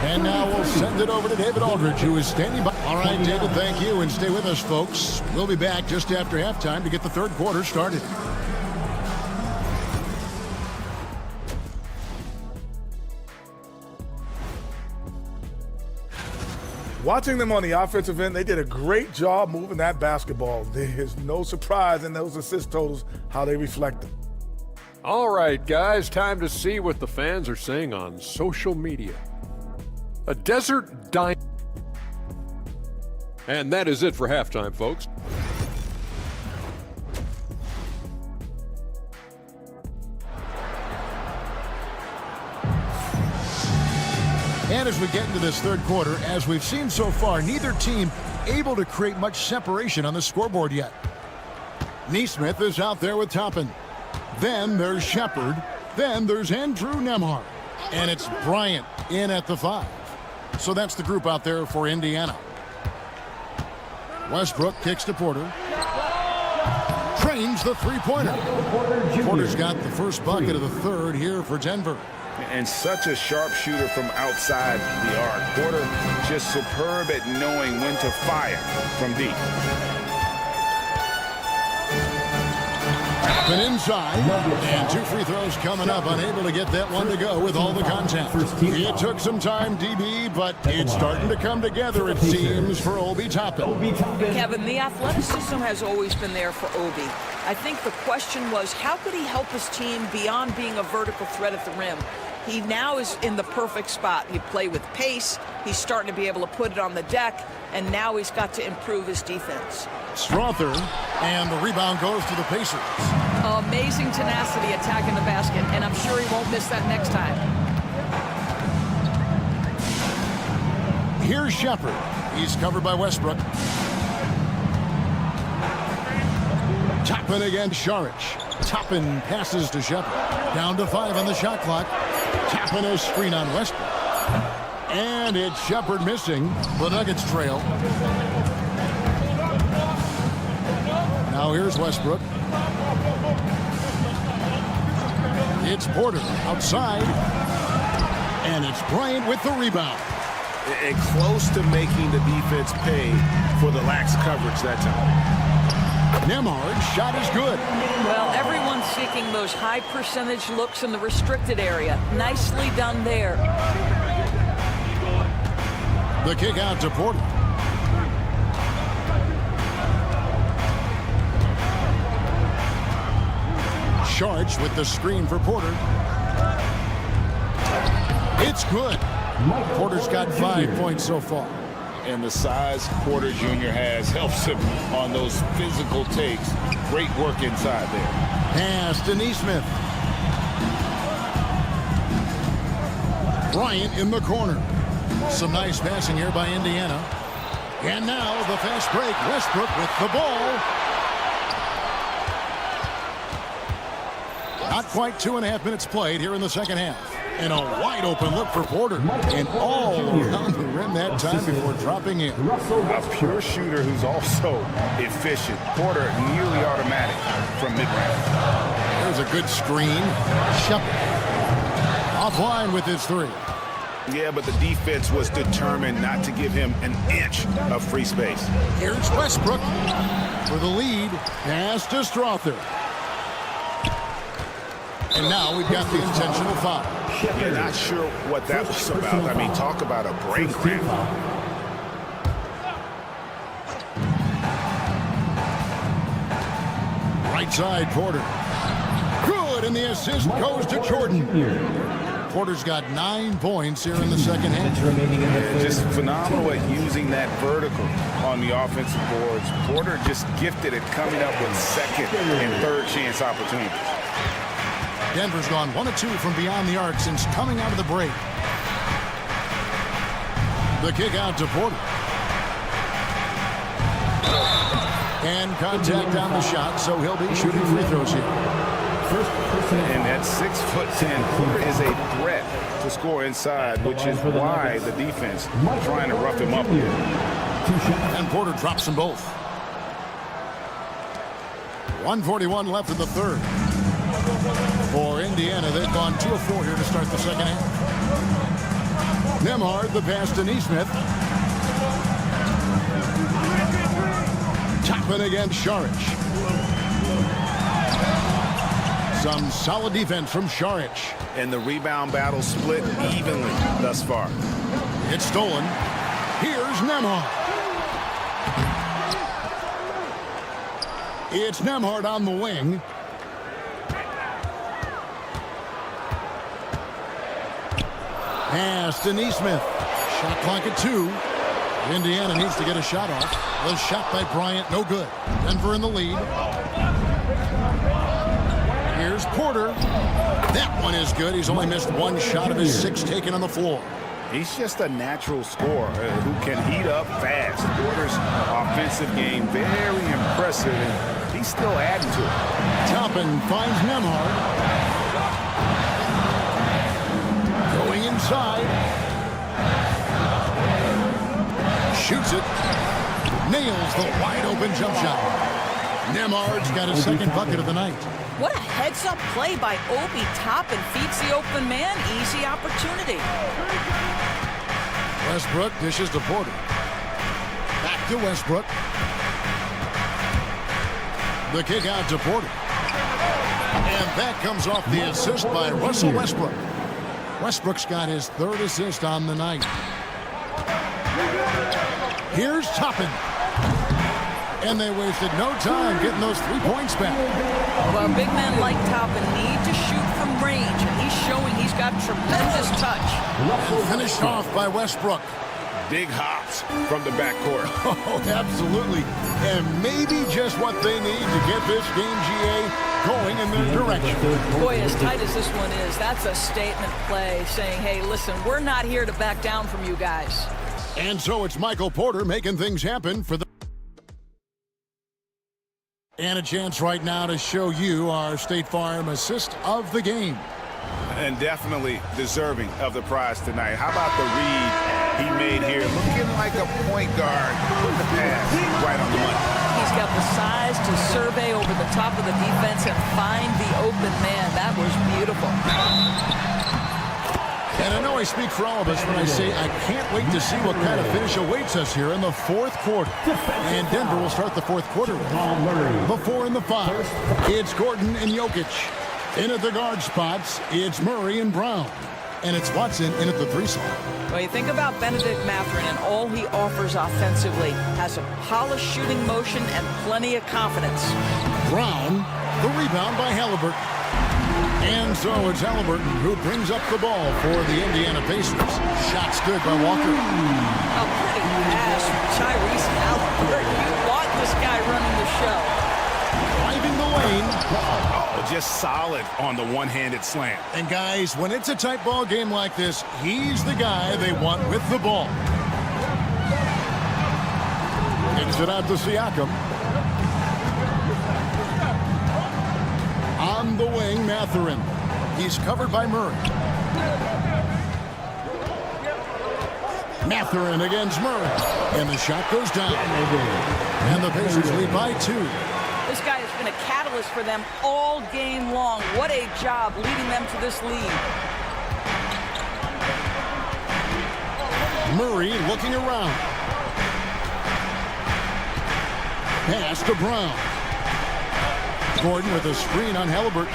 [SPEAKER 9] And now we'll send it over to David Aldridge, who is standing by. All right, David, thank you. And stay with us, folks. We'll be back just after halftime to get the third quarter started.
[SPEAKER 15] Watching them on the offensive end, they did a great job moving that basketball. There's no surprise in those assist totals, how they reflect them.
[SPEAKER 7] All right, guys, time to see what the fans are saying on social media. A desert dime. And that is it for halftime, folks.
[SPEAKER 9] And as we get into this third quarter, as we've seen so far, neither team able to create much separation on the scoreboard yet. Neesmith is out there with Toppin. Then there's Shepard. Then there's Andrew Nembhard. And it's Bryant in at the 5. So that's the group out there for Indiana. Westbrook kicks to Porter. Trains the three-pointer. Porter's got the first bucket of the third here for Denver.
[SPEAKER 10] And such a sharp shooter from outside the arc. Porter just superb at knowing when to fire from deep.
[SPEAKER 9] Up and inside. And 2 free throws coming up. Unable to get that one to go with all the contact. It took some time, DB, but it's starting to come together, it seems, for Obi Toppin.
[SPEAKER 16] Kevin, the athleticism has always been there for Obi. I think the question was, how could he help his team beyond being a vertical threat at the rim? He now is in the perfect spot. He play with pace. He's starting to be able to put it on the deck, and now he's got to improve his defense.
[SPEAKER 9] Strother, and the rebound goes to the Pacers.
[SPEAKER 16] Oh, Amazing tenacity attacking the basket, and I'm sure he won't miss that next time.
[SPEAKER 9] Here's Shepard. He's covered by Westbrook. Toppin against Saric. Toppin passes to Shepard. Down to 5 on the shot clock. Toppin a screen on Westbrook. And it's Shepard missing. The Nuggets trail. Now here's Westbrook. It's Porter outside. And it's Bryant with the rebound.
[SPEAKER 10] And close to making the defense pay for the lax coverage that time.
[SPEAKER 9] Nemhard's shot is good.
[SPEAKER 16] Well, everyone's seeking those high percentage looks in the restricted area. Nicely done there.
[SPEAKER 9] The kick out to Porter. Saric with the screen for Porter. It's good. Porter's got 5 points so far.
[SPEAKER 10] And the size Porter Jr. has helps him on those physical takes. Great work inside there.
[SPEAKER 9] Pass to Neesmith. Bryant in the corner. Some nice passing here by Indiana. And now the fast break. Westbrook with the ball. Not quite 2.5 minutes played here in the second half. And a wide open look for Porter. And all around the rim that time before dropping in.
[SPEAKER 10] A pure shooter who's also efficient. Porter nearly automatic from mid-range.
[SPEAKER 9] There's a good screen. Shepard offline with his 3.
[SPEAKER 10] Yeah, but the defense was determined not to give him an inch of free space.
[SPEAKER 9] Here's Westbrook for the lead. Pass to Strother. And now we've got the intentional foul.
[SPEAKER 10] Yeah, not sure what that was about. I mean, talk about a brain cramp.
[SPEAKER 9] Right side, Porter. Good, and the assist goes to Jordan. Porter's got 9 points here in the second half.
[SPEAKER 10] Yeah, just phenomenal at using that vertical on the offensive boards. Porter just gifted at coming up with second and third chance opportunities.
[SPEAKER 9] Denver's gone 1 of 2 from beyond the arc since coming out of the break. The kick out to Porter. And contact on the shot, so he'll be shooting free throws here.
[SPEAKER 10] And at 6'10", Porter is a threat to score inside, which is why the defense is trying to rough him up here.
[SPEAKER 9] And Porter drops them both. 1:41 left in the third. For Indiana, they've gone 2 of 4 here to start the second half. Nembhard, the pass to Neesmith. Toppin against Saric. Some solid defense from Saric.
[SPEAKER 10] And the rebound battle split evenly thus far.
[SPEAKER 9] It's stolen. Here's Nembhard. It's Nembhard on the wing. Pass to Neesmith. Shot clock at 2. Indiana needs to get a shot off. The shot by Bryant, no good. Denver in the lead. Here's Porter. That one is good. He's only missed 1 shot of his 6 taken on the floor.
[SPEAKER 10] He's just a natural scorer who can heat up fast. Porter's offensive game very impressive, and he's still adding to it.
[SPEAKER 9] Toppin finds Nembhard. Going inside. Shoots it. Nails the wide open jump shot. Nembhard's got his second bucket of the night.
[SPEAKER 16] What a heads-up play by Obi Toppin. Feeds the open man. Easy opportunity.
[SPEAKER 9] Westbrook dishes to Porter. Back to Westbrook. The kick out to Porter. And that comes off the assist by Russell Westbrook. Westbrook's got his 3rd assist on the night. Here's Toppin. And they wasted no time getting those 3 points back.
[SPEAKER 16] Well, big men like Toppin need to shoot from range, and he's showing he's got tremendous touch.
[SPEAKER 9] And finished off by Westbrook.
[SPEAKER 10] Big hops from the backcourt.
[SPEAKER 9] Oh, absolutely. And maybe just what they need to get this game, GA, going in their direction.
[SPEAKER 16] Boy, as tight as this one is, that's a statement play saying, hey, listen, we're not here to back down from you guys.
[SPEAKER 9] And so it's Michael Porter making things happen for the... And a chance right now to show you our State Farm assist of the game.
[SPEAKER 10] And definitely deserving of the prize tonight. How about the read he made here? Looking like a point guard with the pass right on the money.
[SPEAKER 16] He's got the size to survey over the top of the defense and find the open man. That was beautiful.
[SPEAKER 9] And I know I speak for all of us when I say I can't wait to see what kind of finish awaits us here in the fourth quarter. And Denver will start the fourth quarter with the 4 and the 5. It's Gordon and Jokic. In at the guard spots, it's Murray and Brown. And it's Watson in at the 3 slot.
[SPEAKER 16] Well, you think about Benedict Mathurin and all he offers offensively. Has a polished shooting motion and plenty of confidence.
[SPEAKER 9] Brown, the rebound by Halliburton. And so it's Halliburton who brings up the ball for the Indiana Pacers. Shot's good by Walker.
[SPEAKER 16] A pretty pass from Tyrese Halliburton. You want this guy running the show.
[SPEAKER 9] Driving the lane.
[SPEAKER 10] Oh, just solid on the one-handed slam.
[SPEAKER 9] And guys, when it's a tight ball game like this, he's the guy they want with the ball. Kicks it out to Siakam. On the wing, Mathurin. He's covered by Murray. Mathurin against Murray. And the shot goes down. And the Pacers lead by 2.
[SPEAKER 16] This guy has been a catalyst for them all game long. What a job leading them to this lead.
[SPEAKER 9] Murray looking around. Pass to Brown. Gordon with a screen on Halliburton.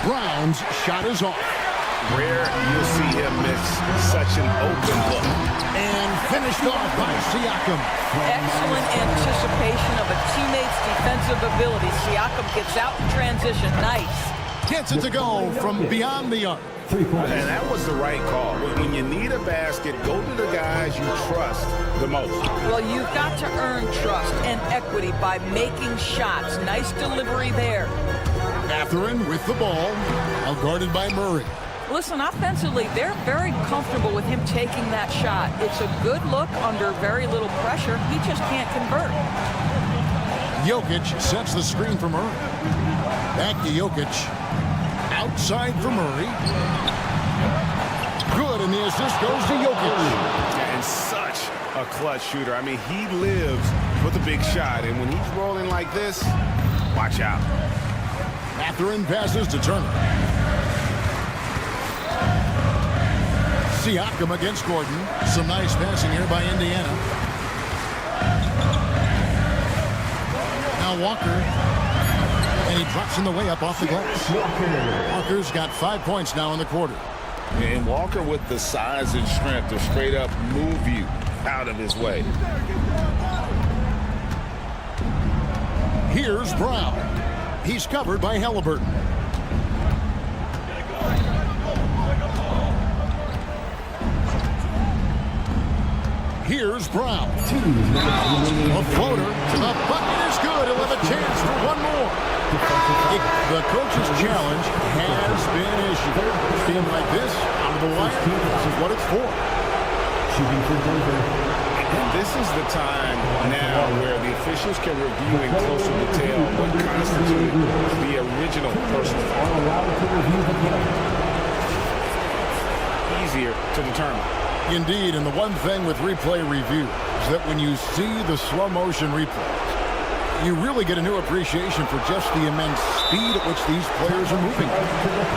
[SPEAKER 9] Brown's shot is off.
[SPEAKER 10] Rare you'll see him miss such an open look.
[SPEAKER 9] And finished off by Siakam.
[SPEAKER 16] Excellent anticipation of a teammate's defensive ability. Siakam gets out in transition. Nice.
[SPEAKER 9] Gets it to go from beyond the arc.
[SPEAKER 10] And that was the right call. When you need a basket, go to the guys you trust the most.
[SPEAKER 16] Well, you've got to earn trust and equity by making shots. Nice delivery there.
[SPEAKER 9] Mathurin with the ball, now guarded by Murray.
[SPEAKER 16] Listen, offensively, they're very comfortable with him taking that shot. It's a good look under very little pressure. He just can't convert.
[SPEAKER 9] Jokic sets the screen for Murray. Back to Jokic. Outside for Murray. Good, and the assist goes to Jokic.
[SPEAKER 10] And such a clutch shooter. I mean, he lives with a big shot, and when he's rolling like this, watch out.
[SPEAKER 9] Mathurin passes to Turner. Siakam against Gordon. Some nice passing here by Indiana. Now Walker. And he drops in the way up off the glass. Walker's got 5 points now in the quarter.
[SPEAKER 10] And Walker with the size and strength to straight up move you out of his way.
[SPEAKER 9] Here's Brown. He's covered by Halliburton. Here's Brown. A floater to the bucket is good. He'll have a chance for one more. The coach's challenge has been issued. A game like this, out of the wire, this is what it's for.
[SPEAKER 14] Shooting for Denver.
[SPEAKER 10] And this is the time now where the officials can review in closer detail what constituted the original personal foul. Easier to determine.
[SPEAKER 9] Indeed, and the one thing with replay review is that when you see the slow motion replays, you really get a new appreciation for just the immense speed at which these players are moving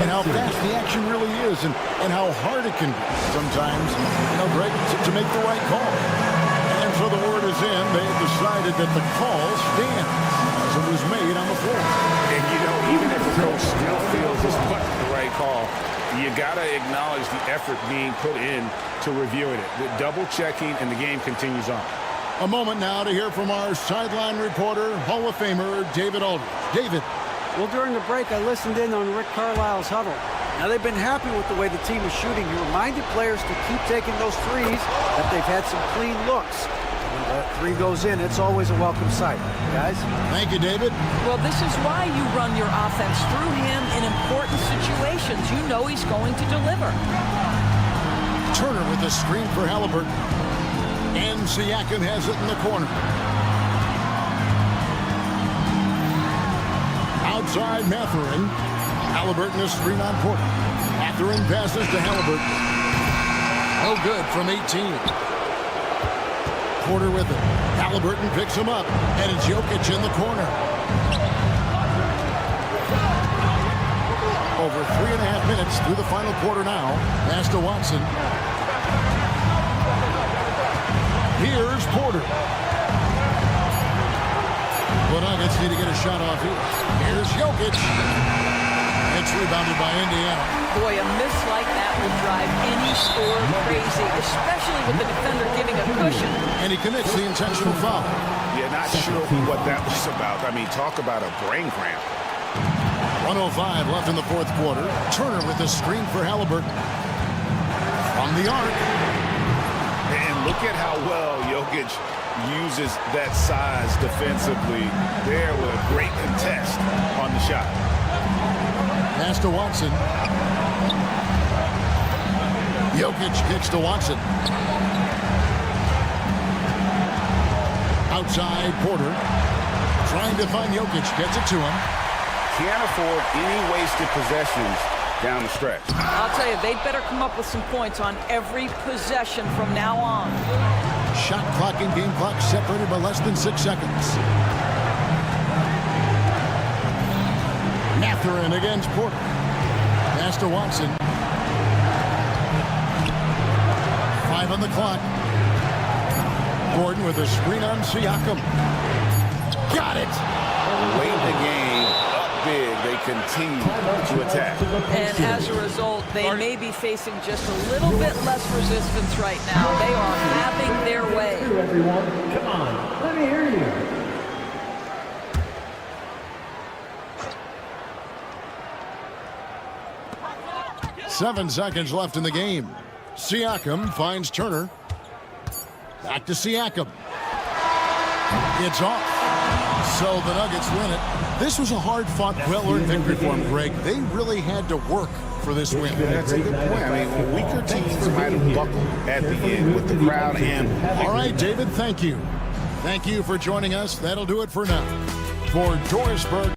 [SPEAKER 9] and how fast the action really is and how hard it can be sometimes, Greg, to make the right call. And so the word is in. They've decided that the call stands as it was made on the floor.
[SPEAKER 10] And, even if the coach still feels this wasn't the right call, you got to acknowledge the effort being put in to reviewing it. The double checking, and the game continues on.
[SPEAKER 9] A moment now to hear from our sideline reporter, Hall of Famer David Aldridge. David.
[SPEAKER 12] Well, during the break, I listened in on Rick Carlisle's huddle. Now, they've been happy with the way the team is shooting. He reminded players to keep taking those threes, that they've had some clean looks. When Three goes in, it's always a welcome sight. Guys?
[SPEAKER 9] Thank you, David.
[SPEAKER 16] Well, this is why you run your offense through him in important situations. You know he's going to deliver.
[SPEAKER 9] Turner with the screen for Halliburton. And Siakam has it in the corner. Outside Mathurin. Halliburton is screen on Porter. Mathurin passes to Halliburton. No good from 18. Porter with it. Halliburton picks him up. And it's Jokic in the corner. Over 3.5 minutes through the final quarter now. Pass to Watson. Here's Porter. The Nuggets need to get a shot off here. Here's Jokic. It's rebounded by Indiana.
[SPEAKER 16] Boy, a miss like that would drive any scorer crazy, especially with the defender giving a cushion.
[SPEAKER 9] And he commits the intentional foul.
[SPEAKER 10] Yeah, not sure what that was about. I mean, talk about a brain cramp.
[SPEAKER 9] 1:05 left in the fourth quarter. Turner with the screen for Halliburton. From the arc.
[SPEAKER 10] And look at how well Jokic uses that size defensively there with a great contest on the shot.
[SPEAKER 9] Pass to Watson. Jokic kicks to Watson. Outside Porter. Trying to find Jokic. Gets it to him.
[SPEAKER 10] Can't afford any wasted possessions down the stretch.
[SPEAKER 16] I'll tell you, they'd better come up with some points on every possession from now on.
[SPEAKER 9] Shot clock and game clock separated by less than 6 seconds. Mathurin against Porter. Pass to Watson. 5 on the clock. Gordon with a screen on Siakam. Got it.
[SPEAKER 10] Late in the game, up big, they continue to attack.
[SPEAKER 16] And as a result, they may be facing just a little bit less resistance right now. They are having their way.
[SPEAKER 14] Everyone, come on, let me hear you.
[SPEAKER 9] Seven seconds left in the game. Siakam finds Turner. Back to Siakam. It's off. So the Nuggets win it. This was a hard-fought, well-earned victory for them, Greg. They really had to work for this win.
[SPEAKER 10] That's a good point. I mean, weaker teams might have buckled at the end with the crowd and...
[SPEAKER 9] All right, David, thank you. Thank you for joining us. That'll do it for now. For Dorisburg.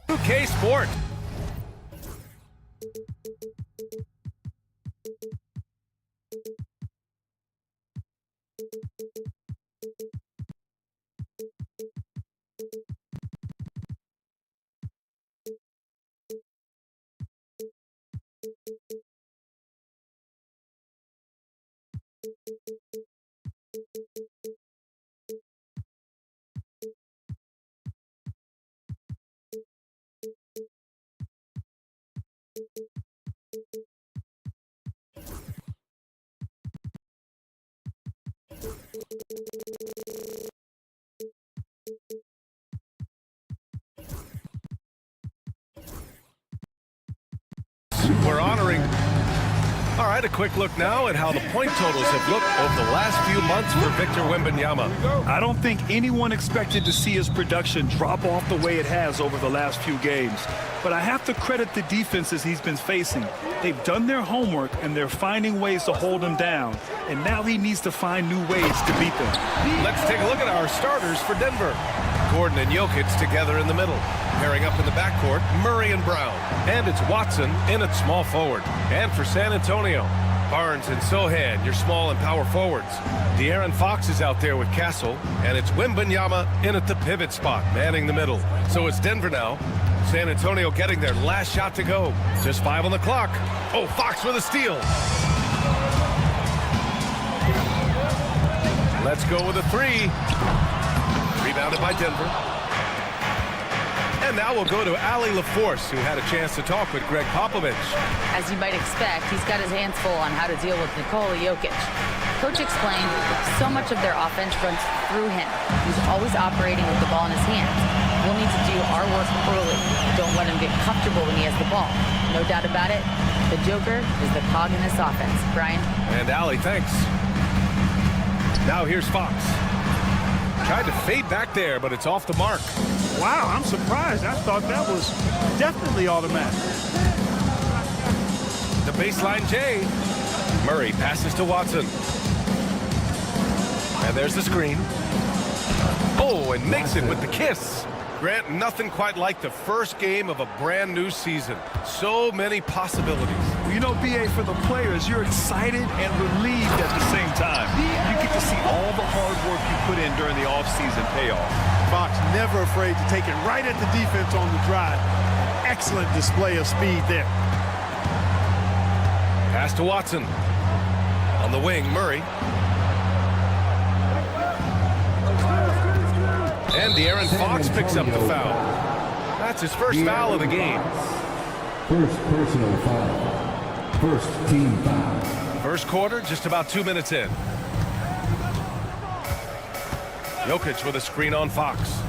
[SPEAKER 1] UK Sport. We're honoring. All right, a quick look now at how the point totals have looked over the last few months for Victor Wembanyama.
[SPEAKER 2] I don't think anyone expected to see his production drop off the way it has over the last few games. But I have to credit the defenses he's been facing. They've done their homework, and they're finding ways to hold him down. And now he needs to find new ways to beat them.
[SPEAKER 1] Let's take a look at our starters for Denver. Gordon and Jokic together in the middle. Pairing up in the backcourt, Murray and Brown. And it's Watson in at small forward. And for San Antonio, Barnes and Sohan, your small and power forwards. De'Aaron Fox is out there with Castle. And it's Wembanyama in at the pivot spot, manning the middle. So it's Denver now. San Antonio getting their last shot to go. Just 5 on the clock. Oh, Fox with a steal. Let's go with a 3. Rebounded by Denver. And now we'll go to Ali LaForce, who had a chance to talk with Greg Popovich.
[SPEAKER 4] As you might expect, he's got his hands full on how to deal with Nikola Jokic. Coach explained so much of their offense runs through him. He's always operating with the ball in his hands. We'll need to do our work early. Don't let him get comfortable when he has the ball. No doubt about it, the Joker is the cog in this offense. Brian?
[SPEAKER 1] And Ali, thanks. Now here's Fox. Tried to fade back there, but it's off the mark.
[SPEAKER 3] Wow, I'm surprised. I thought that was definitely automatic.
[SPEAKER 1] The baseline J. Murray passes to Watson. And there's the screen. Oh, and makes it with the kiss. Grant, nothing quite like the first game of a brand new season. So many possibilities.
[SPEAKER 2] Well, you know, BA, for the players, you're excited and relieved at the same time. You get to see all the hard work you put in during the offseason pay off.
[SPEAKER 3] Fox never afraid to take it right at the defense on the drive. Excellent display of speed there.
[SPEAKER 1] Pass to Watson. On the wing, Murray. And De'Aaron Fox picks up the foul. That's his first foul of the game.
[SPEAKER 14] First personal foul. First team foul.
[SPEAKER 1] First quarter, just about 2 minutes in. Jokic with a screen on Fox.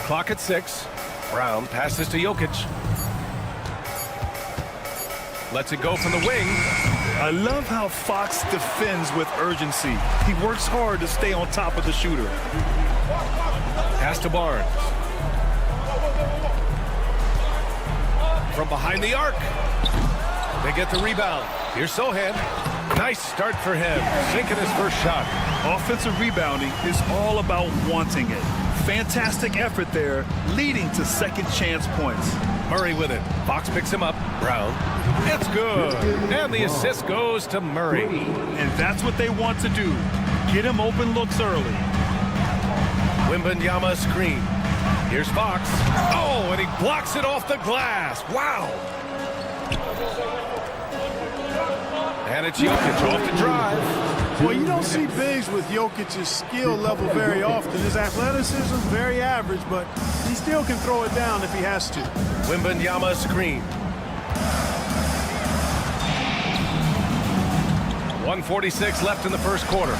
[SPEAKER 1] Clock at 6. Brown passes to Jokic. Lets it go from the wing.
[SPEAKER 2] I love how Fox defends with urgency. He works hard to stay on top of the shooter.
[SPEAKER 1] Pass to Barnes. From behind the arc. They get the rebound. Here's Sohan. Nice start for him. Sinking his first shot.
[SPEAKER 2] Offensive rebounding is all about wanting it. Fantastic effort there, leading to second chance points.
[SPEAKER 1] Murray with it. Fox picks him up. Brown. It's good. And the assist goes to Murray.
[SPEAKER 2] And that's what they want to do. Get him open looks early.
[SPEAKER 1] Wembanyama screen. Here's Fox. Oh, and he blocks it off the glass. Wow. And it's Jokic off the drive.
[SPEAKER 3] Well, you don't see bigs with Jokic's skill level very often. His athleticism is very average, but he still can throw it down if he has to.
[SPEAKER 1] Wembanyama screen. 1:46 left in the first quarter.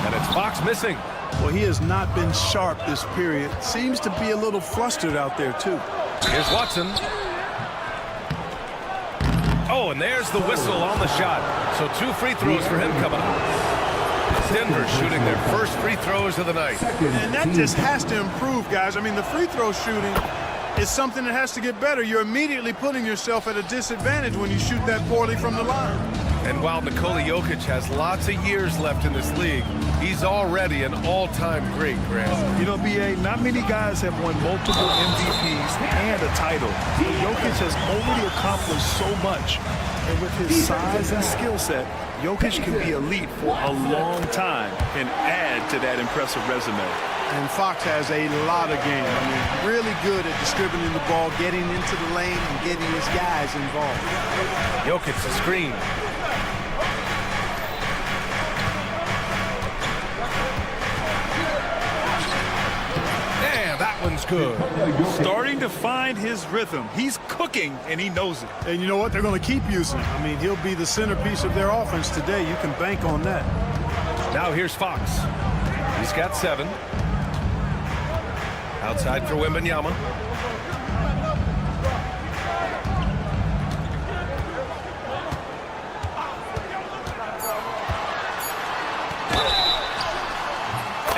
[SPEAKER 1] And it's Fox missing.
[SPEAKER 3] Well, he has not been sharp this period. Seems to be a little flustered out there, too.
[SPEAKER 1] Here's Watson. Oh, and there's the whistle on the shot. So 2 free throws for him coming up. Denver shooting their first free throws of the night.
[SPEAKER 3] And that just has to improve, guys. I mean, the free throw shooting is something that has to get better. You're immediately putting yourself at a disadvantage when you shoot that poorly from the line.
[SPEAKER 1] And while Nikola Jokic has lots of years left in this league, he's already an all-time great, Grant.
[SPEAKER 2] You know, BA, not many guys have won multiple MVPs and a title. Jokic has already accomplished so much. And with his size and skill set, Jokic can be elite for a long time and add to that impressive resume.
[SPEAKER 3] And Fox has a lot of game. I mean, really good at distributing the ball, getting into the lane, and getting his guys involved.
[SPEAKER 1] Jokic the screen. Yeah, that one's good.
[SPEAKER 2] Starting to find his rhythm. He's cooking, and he knows it.
[SPEAKER 3] And you know what? They're going to keep using him. I mean, he'll be the centerpiece of their offense today. You can bank on that.
[SPEAKER 1] Now here's Fox. He's got 7. Outside for Wembanyama.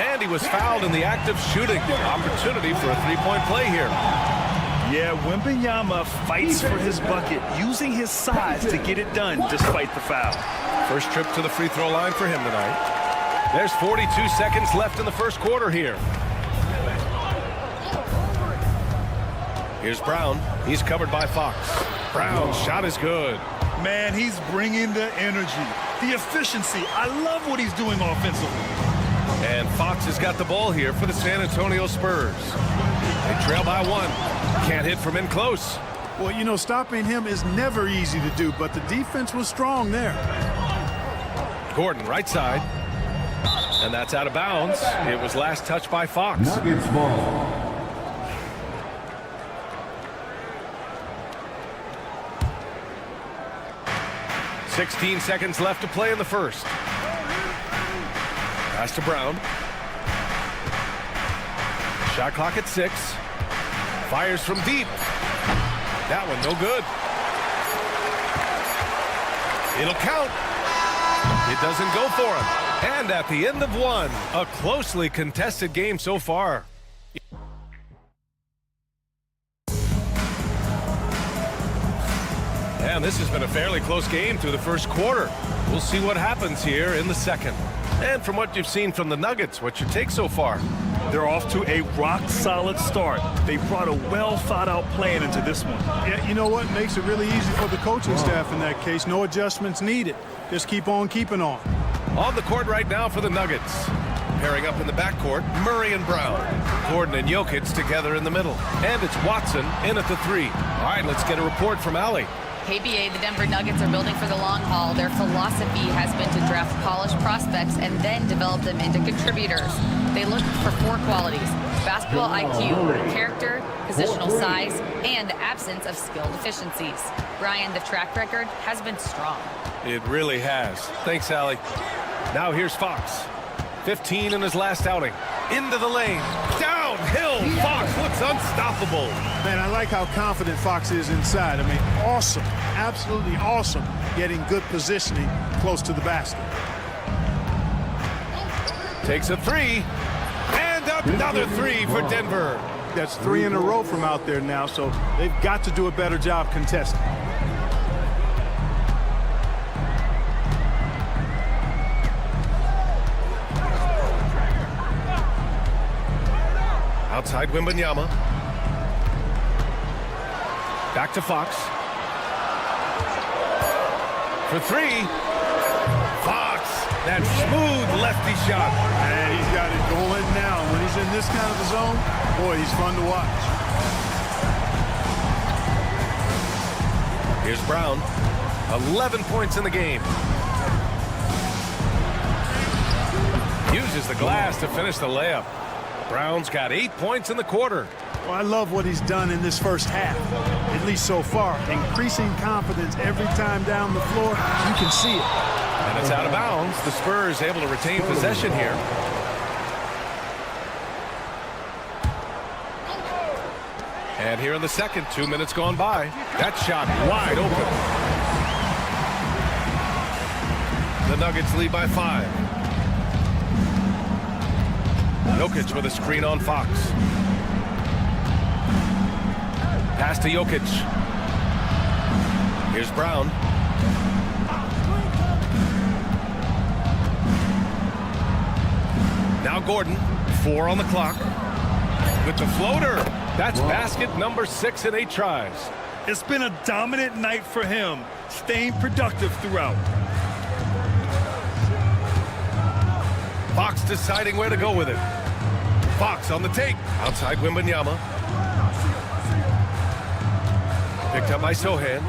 [SPEAKER 1] And he was fouled in the act of shooting. Opportunity for a three-point play here.
[SPEAKER 2] Yeah, Wembanyama fights for his bucket, using his size to get it done despite the foul.
[SPEAKER 1] First trip to the free throw line for him tonight. There's 42 seconds left in the first quarter here. Here's Brown. He's covered by Fox. Brown's shot is good.
[SPEAKER 2] Man, he's bringing the energy, the efficiency. I love what he's doing offensively.
[SPEAKER 1] And Fox has got the ball here for the San Antonio Spurs. They trail by 1. Can't hit from in close.
[SPEAKER 3] Well, you know, stopping him is never easy to do, but the defense was strong there.
[SPEAKER 1] Gordon, right side. And that's out of bounds. It was last touched by Fox.
[SPEAKER 14] Nuggets ball.
[SPEAKER 1] $16 seconds left to play in the first. Pass to Brown. Shot clock at 6. Fires from deep. That one no good. It'll count. It doesn't go for him. And at the end of 1, a closely contested game so far. And this has been a fairly close game through the first quarter. We'll see what happens here in the second. And from what you've seen from the Nuggets, what's your take so far?
[SPEAKER 2] They're off to a rock-solid start. They brought a well-thought-out plan into this one.
[SPEAKER 3] Yeah, you know what? Makes it really easy for the coaching staff in that case. No adjustments needed. Just keep on keeping on.
[SPEAKER 1] On the court right now for the Nuggets. Pairing up in the backcourt, Murray and Brown. Gordon and Jokic together in the middle. And it's Watson in at the 3. All right, let's get a report from Allie.
[SPEAKER 4] KBA, the Denver Nuggets are building for the long haul. Their philosophy has been to draft polished prospects and then develop them into contributors. They look for 4 qualities: basketball IQ, character, positional size, and the absence of skill deficiencies. Brian, the track record has been strong.
[SPEAKER 1] It really has. Thanks, Allie. Now here's Fox. 15 in his last outing. Into the lane. Downhill. Fox looks unstoppable.
[SPEAKER 3] Man, I like how confident Fox is inside. I mean, awesome. Absolutely awesome. Getting good positioning close to the basket.
[SPEAKER 1] Takes a 3. And another 3 for Denver.
[SPEAKER 3] That's 3 in a row from out there now, so they've got to do a better job contesting.
[SPEAKER 1] Outside Wembanyama. Back to Fox. For 3. Fox, that smooth lefty shot.
[SPEAKER 3] And he's got it going now. When he's in this kind of a zone, boy, he's fun to watch.
[SPEAKER 1] Here's Brown. 11 points in the game. Uses the glass to finish the layup. Brown's got 8 points in the quarter.
[SPEAKER 3] Well, I love what he's done in this first half, at least so far. Increasing confidence every time down the floor. You can see it.
[SPEAKER 1] And it's out of bounds. The Spurs able to retain possession here. And here in the second, 2 minutes gone by. That shot wide open. The Nuggets lead by 5. Jokic with a screen on Fox. Pass to Jokic. Here's Brown. Now Gordon, 4 on the clock. With the floater. That's basket number 6 in 8 tries.
[SPEAKER 2] It's been a dominant night for him, staying productive throughout.
[SPEAKER 1] Fox deciding where to go with it. Fox on the take. Outside Wembanyama. Picked up by Sohan.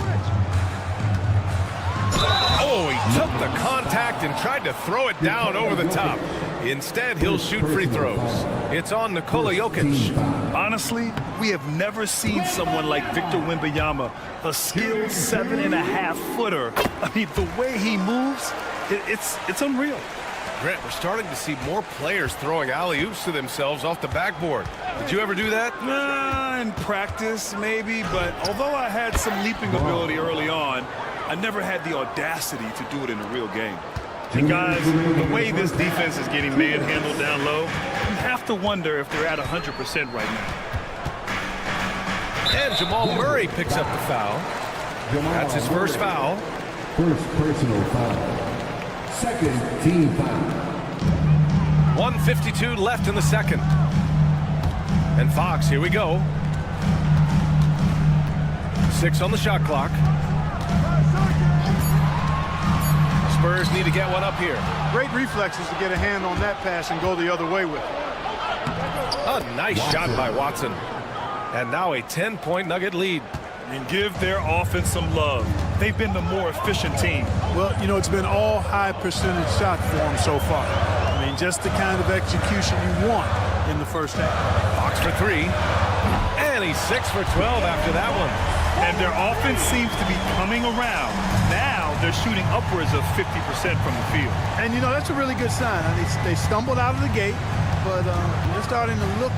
[SPEAKER 1] Oh, he took the contact and tried to throw it down over the top. Instead, he'll shoot free throws. It's on Nikola Jokic.
[SPEAKER 2] Honestly, we have never seen someone like Victor Wembanyama, a skilled 7.5-footer. I mean, the way he moves, it's unreal.
[SPEAKER 1] Grant, we're starting to see more players throwing alley-oops to themselves off the backboard. Did you ever do that?
[SPEAKER 2] In practice, maybe, but although I had some leaping ability early on, I never had the audacity to do it in a real game. And guys, the way this defense is getting manhandled down low, you have to wonder if they're at 100% right now.
[SPEAKER 1] And Jamal Murray picks up the foul. That's his first foul.
[SPEAKER 14] First personal foul. Second team foul.
[SPEAKER 1] 1:52 left in the second. And Fox, here we go. 6 on the shot clock. Spurs need to get one up here.
[SPEAKER 3] Great reflexes to get a hand on that pass and go the other way with it.
[SPEAKER 1] A nice shot by Watson. And now a 10-point Nugget lead.
[SPEAKER 2] And give their offense some love. They've been the more efficient team.
[SPEAKER 3] Well, you know, it's been all high percentage shots for them so far. I mean, just the kind of execution you want in the first half.
[SPEAKER 1] Fox for 3. And he's 6 for 12 after that one.
[SPEAKER 2] And their offense seems to be coming around. Now they're shooting upwards of 50% from the field.
[SPEAKER 3] And, you know, that's a really good sign. I mean, they stumbled out of the gate, but they're starting to look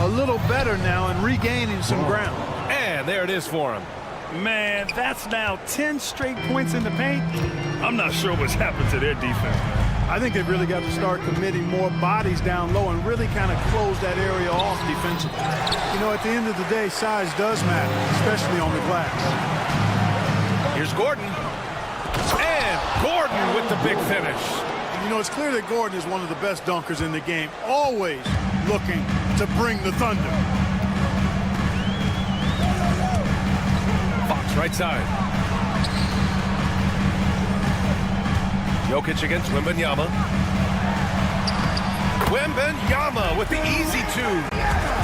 [SPEAKER 3] a little better now and regaining some ground.
[SPEAKER 1] And there it is for him.
[SPEAKER 2] Man, that's now 10 straight points in the paint. I'm not sure what's happened to their defense.
[SPEAKER 3] I think they've really got to start committing more bodies down low and really kind of close that area off defensively. You know, at the end of the day, size does matter, especially on the glass.
[SPEAKER 1] Here's Gordon. And Gordon with the big finish.
[SPEAKER 3] And you know, it's clear that Gordon is one of the best dunkers in the game, always looking to bring the thunder.
[SPEAKER 1] Fox right side. Jokic against Wembanyama. Wembanyama with the easy 2.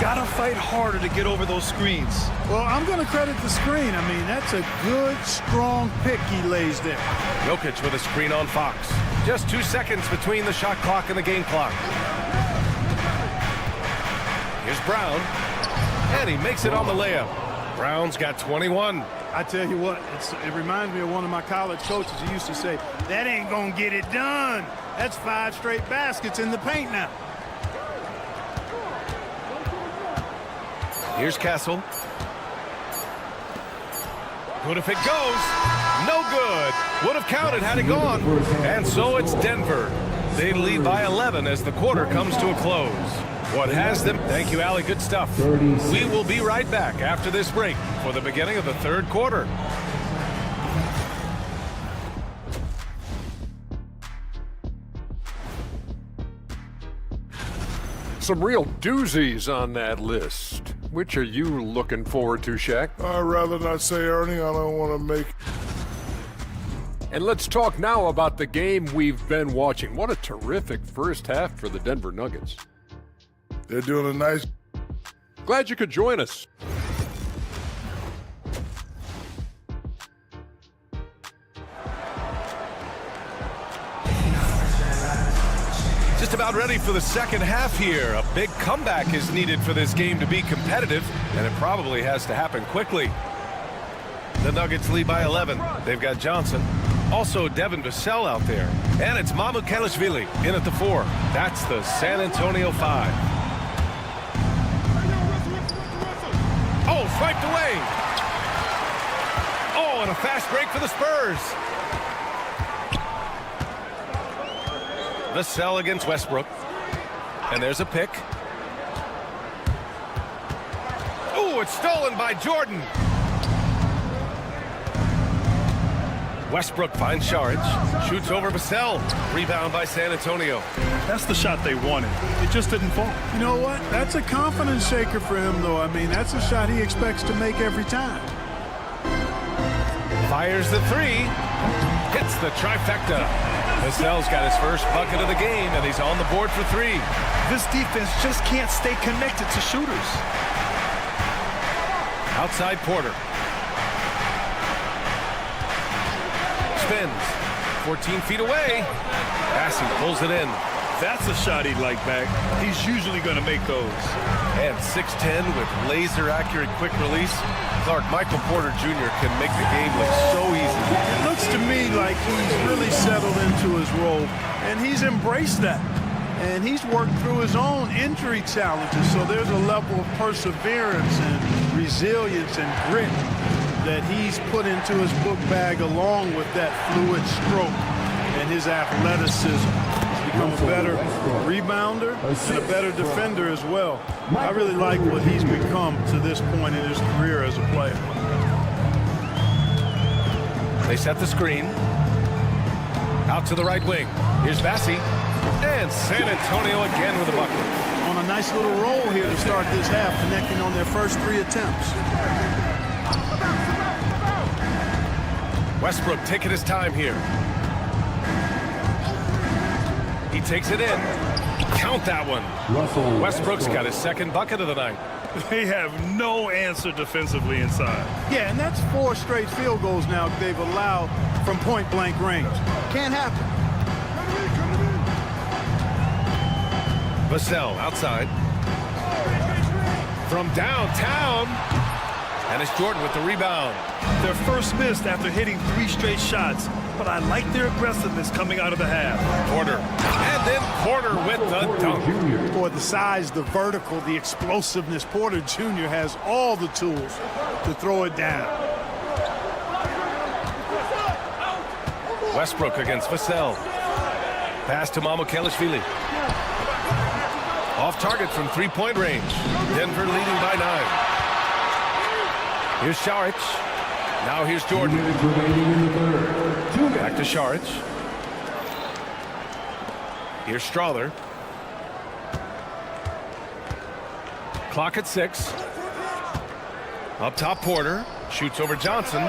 [SPEAKER 2] Gotta fight harder to get over those screens.
[SPEAKER 3] Well, I'm going to credit the screen. I mean, that's a good, strong pick he lays there.
[SPEAKER 1] Jokic with a screen on Fox. Just 2 seconds between the shot clock and the game clock. Here's Brown. And he makes it on the layup. Brown's got 21.
[SPEAKER 3] I tell you what, it reminds me of one of my college coaches who used to say, that ain't going to get it done. That's 5 straight baskets in the paint now.
[SPEAKER 1] Here's Castle. Good if it goes. No good. Would have counted had it gone. And so it's Denver. They lead by 11 as the quarter comes to a close. What has them? Thank you, Allie. Good stuff. We will be right back after this break for the beginning of the third quarter.
[SPEAKER 7] Some real doozies on that list. Which are you looking forward to, Shaq?
[SPEAKER 6] I'd rather not say, Ernie. I don't want to make...
[SPEAKER 7] And let's talk now about the game we've been watching. What a terrific first half for the Denver Nuggets.
[SPEAKER 6] They're doing a nice...
[SPEAKER 7] Glad you could join us.
[SPEAKER 1] Just about ready for the second half here. A big comeback is needed for this game to be competitive, and it probably has to happen quickly. The Nuggets lead by 11. They've got Johnson. Also Devin Vassell out there. And it's Mamu Kelishvili in at the 4. That's the San Antonio 5. Oh, swiped away. Oh, and a fast break for the Spurs. Vassell against Westbrook. And there's a pick. Oh, it's stolen by Jordan. Westbrook finds Saric. Shoots over Vassell. Rebound by San Antonio.
[SPEAKER 2] That's the shot they wanted. It just didn't fall.
[SPEAKER 3] You know what? That's a confidence shaker for him, though. I mean, that's a shot he expects to make every time.
[SPEAKER 1] Fires the three. Hits the trifecta. Vassell's got his first bucket of the game, and he's on the board for three.
[SPEAKER 2] This defense just can't stay connected to shooters.
[SPEAKER 1] Outside Porter. Spins. 14 feet away. Bassey pulls it in.
[SPEAKER 2] That's a shot he'd like back. He's usually going to make those.
[SPEAKER 1] And 6'10" with laser-accurate quick release. Clark, Michael Porter Jr. can make the game look so easy.
[SPEAKER 3] It looks to me like he's really settled into his role, and he's embraced that. And he's worked through his own injury challenges, so there's a level of perseverance and resilience and grit that he's put into his book bag along with that fluid stroke and his athleticism. He's become a better rebounder and a better defender as well. I really like what he's become to this point in his career as a player.
[SPEAKER 1] They set the screen. Out to the right wing. Here's Bassey. And San Antonio again with a bucket.
[SPEAKER 3] On a nice little roll here to start this half, connecting on their first 3 attempts.
[SPEAKER 1] Westbrook taking his time here. He takes it in. Count that one. Westbrook's got his second bucket of the night.
[SPEAKER 2] They have no answer defensively inside.
[SPEAKER 3] Yeah, and that's 4 straight field goals now they've allowed from point-blank range. Can't happen.
[SPEAKER 1] Vassell outside. From downtown. And it's Jordan with the rebound.
[SPEAKER 2] Their first missed after hitting 3 straight shots, but I like their aggressiveness coming out of the half.
[SPEAKER 1] Porter. And then Porter with the dunk.
[SPEAKER 3] Boy, the size, the vertical, the explosiveness. Porter Jr. has all the tools to throw it down.
[SPEAKER 1] Westbrook against Vassell. Pass to Mamukelashvili. Off target from 3-point range. Denver leading by 9. Here's Saric. Now here's Jordan. Back to Saric. Here's Strawther. Clock at 6. Up top Porter. Shoots over Johnson.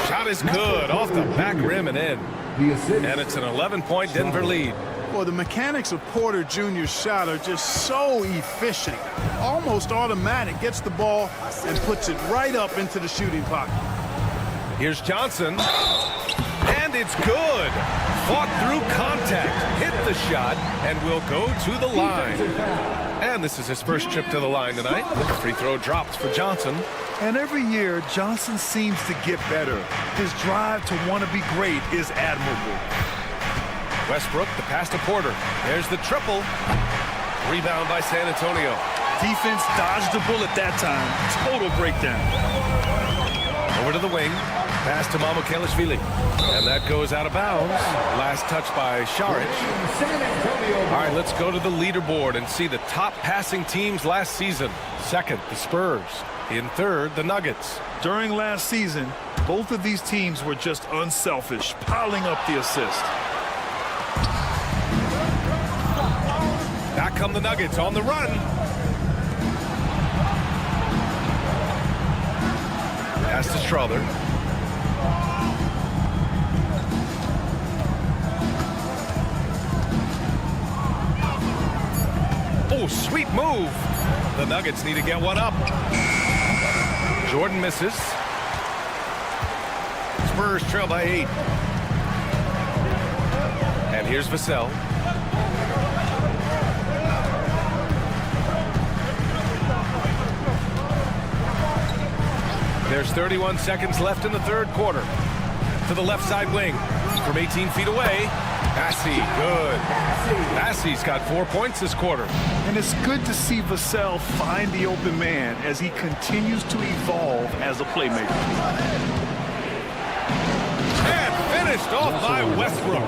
[SPEAKER 1] Shot is good. Off the back rim and in. And it's an 11-point Denver lead.
[SPEAKER 3] Well, the mechanics of Porter Jr.'s shot are just so efficient. Almost automatic. Gets the ball and puts it right up into the shooting pocket.
[SPEAKER 1] Here's Johnson. And it's good. Fought through contact. Hit the shot and will go to the line. And this is his first trip to the line tonight. Free throw drops for Johnson.
[SPEAKER 2] And every year, Johnson seems to get better. His drive to want to be great is admirable.
[SPEAKER 1] Westbrook, the pass to Porter. There's the triple. Rebound by San Antonio.
[SPEAKER 2] Defense dodged the bullet that time. Total breakdown.
[SPEAKER 1] Over to the wing. Pass to Mamukelashvili. And that goes out of bounds. Last touch by Saric. All right, let's go to the leaderboard and see the top passing teams last season. Second, the Spurs. In third, the Nuggets.
[SPEAKER 2] During last season, both of these teams were just unselfish, piling up the assist.
[SPEAKER 1] Back come the Nuggets on the run. Pass to Strawther. Oh, sweet move. The Nuggets need to get one up. Jordan misses. Spurs trail by 8. And here's Vassell. There's 31 seconds left in the third quarter. To the left side wing. From 18 feet away. Bassey, good. Bassey's got 4 points this quarter.
[SPEAKER 2] And it's good to see Vassell find the open man as he continues to evolve as a playmaker.
[SPEAKER 1] And finished off by Westbrook.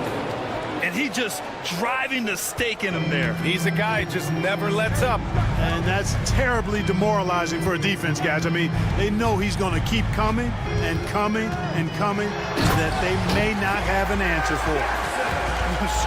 [SPEAKER 2] and he just driving the stake in him there.
[SPEAKER 1] He's a guy who just never lets up.
[SPEAKER 3] And that's terribly demoralizing for a defense, guys. I mean, they know he's going to keep coming and coming and coming, that they may not have an answer for.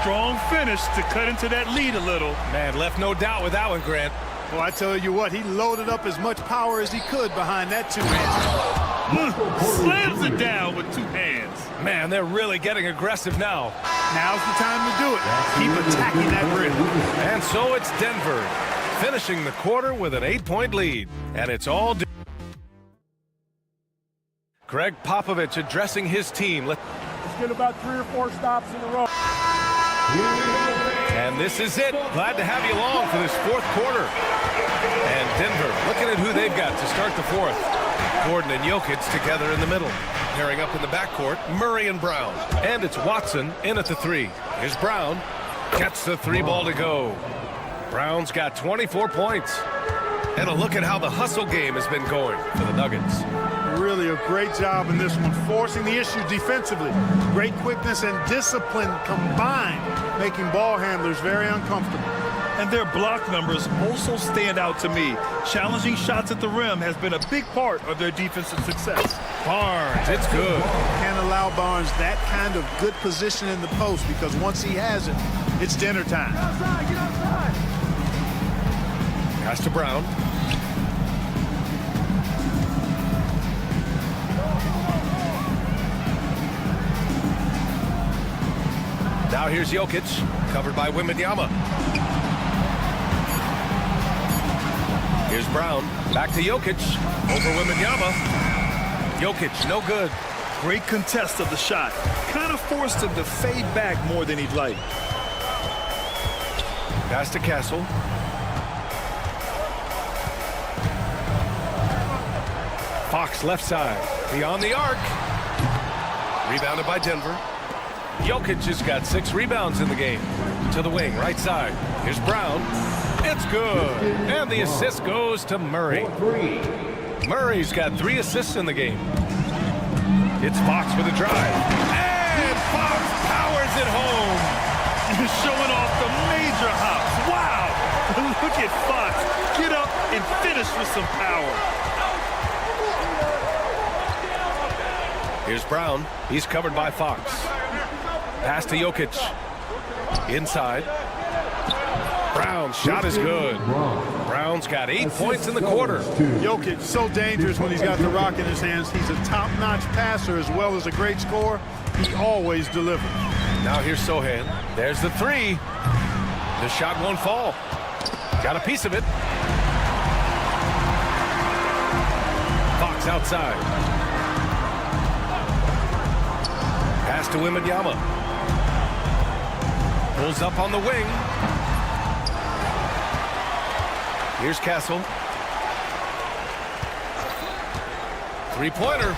[SPEAKER 2] Strong finish to cut into that lead a little.
[SPEAKER 1] Man, left no doubt with that one, Grant.
[SPEAKER 3] Well, I tell you what, he loaded up as much power as he could behind that two-hand.
[SPEAKER 2] Slams it down with two hands.
[SPEAKER 1] Man, they're really getting aggressive now.
[SPEAKER 3] Now's the time to do it. Keep attacking that rim.
[SPEAKER 1] And so it's Denver, finishing the quarter with an 8-point lead. And it's all Greg Popovich addressing his team.
[SPEAKER 8] Let's get about 3 or 4 stops in a row.
[SPEAKER 1] And this is it. Glad to have you along for this fourth quarter. And Denver looking at who they've got to start the fourth. Gordon and Jokic together in the middle. Pairing up in the backcourt, Murray and Brown. And it's Watson in at the 3. Here's Brown. Gets the 3 ball to go. Brown's got 24 points. And a look at how the hustle game has been going for the Nuggets.
[SPEAKER 3] Really a great job in this one, forcing the issue defensively. Great quickness and discipline combined, making ball handlers very uncomfortable.
[SPEAKER 2] And their block numbers also stand out to me. Challenging shots at the rim has been a big part of their defensive success.
[SPEAKER 1] Barnes, it's good.
[SPEAKER 3] Can't allow Barnes that kind of good position in the post, because once he has it, it's dinner time.
[SPEAKER 8] Get outside.
[SPEAKER 1] Pass to Brown. Now here's Jokic, covered by Wembanyama. Here's Brown, back to Jokic, over Wembanyama. Jokic, no good.
[SPEAKER 2] Great contest of the shot. Kind of forced him to fade back more than he'd like.
[SPEAKER 1] Pass to Castle. Fox left side, beyond the arc. Rebounded by Denver. Jokic has got 6 rebounds in the game. To the wing, right side. Here's Brown. It's good. And the assist goes to Murray. Murray's got 3 assists in the game. It's Fox with a drive. And Fox powers it home.
[SPEAKER 2] Showing off the major hops. Wow. Look at Fox. Get up and finish with some power.
[SPEAKER 1] Here's Brown. He's covered by Fox. Pass to Jokic. Inside. Brown's shot is good. Brown's got 8 points in the quarter.
[SPEAKER 3] Jokic, so dangerous when he's got the rock in his hands. He's a top-notch passer as well as a great scorer. He always delivers.
[SPEAKER 1] Now here's Sohan. There's the 3. The shot won't fall. Got a piece of it. Fox outside. Pass to Wembanyama. Pulls up on the wing. Here's Castle. 3-pointer.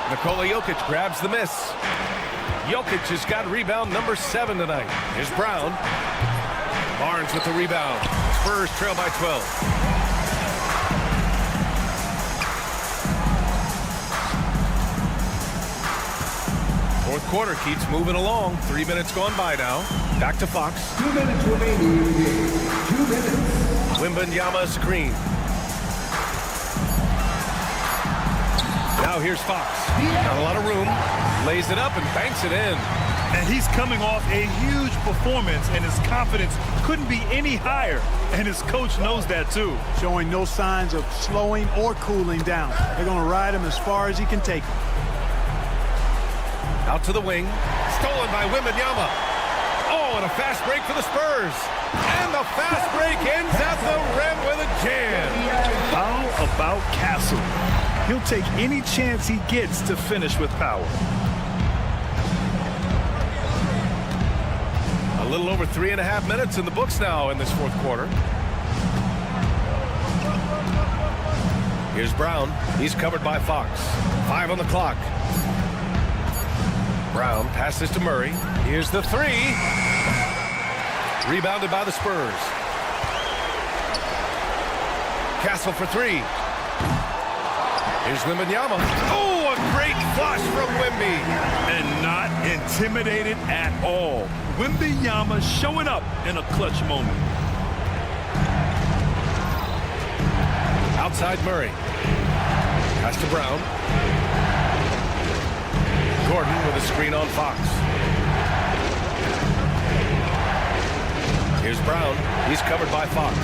[SPEAKER 1] Nikola Jokic grabs the miss. Jokic has got rebound number 7 tonight. Here's Brown. Barnes with the rebound. Spurs trail by 12. Fourth quarter keeps moving along. 3 minutes gone by now. Back to Fox.
[SPEAKER 5] 2 minutes remaining in the game. 2 minutes.
[SPEAKER 1] Wembanyama screen. Now here's Fox. Not a lot of room. Lays it up and banks it in.
[SPEAKER 2] And he's coming off a huge performance, and his confidence couldn't be any higher. And his coach knows that too.
[SPEAKER 3] Showing no signs of slowing or cooling down. They're going to ride him as far as he can take him.
[SPEAKER 1] Out to the wing. Stolen by Wembanyama. Oh, and a fast break for the Spurs. And the fast break ends at the rim with a jam.
[SPEAKER 2] How about Castle? He'll take any chance he gets to finish with power.
[SPEAKER 1] A little over 3.5 minutes in the books now in this fourth quarter. Here's Brown. He's covered by Fox. 5 on the clock. Brown passes to Murray. Here's the 3. Rebounded by the Spurs. Castle for 3. Here's Wembanyama. Oh, a great flush from Wemby.
[SPEAKER 2] And not intimidated at all. Wembanyama showing up in a clutch moment.
[SPEAKER 1] Outside Murray. Pass to Brown. Gordon with a screen on Fox. Here's Brown. He's covered by Fox.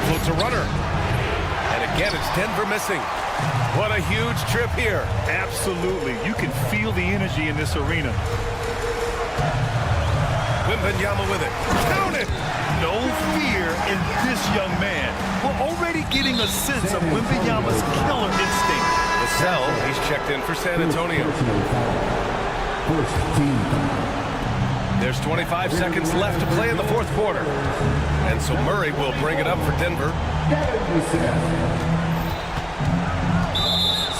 [SPEAKER 1] Floats a runner. And again, it's Denver missing. What a huge trip here.
[SPEAKER 2] Absolutely. You can feel the energy in this arena.
[SPEAKER 1] Wembanyama with it. Count it!
[SPEAKER 2] No fear in this young man. We're already getting a sense of Wembanyama's killer instinct.
[SPEAKER 1] Vassell, he's checked in for San Antonio.
[SPEAKER 14] First team foul.
[SPEAKER 1] There's 25 seconds left to play in the fourth quarter. And so Murray will bring it up for Denver.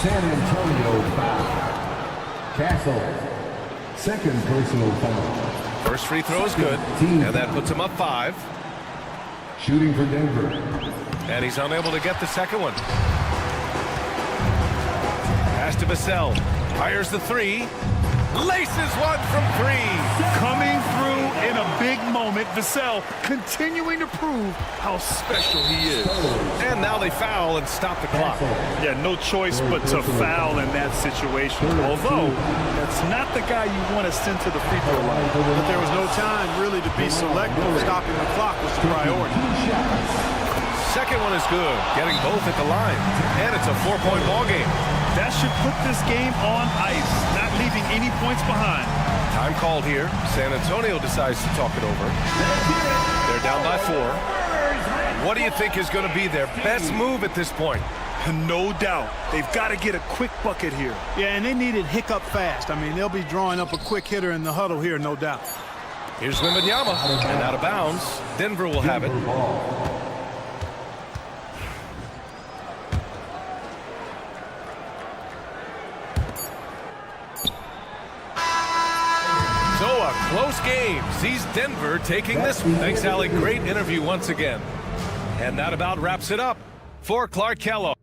[SPEAKER 14] San Antonio foul. Castle, second personal foul.
[SPEAKER 1] First free throw is good, and that puts him up 5.
[SPEAKER 14] Shooting for Denver.
[SPEAKER 1] And he's unable to get the second one. Pass to Vassell. Fires the 3. Laces one from 3.
[SPEAKER 2] Coming through in a big moment. Vassell continuing to prove how special he is.
[SPEAKER 1] And now they foul and stop the clock.
[SPEAKER 2] Yeah, no choice but to foul in that situation. Although, that's not the guy you want to send to the free throw line.
[SPEAKER 3] But there was no time really to be selective. Stopping the clock was the priority.
[SPEAKER 1] Second one is good. Getting both at the line. And it's a 4-point ball game.
[SPEAKER 2] That should put this game on ice, not leaving any points behind.
[SPEAKER 1] Time called here. San Antonio decides to talk it over. They're down by 4. What do you think is going to be their best move at this point?
[SPEAKER 2] No doubt. They've got to get a quick bucket here.
[SPEAKER 3] Yeah, and they need it hiccup fast. I mean, they'll be drawing up a quick hitter in the huddle here, no doubt.
[SPEAKER 1] Here's Wembanyama, and out of bounds. Denver will have it. So a close game sees Denver taking this one. Thanks, Allie. Great interview once again. And that about wraps it up for Clark Kellogg.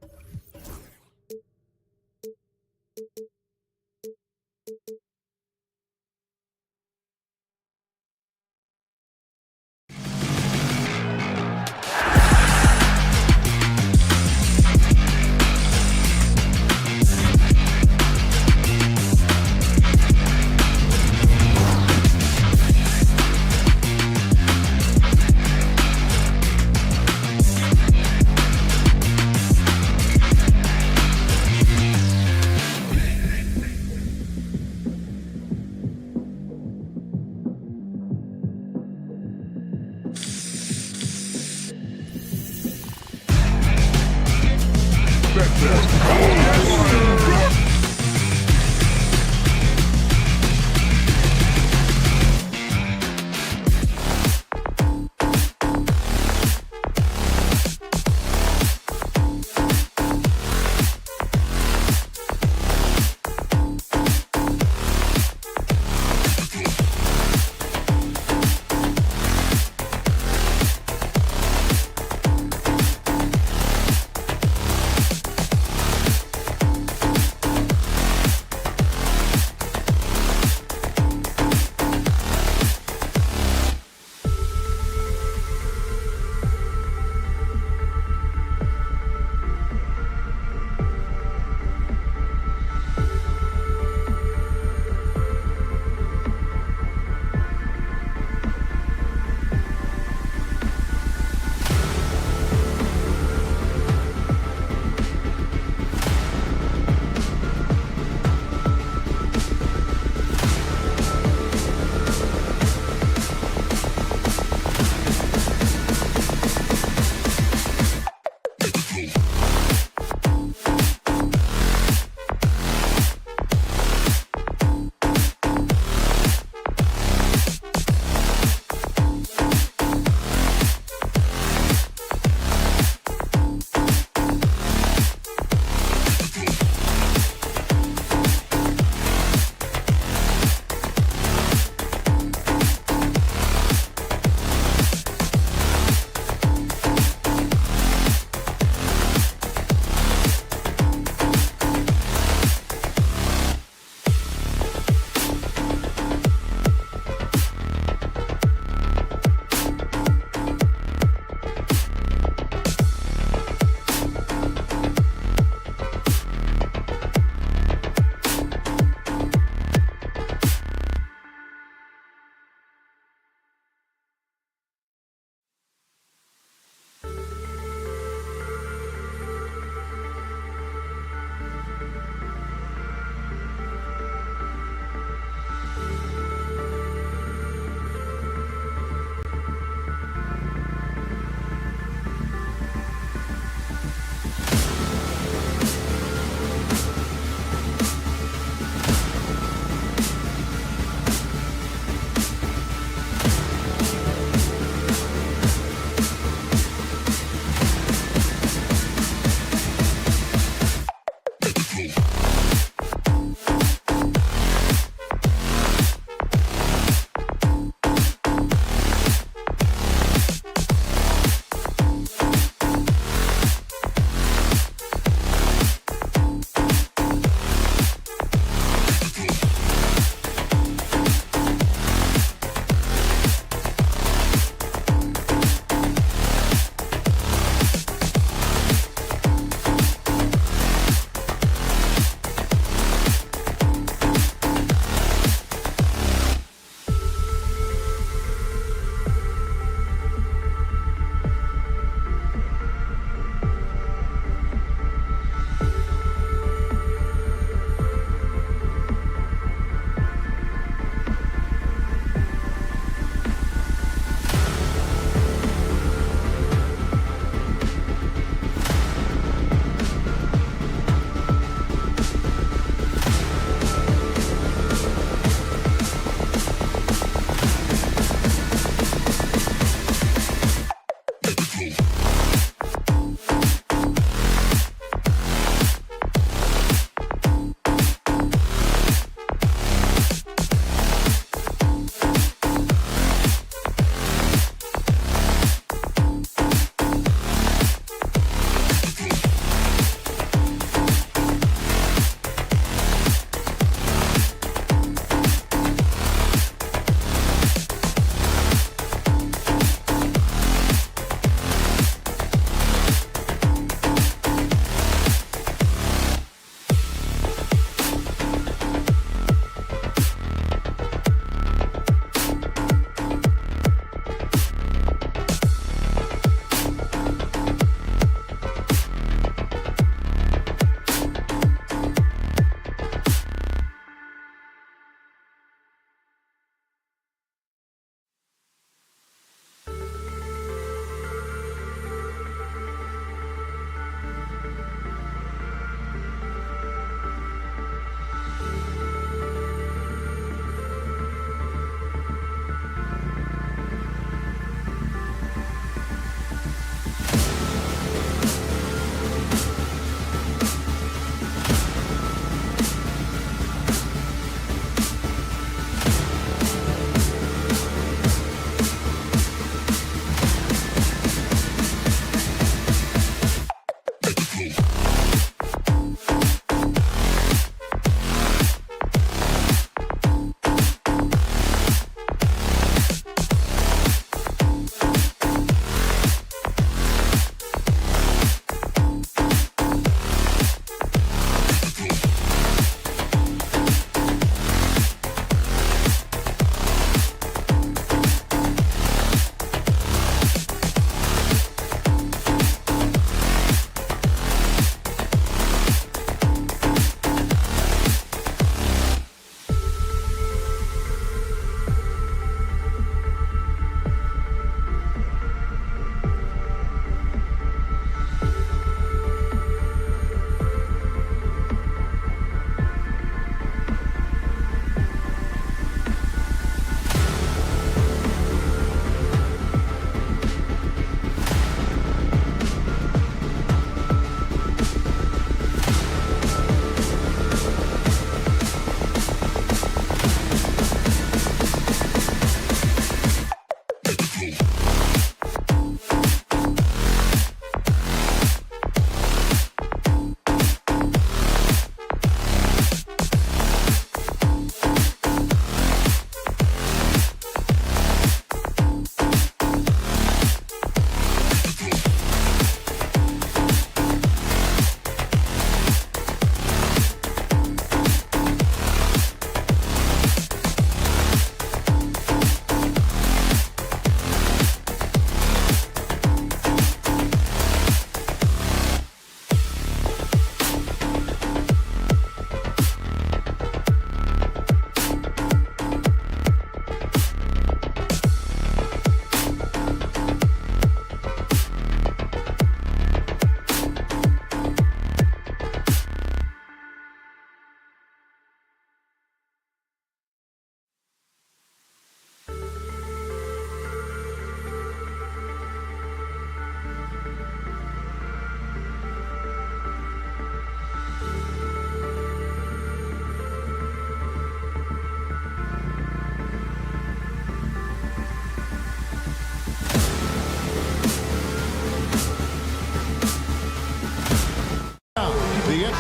[SPEAKER 9] be it.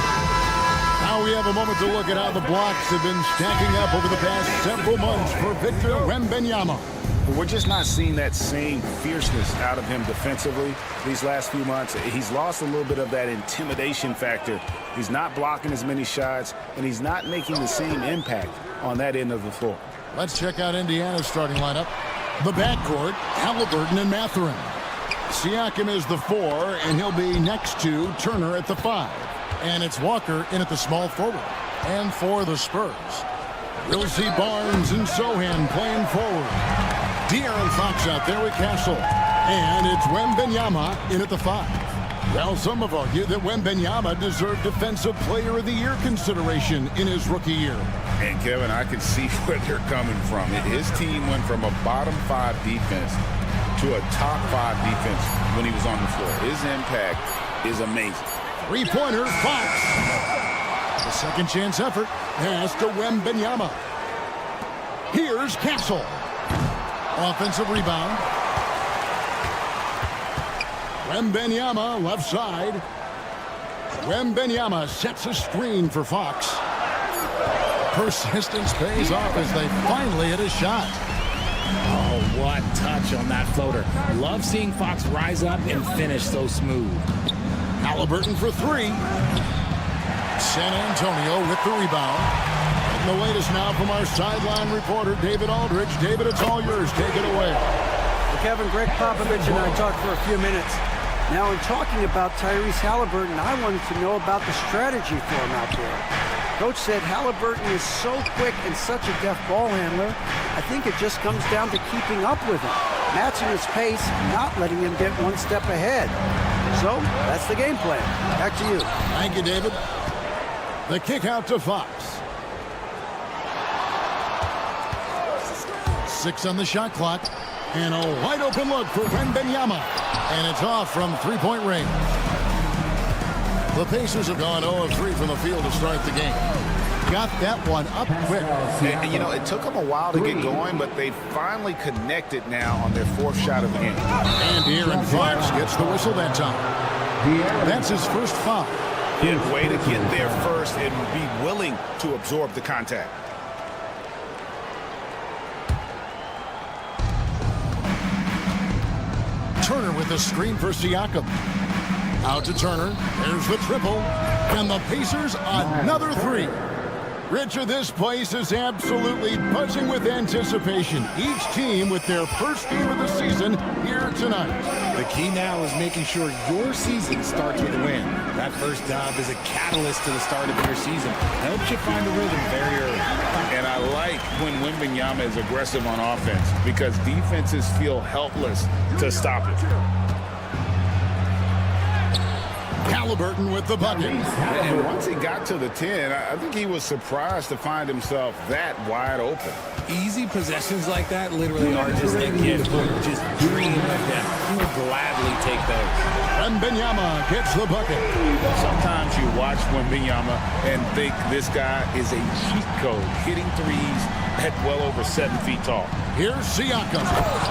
[SPEAKER 9] Now we have a moment to look at how the blocks have been stacking up over the past several months for Victor Wembanyama.
[SPEAKER 10] We're just not seeing that same fierceness out of him defensively these last few months. He's lost a little bit of that intimidation factor. He's not blocking as many shots, and he's not making the same impact on that end of the floor.
[SPEAKER 9] Let's check out Indiana's starting lineup. The backcourt, Halliburton and Mathurin. Siakam is the 4, and he'll be next to Turner at the 5. And it's Walker in at the small forward. And for the Spurs, we'll see Barnes and Sohan playing forward. De'Aaron Fox out there with Castle. And it's Wembanyama in at the 5. Well, some have argued that Wembanyama deserved Defensive Player of the Year consideration in his rookie year.
[SPEAKER 10] And, Kevin, I can see where they're coming from. His team went from a bottom 5 defense to a top 5 defense when he was on the floor. His impact is amazing.
[SPEAKER 9] Three-pointer, Fox. The second chance effort pass to Wembanyama. Here's Castle. Offensive rebound. Wembanyama left side. Wembanyama sets a screen for Fox. Persistence pays off as they finally hit a shot.
[SPEAKER 17] Oh, what touch on that floater. Love seeing Fox rise up and finish so smooth.
[SPEAKER 9] Halliburton for 3. San Antonio with the rebound. And the latest now from our sideline reporter, David Aldridge. David, it's all yours. Take it away.
[SPEAKER 12] Well, Kevin, Greg Popovich and I talked for a few minutes. Now, in talking about Tyrese Halliburton, I wanted to know about the strategy for him out there. Coach said Halliburton is so quick and such a deft ball handler, I think it just comes down to keeping up with him, matching his pace, not letting him get one step ahead. So, that's the game plan. Back to you.
[SPEAKER 9] Thank you, David. The kick out to Fox. 6 on the shot clock. And a wide open look for Wembanyama. And it's off from three-point range. The Pacers have gone 0 of 3 from the field to start the game. Got that one up quick.
[SPEAKER 10] And, you know, it took them a while to get going, but they finally connected now on their 4th shot of the game.
[SPEAKER 9] And De'Aaron Fox gets the whistle that time. That's his first foul.
[SPEAKER 10] Yeah, way to get there first and be willing to absorb the contact.
[SPEAKER 9] Turner with the screen for Siakam. Out to Turner. There's the triple. And the Pacers another 3. Richard, this place is absolutely buzzing with anticipation. Each team with their first game of the season here tonight.
[SPEAKER 11] The key now is making sure your season starts with a win. That first dub is a catalyst to the start of your season. Helps you find a rhythm very early.
[SPEAKER 10] And I like when Wembanyama is aggressive on offense because defenses feel helpless to stop it.
[SPEAKER 9] Halliburton with the bucket.
[SPEAKER 10] And once he got to the 10, I think he was surprised to find himself that wide open.
[SPEAKER 17] Easy possessions like that literally are just a gift. Just dream of them. He would gladly take those.
[SPEAKER 9] Wembanyama gets the bucket.
[SPEAKER 10] Sometimes you watch Wembanyama and think this guy is a cheat code, hitting threes at well over 7 feet tall.
[SPEAKER 9] Here's Siakam.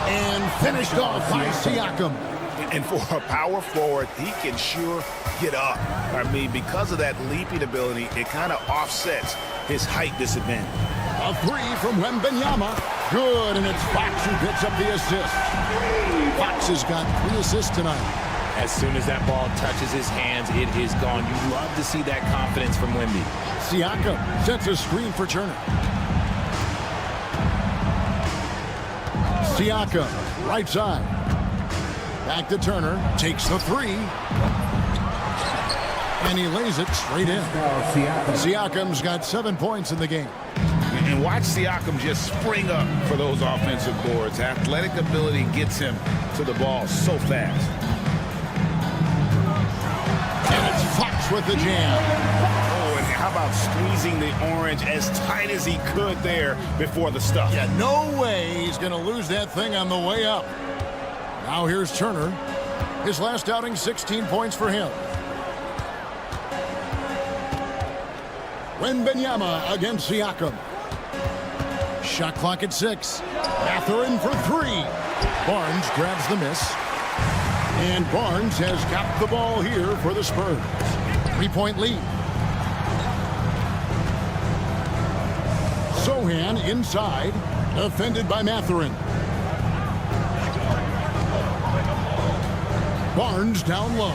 [SPEAKER 9] And finished off by Siakam.
[SPEAKER 10] And for a power forward, he can sure get up. I mean, because of that leaping ability, it kind of offsets his height disadvantage.
[SPEAKER 9] A 3 from Wembanyama. Good, and it's Fox who picks up the assist. Fox has got 3 assists tonight.
[SPEAKER 17] As soon as that ball touches his hands, it is gone. You love to see that confidence from Wemby.
[SPEAKER 9] Siakam sets a screen for Turner. Siakam, right side. Back to Turner, takes the 3. And he lays it straight in. Siakam's got 7 points in the game.
[SPEAKER 10] And watch Siakam just spring up for those offensive boards. Athletic ability gets him to the ball so fast.
[SPEAKER 9] And it's Fox with the jam.
[SPEAKER 10] Oh, and how about squeezing the orange as tight as he could there before the stuff?
[SPEAKER 9] Yeah, no way he's going to lose that thing on the way up. Now here's Turner. His last outing, 16 points for him. Wembanyama against Siakam. Shot clock at 6. Mathurin for 3. Barnes grabs the miss. And Barnes has got the ball here for the Spurs. 3-point lead. Sohan inside, defended by Mathurin. Barnes down low.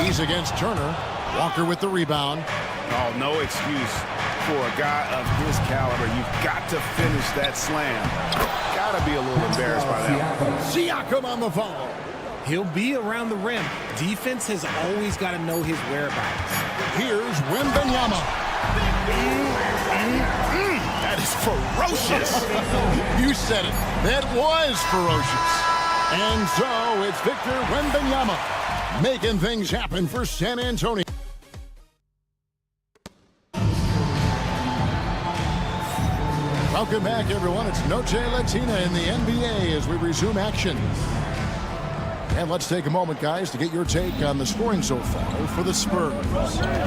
[SPEAKER 9] He's against Turner. Walker with the rebound.
[SPEAKER 10] Oh, no excuse for a guy of his caliber. You've got to finish that slam. Got to be a little embarrassed by that one.
[SPEAKER 9] Siakam on the foul.
[SPEAKER 17] He'll be around the rim. Defense has always got to know his whereabouts.
[SPEAKER 9] Here's Wembanyama.
[SPEAKER 10] That is ferocious.
[SPEAKER 9] You said it. That was ferocious. And so it's Victor Wembanyama making things happen for San Antonio. Welcome back, everyone. It's Noche Latina in the NBA as we resume action. And let's take a moment, guys, to get your take on the scoring so far for the Spurs.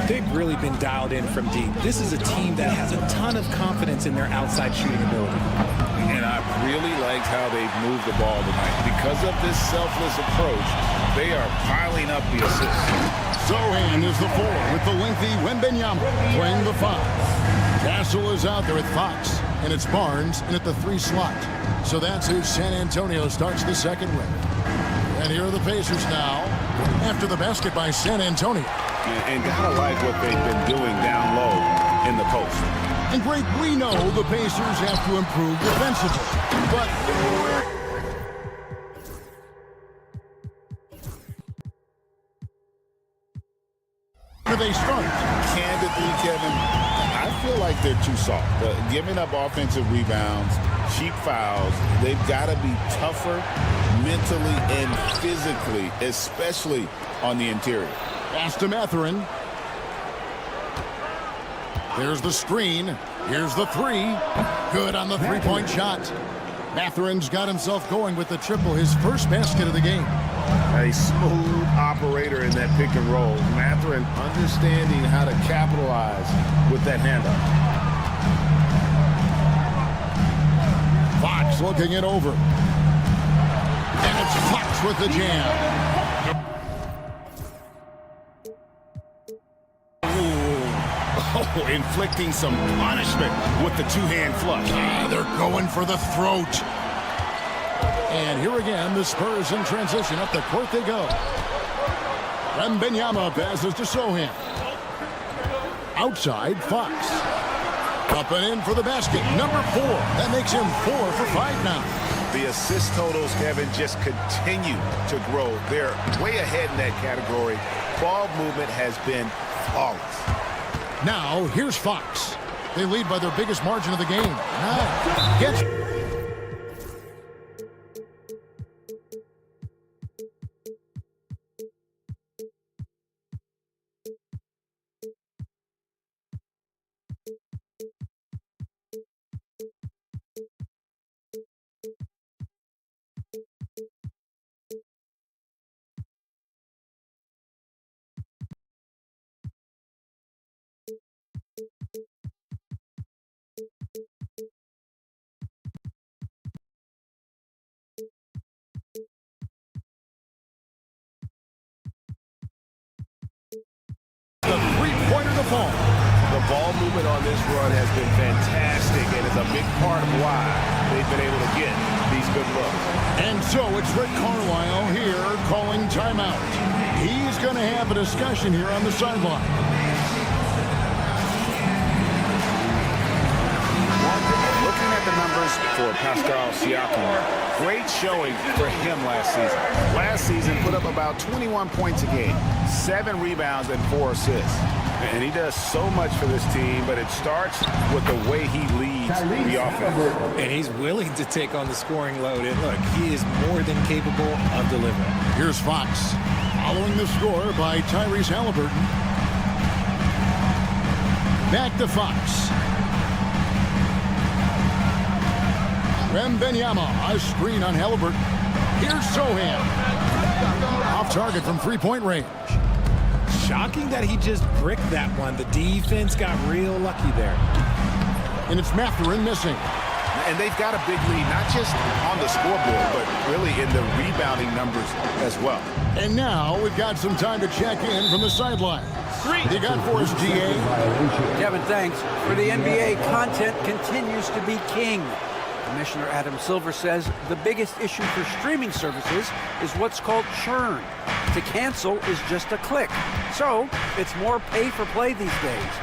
[SPEAKER 17] They've really been dialed in from deep. This is a team that has a ton of confidence in their outside shooting ability.
[SPEAKER 10] And I really liked how they've moved the ball tonight. Because of this selfless approach, they are piling up the assists.
[SPEAKER 9] Sohan is the 4 with the lengthy Wembanyama playing the 5. Castle is out there with Fox, and it's Barnes in at the 3 slot. So that's who San Antonio starts the second with. And here are the Pacers now after the basket by San Antonio.
[SPEAKER 10] And gotta like what they've been doing down low in the post.
[SPEAKER 9] And Greg, we know the Pacers have to improve defensively, but where do they start?
[SPEAKER 10] Candidly, Kevin, I feel like they're too soft. Giving up offensive rebounds, cheap fouls, they've got to be tougher mentally and physically, especially on the interior.
[SPEAKER 9] Pass to Mathurin. There's the screen. Here's the 3. Good on the 3-point shot. Mathurin's got himself going with the triple, his first basket of the game.
[SPEAKER 10] A smooth operator in that pick and roll. Mathurin understanding how to capitalize with that handoff.
[SPEAKER 9] Fox looking it over. And it's Fox with the jam.
[SPEAKER 10] Oh, inflicting some punishment with the two-hand flush.
[SPEAKER 9] They're going for the throat. And here again, the Spurs in transition. Up the court they go. Wembanyama passes to Sohan. Outside, Fox. Up and in for the basket. Number 4. That makes him 4 for 5 now.
[SPEAKER 10] The assist totals, Kevin, just continue to grow. They're way ahead in that category. Ball movement has been flawless.
[SPEAKER 9] Now, here's Fox. They lead by their biggest margin of the game. Now, gets... The three-pointer to fall.
[SPEAKER 10] The ball movement on this run has been fantastic and is a big part of why they've been able to get these good looks.
[SPEAKER 9] And so it's Rick Carlisle here calling timeout. He's going to have a discussion here on the sideline.
[SPEAKER 10] Looking at the numbers for Pascal Siakam, great showing for him last season. Last season put up about 21 points a game, 7 rebounds and 4 assists. And he does so much for this team, but it starts with the way he leads the offense.
[SPEAKER 17] And he's willing to take on the scoring load. And look, he is more than capable of delivering.
[SPEAKER 9] Here's Fox, following the score by Tyrese Halliburton. Back to Fox. Wembanyama, a screen on Halliburton. Here's Sohan. Off target from three-point range.
[SPEAKER 17] Shocking that he just bricked that one. The defense got real lucky there.
[SPEAKER 9] And it's Mathurin missing.
[SPEAKER 10] And they've got a big lead, not just on the scoreboard, but really in the rebounding numbers as well.
[SPEAKER 9] And now we've got some time to check in from the sidelines.
[SPEAKER 5] three.
[SPEAKER 9] What do you got for us, GA?
[SPEAKER 12] Kevin, thanks. For the NBA, content continues to be king. Commissioner Adam Silver says the biggest issue for streaming services is what's called churn. To cancel is just a click. So it's more pay for play these days.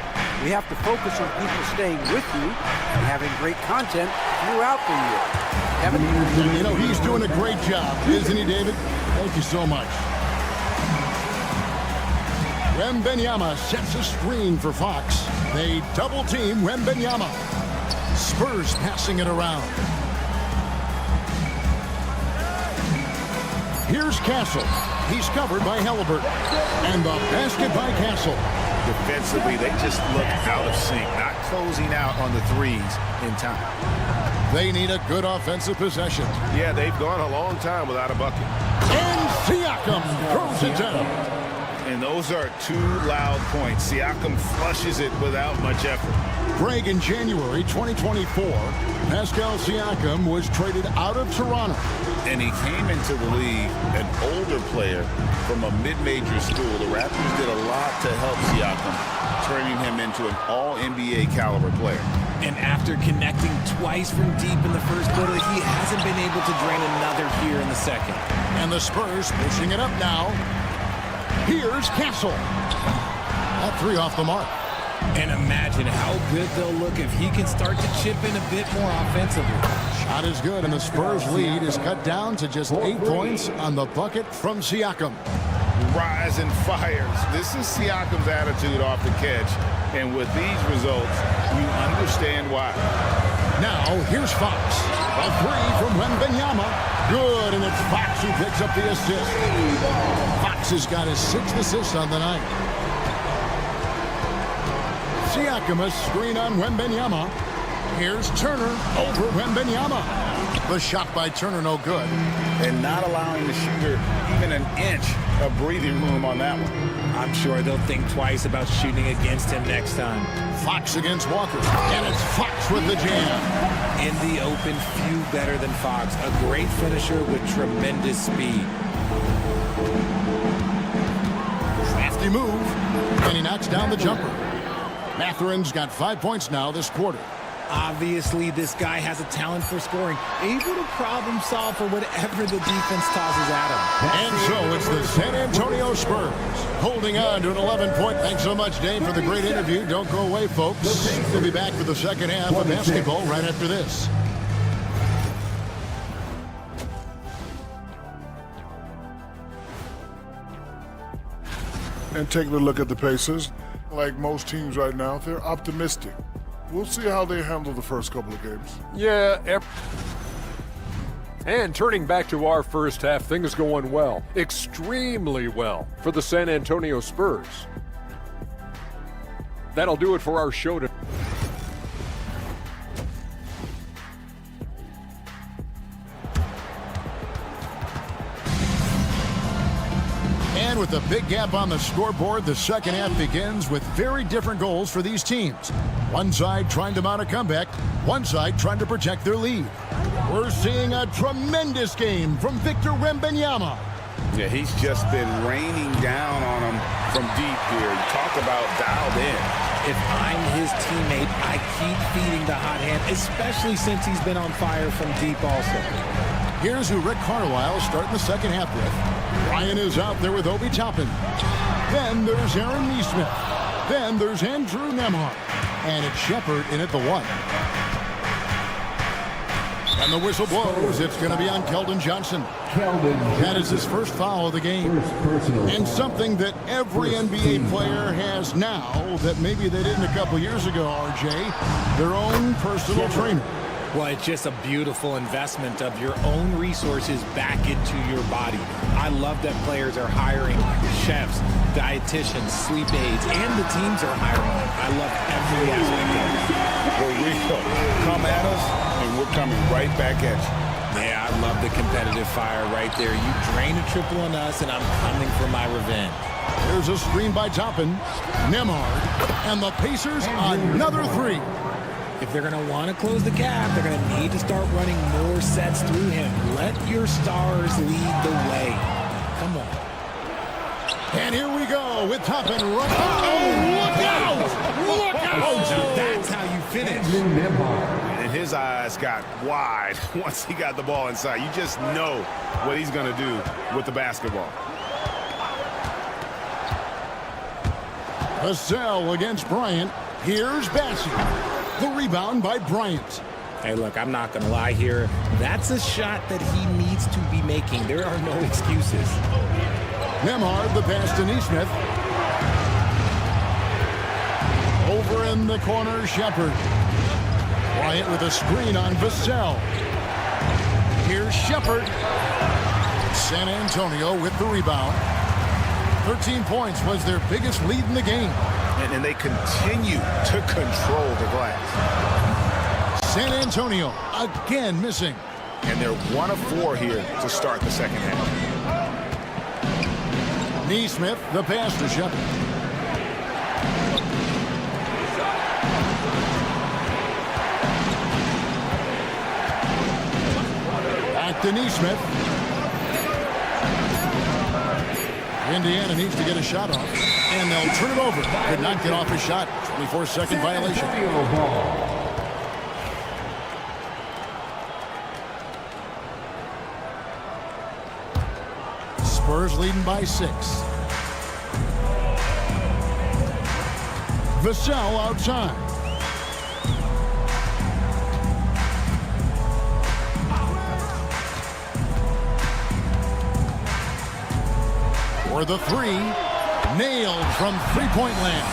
[SPEAKER 12] We have to focus on people staying with you and having great content throughout the year. Kevin?
[SPEAKER 9] You know, he's doing a great job, isn't he, David? Thank you so much. Wembanyama sets a screen for Fox. They double team Wembanyama. Spurs passing it around. Here's Castle. He's covered by Halliburton. And the basket by Castle.
[SPEAKER 10] Defensively, they just look out of sync, not closing out on the threes in time.
[SPEAKER 9] They need a good offensive possession.
[SPEAKER 1] Yeah, they've gone a long time without a bucket.
[SPEAKER 9] And Siakam throws it down.
[SPEAKER 10] And those are two loud points. Siakam flushes it without much effort.
[SPEAKER 9] Greg, in January 2024, Pascal Siakam was traded out of Toronto.
[SPEAKER 10] And he came into the league an older player from a mid-major school. The Raptors did a lot to help Siakam, turning him into an all-NBA caliber player.
[SPEAKER 17] And after connecting twice from deep in the first quarter, he hasn't been able to drain another here in the second.
[SPEAKER 9] And the Spurs pushing it up now. Here's Castle. That three off the mark.
[SPEAKER 17] And imagine how good they'll look if he can start to chip in a bit more offensively.
[SPEAKER 9] Shot is good, and the Spurs lead is cut down to just 8 points on the bucket from Siakam.
[SPEAKER 10] Rise and fires. This is Siakam's attitude off the catch. And with these results, you understand why.
[SPEAKER 9] Now, here's Fox. A three from Wembanyama. Good, and it's Fox who picks up the assist. Fox has got his 6th assist on the night. Siakam, a screen on Wembanyama. Here's Turner over Wembanyama. The shot by Turner, no good.
[SPEAKER 10] And not allowing the shooter even an inch of breathing room on that one.
[SPEAKER 17] I'm sure they'll think twice about shooting against him next time.
[SPEAKER 9] Fox against Walker. And it's Fox with the jam.
[SPEAKER 17] In the open, few better than Fox. A great finisher with tremendous speed.
[SPEAKER 9] Crafty move. And he knocks down the jumper. Matherin's got 5 points now this quarter.
[SPEAKER 17] Obviously, this guy has a talent for scoring, able to problem solve for whatever the defense tosses at him.
[SPEAKER 9] And so it's the San Antonio Spurs holding on to an 11-point. Thanks so much, Dave, for the great interview. Don't go away, folks. We'll be back for the second half of basketball right after this.
[SPEAKER 6] And taking a look at the Pacers, like most teams right now, they're optimistic. We'll see how they handle the first couple of games.
[SPEAKER 7] Yeah. And turning back to our first half, things going well. Extremely well for the San Antonio Spurs. That'll do it for our show today.
[SPEAKER 9] And with a big gap on the scoreboard, the second half begins with very different goals for these teams. One side trying to mount a comeback, one side trying to protect their lead. We're seeing a tremendous game from Victor Wembanyama.
[SPEAKER 10] Yeah, he's just been raining down on him from deep here. Talk about dialed in.
[SPEAKER 17] If I'm his teammate, I keep feeding the hot hand, especially since he's been on fire from deep also.
[SPEAKER 9] Here's who Rick Carlisle starting the second half with. Ryan is out there with Obi Toppin. Then there's Aaron Nesmith. Then there's Andrew Nemo. And it's Shepard in at the 1. And the whistle blows. It's going to be on Keldon Johnson. That is his first foul of the game. And something that every NBA player has now that maybe they didn't a couple years ago, RJ, their own personal trainer.
[SPEAKER 17] Well, it's just a beautiful investment of your own resources back into your body. I love that players are hiring chefs, dietitians, sleep aides, and the teams are hiring them. I love every aspect of it.
[SPEAKER 10] For real. Come at us, and we're coming right back at you.
[SPEAKER 17] Yeah, I love the competitive fire right there. You drain a triple on us, and I'm coming for my revenge.
[SPEAKER 9] There's a screen by Toppin. Nemhard. And the Pacers another 3.
[SPEAKER 17] If they're going to want to close the gap, they're going to need to start running more sets through him. Let your stars lead the way. Come on.
[SPEAKER 9] And here we go with Toppin. Oh, look out! Look out!
[SPEAKER 17] Oh, that's how you finish.
[SPEAKER 10] And his eyes got wide once he got the ball inside. You just know what he's going to do with the basketball.
[SPEAKER 9] Vassell against Bryant. Here's Bassey. The rebound by Bryant.
[SPEAKER 17] Hey, look, I'm not going to lie here. That's a shot that he needs to be making. There are no excuses.
[SPEAKER 9] Nemo, the pass to Neesmith. Over in the corner, Shepard. Bryant with a screen on Vassell. Here's Shepard. San Antonio with the rebound. 13 points was their biggest lead in the game.
[SPEAKER 10] And they continue to control the glass.
[SPEAKER 9] San Antonio again missing.
[SPEAKER 10] And they're 1 of 4 here to start the second half.
[SPEAKER 9] Neesmith, the pass to Shepard. Back to Neesmith. Indiana needs to get a shot off, and they'll turn it over. Could not get off a shot. 24-second violation. Spurs leading by 6. Vassell outside. For the 3, nailed from three-point land.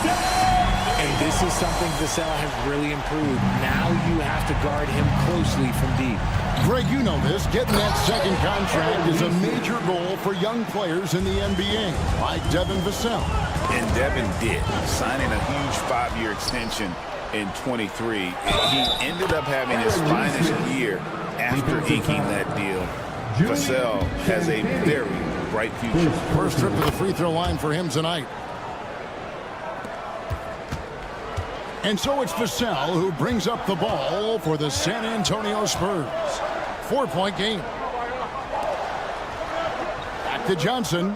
[SPEAKER 17] And this is something Vassell has really improved. Now you have to guard him closely from deep.
[SPEAKER 9] Greg, you know this. Getting that second contract is a major goal for young players in the NBA, like Devin Vassell.
[SPEAKER 10] And Devin did, signing a huge 5-year extension in 23. He ended up having his finest year after inking that deal. Vassell has a very bright future.
[SPEAKER 9] First trip to the free throw line for him tonight. And so it's Vassell who brings up the ball for the San Antonio Spurs. 4-point game. Back to Johnson.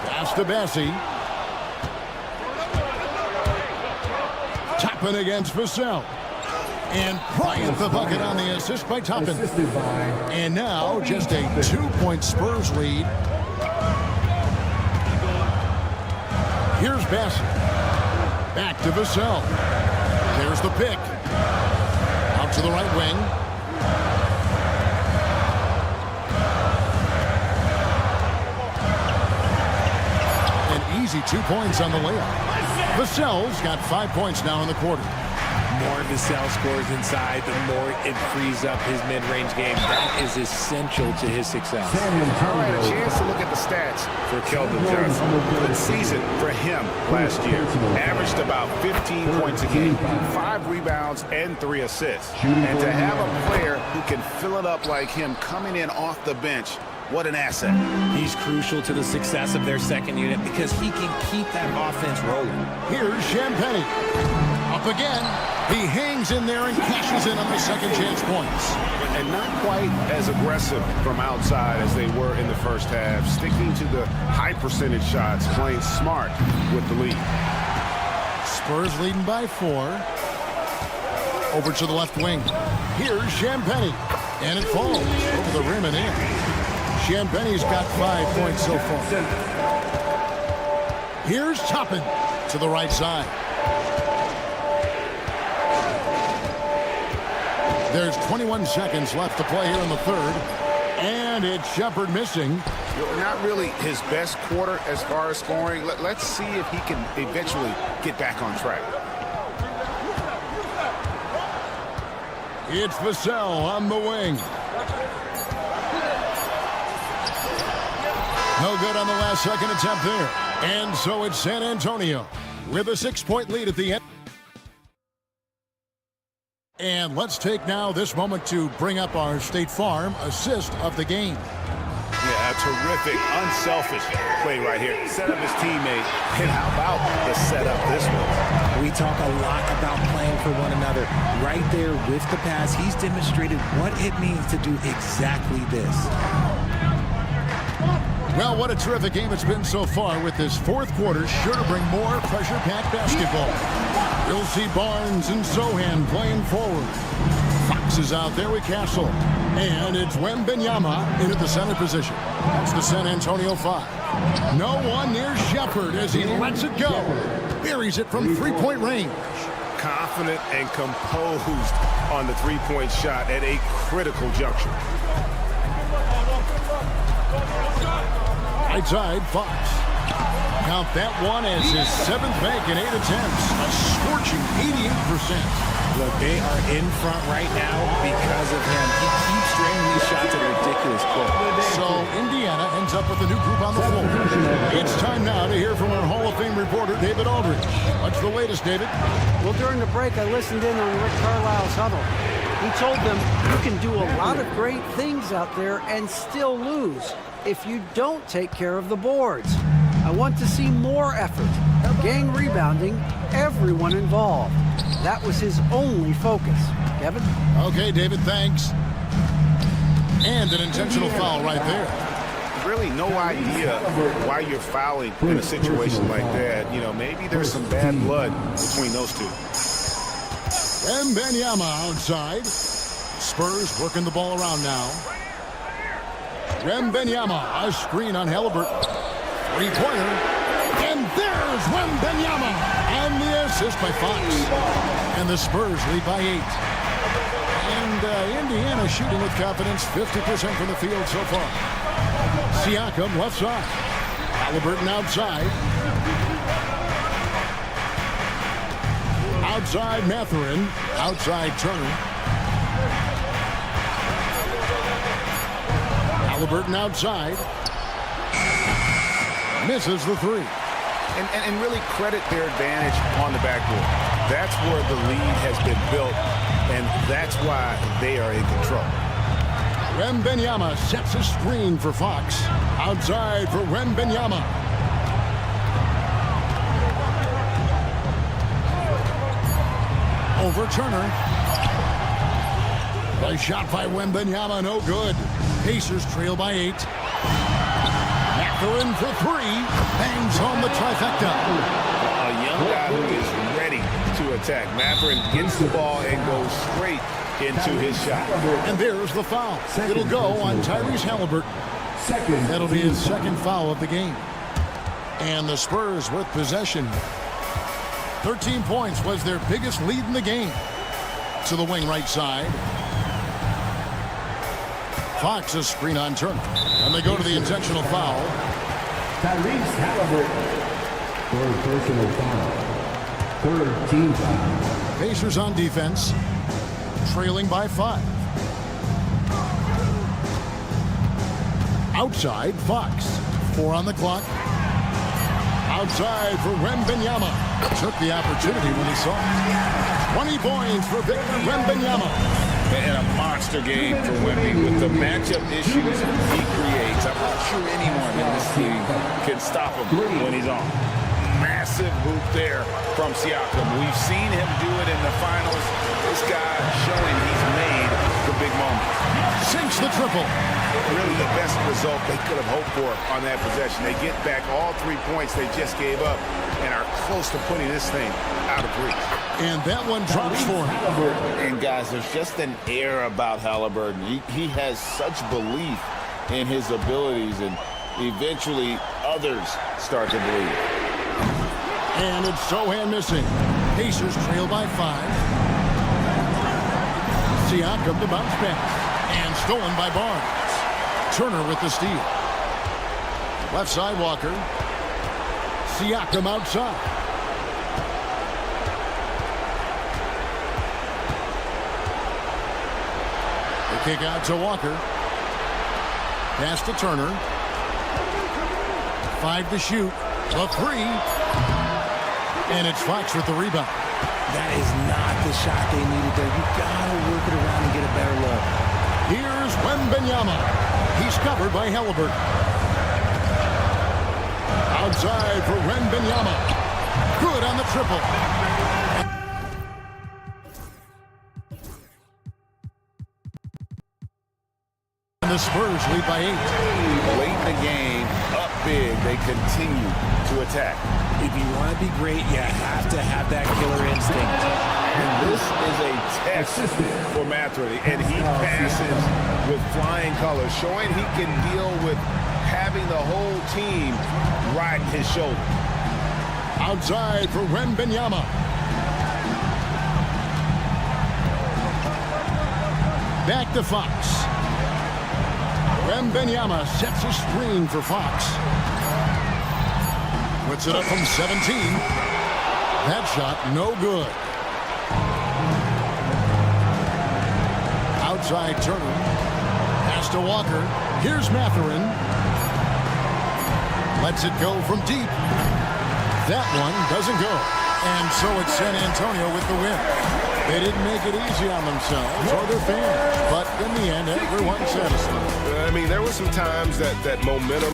[SPEAKER 9] Pass to Bassey. Toppin against Vassell. And Bryant the bucket on the assist by Toppin. And now just a 2-point Spurs lead. Here's Bassey. Back to Vassell. There's the pick. Out to the right wing. An easy 2 points on the layup. Vassell's got 5 points now in the quarter.
[SPEAKER 17] More Vassell scores inside, the more it frees up his mid-range game. That is essential to his success.
[SPEAKER 10] All right, a chance to look at the stats for Keldon Johnson. Good season for him last year. Averaged about 15 points a game, 5 rebounds, and 3 assists. And to have a player who can fill it up like him coming in off the bench, what an asset.
[SPEAKER 17] He's crucial to the success of their second unit because he can keep that offense rolling.
[SPEAKER 9] Here's Champagnie. Up again. He hangs in there and cashes in on the second chance points.
[SPEAKER 10] And not quite as aggressive from outside as they were in the first half. Sticking to the high percentage shots, playing smart with the lead.
[SPEAKER 9] Spurs leading by 4. Over to the left wing. Here's Champagnie. And it falls over the rim and in. Champagnie's got 5 points so far. Here's Toppin to the right side. There's 21 seconds left to play here in the third. And it's Shepard missing.
[SPEAKER 10] Not really his best quarter as far as scoring. Let's see if he can eventually get back on track.
[SPEAKER 9] It's Vassell on the wing. No good on the last second attempt there. And so it's San Antonio with a 6-point lead at the end. And let's take now this moment to bring up our State Farm assist of the game.
[SPEAKER 10] Yeah, terrific, unselfish play right here. Set up his teammate, and how about the setup this one?
[SPEAKER 17] We talk a lot about playing for one another. Right there with the pass, he's demonstrated what it means to do exactly this.
[SPEAKER 9] Well, what a terrific game it's been so far, with this fourth quarter sure to bring more pressure-packed basketball. You'll see Barnes and Sohan playing forward. Fox is out there with Castle. And it's Wembanyama in at the center position. That's the San Antonio 5. No one near Shepherd as he lets it go. Buries it from three-point range.
[SPEAKER 10] Confident and composed on the three-point shot at a critical juncture.
[SPEAKER 9] Right side, Fox. Count that one as his 7th bank in 8 attempts. A scorching 88%.
[SPEAKER 17] Look, they are in front right now because of him. He keeps draining these shots at a ridiculous clip.
[SPEAKER 9] So Indiana ends up with a new group on the floor. It's time now to hear from our Hall of Fame reporter, David Aldridge. What's the latest, David?
[SPEAKER 12] Well, during the break, I listened in on Rick Carlisle's huddle. He told them you can do a lot of great things out there and still lose if you don't take care of the boards. I want to see more effort, gang rebounding, everyone involved. That was his only focus. Kevin?
[SPEAKER 9] Okay, David, thanks. And an intentional foul right there.
[SPEAKER 10] Really no idea why you're fouling in a situation like that. You know, maybe there's some bad blood between those two.
[SPEAKER 9] Wembanyama outside. Spurs working the ball around now. Wembanyama, a screen on Halliburton. Three-pointer. And there's Wembanyama on the assist by Fox. And the Spurs lead by 8. And Indiana shooting with confidence, 50% from the field so far. Siakam left side. Halliburton outside. Outside Mathurin. Outside Turner. Halliburton outside. Misses the three.
[SPEAKER 10] And really credit their advantage on the backboard. That's where the lead has been built, and that's why they are in control.
[SPEAKER 9] Wembanyama sets a screen for Fox. Outside for Wembanyama. Over Turner. A shot by Wembanyama, no good. Pacers trail by 8. Mathurin for 3. Bangs home the trifecta.
[SPEAKER 10] A young guy who is ready to attack. Mathurin gets the ball and goes straight into his shot.
[SPEAKER 9] And there's the foul. It'll go on Tyrese Halliburton. That'll be his second foul of the game. And the Spurs with possession. 13 points was their biggest lead in the game. To the wing right side. Fox a screen on Turner. And they go to the intentional foul.
[SPEAKER 14] Tyrese Halliburton for a personal foul. Third team foul.
[SPEAKER 9] Pacers on defense. Trailing by 5. Outside, Fox. 4 on the clock. Outside for Wembanyama. Took the opportunity when he saw it. 20 points for Victor Wembanyama.
[SPEAKER 10] And a monster game for Wemby with the matchup issues he creates. I'm not sure anyone in this team can stop him when he's on. Massive hoop there from Siakam. We've seen him do it in the finals. This guy showing he's made the big moment.
[SPEAKER 9] Sinks the triple.
[SPEAKER 10] Really the best result they could have hoped for on that possession. They get back all 3 points they just gave up and are close to putting this thing out of reach.
[SPEAKER 9] And that one drops for him.
[SPEAKER 18] And guys, there's just an air about Halliburton. He has such belief in his abilities, and eventually others start to believe.
[SPEAKER 9] And it's Sohan missing. Pacers trail by 5. Siakam the bounce back. And stolen by Barnes. Turner with the steal. Left side Walker. Siakam outside. The kick out to Walker. Pass to Turner. 5 to shoot. The 3. And it's Fox with the rebound.
[SPEAKER 17] That is not the shot they needed there. You gotta work it around and get a better look.
[SPEAKER 9] Here's Wembanyama. He's covered by Halliburton. Outside for Wembanyama. Good on the triple. And the Spurs lead by 8.
[SPEAKER 18] Late in the game, up big, they continue to attack.
[SPEAKER 17] If you want to be great, you have to have that killer instinct.
[SPEAKER 18] And this is a test for Mathurin, and he passes with flying colors, showing he can deal with having the whole team riding his shoulder.
[SPEAKER 9] Outside for Wembanyama. Back to Fox. Wembanyama sets a screen for Fox. Puts it up from 17. That shot no good. Outside Turner. Pass to Walker. Here's Mathurin. Lets it go from deep. That one doesn't go. And so it's San Antonio with the win. They didn't make it easy on themselves or their fans. But in the end, everyone's satisfied.
[SPEAKER 1] I mean, there were some times that momentum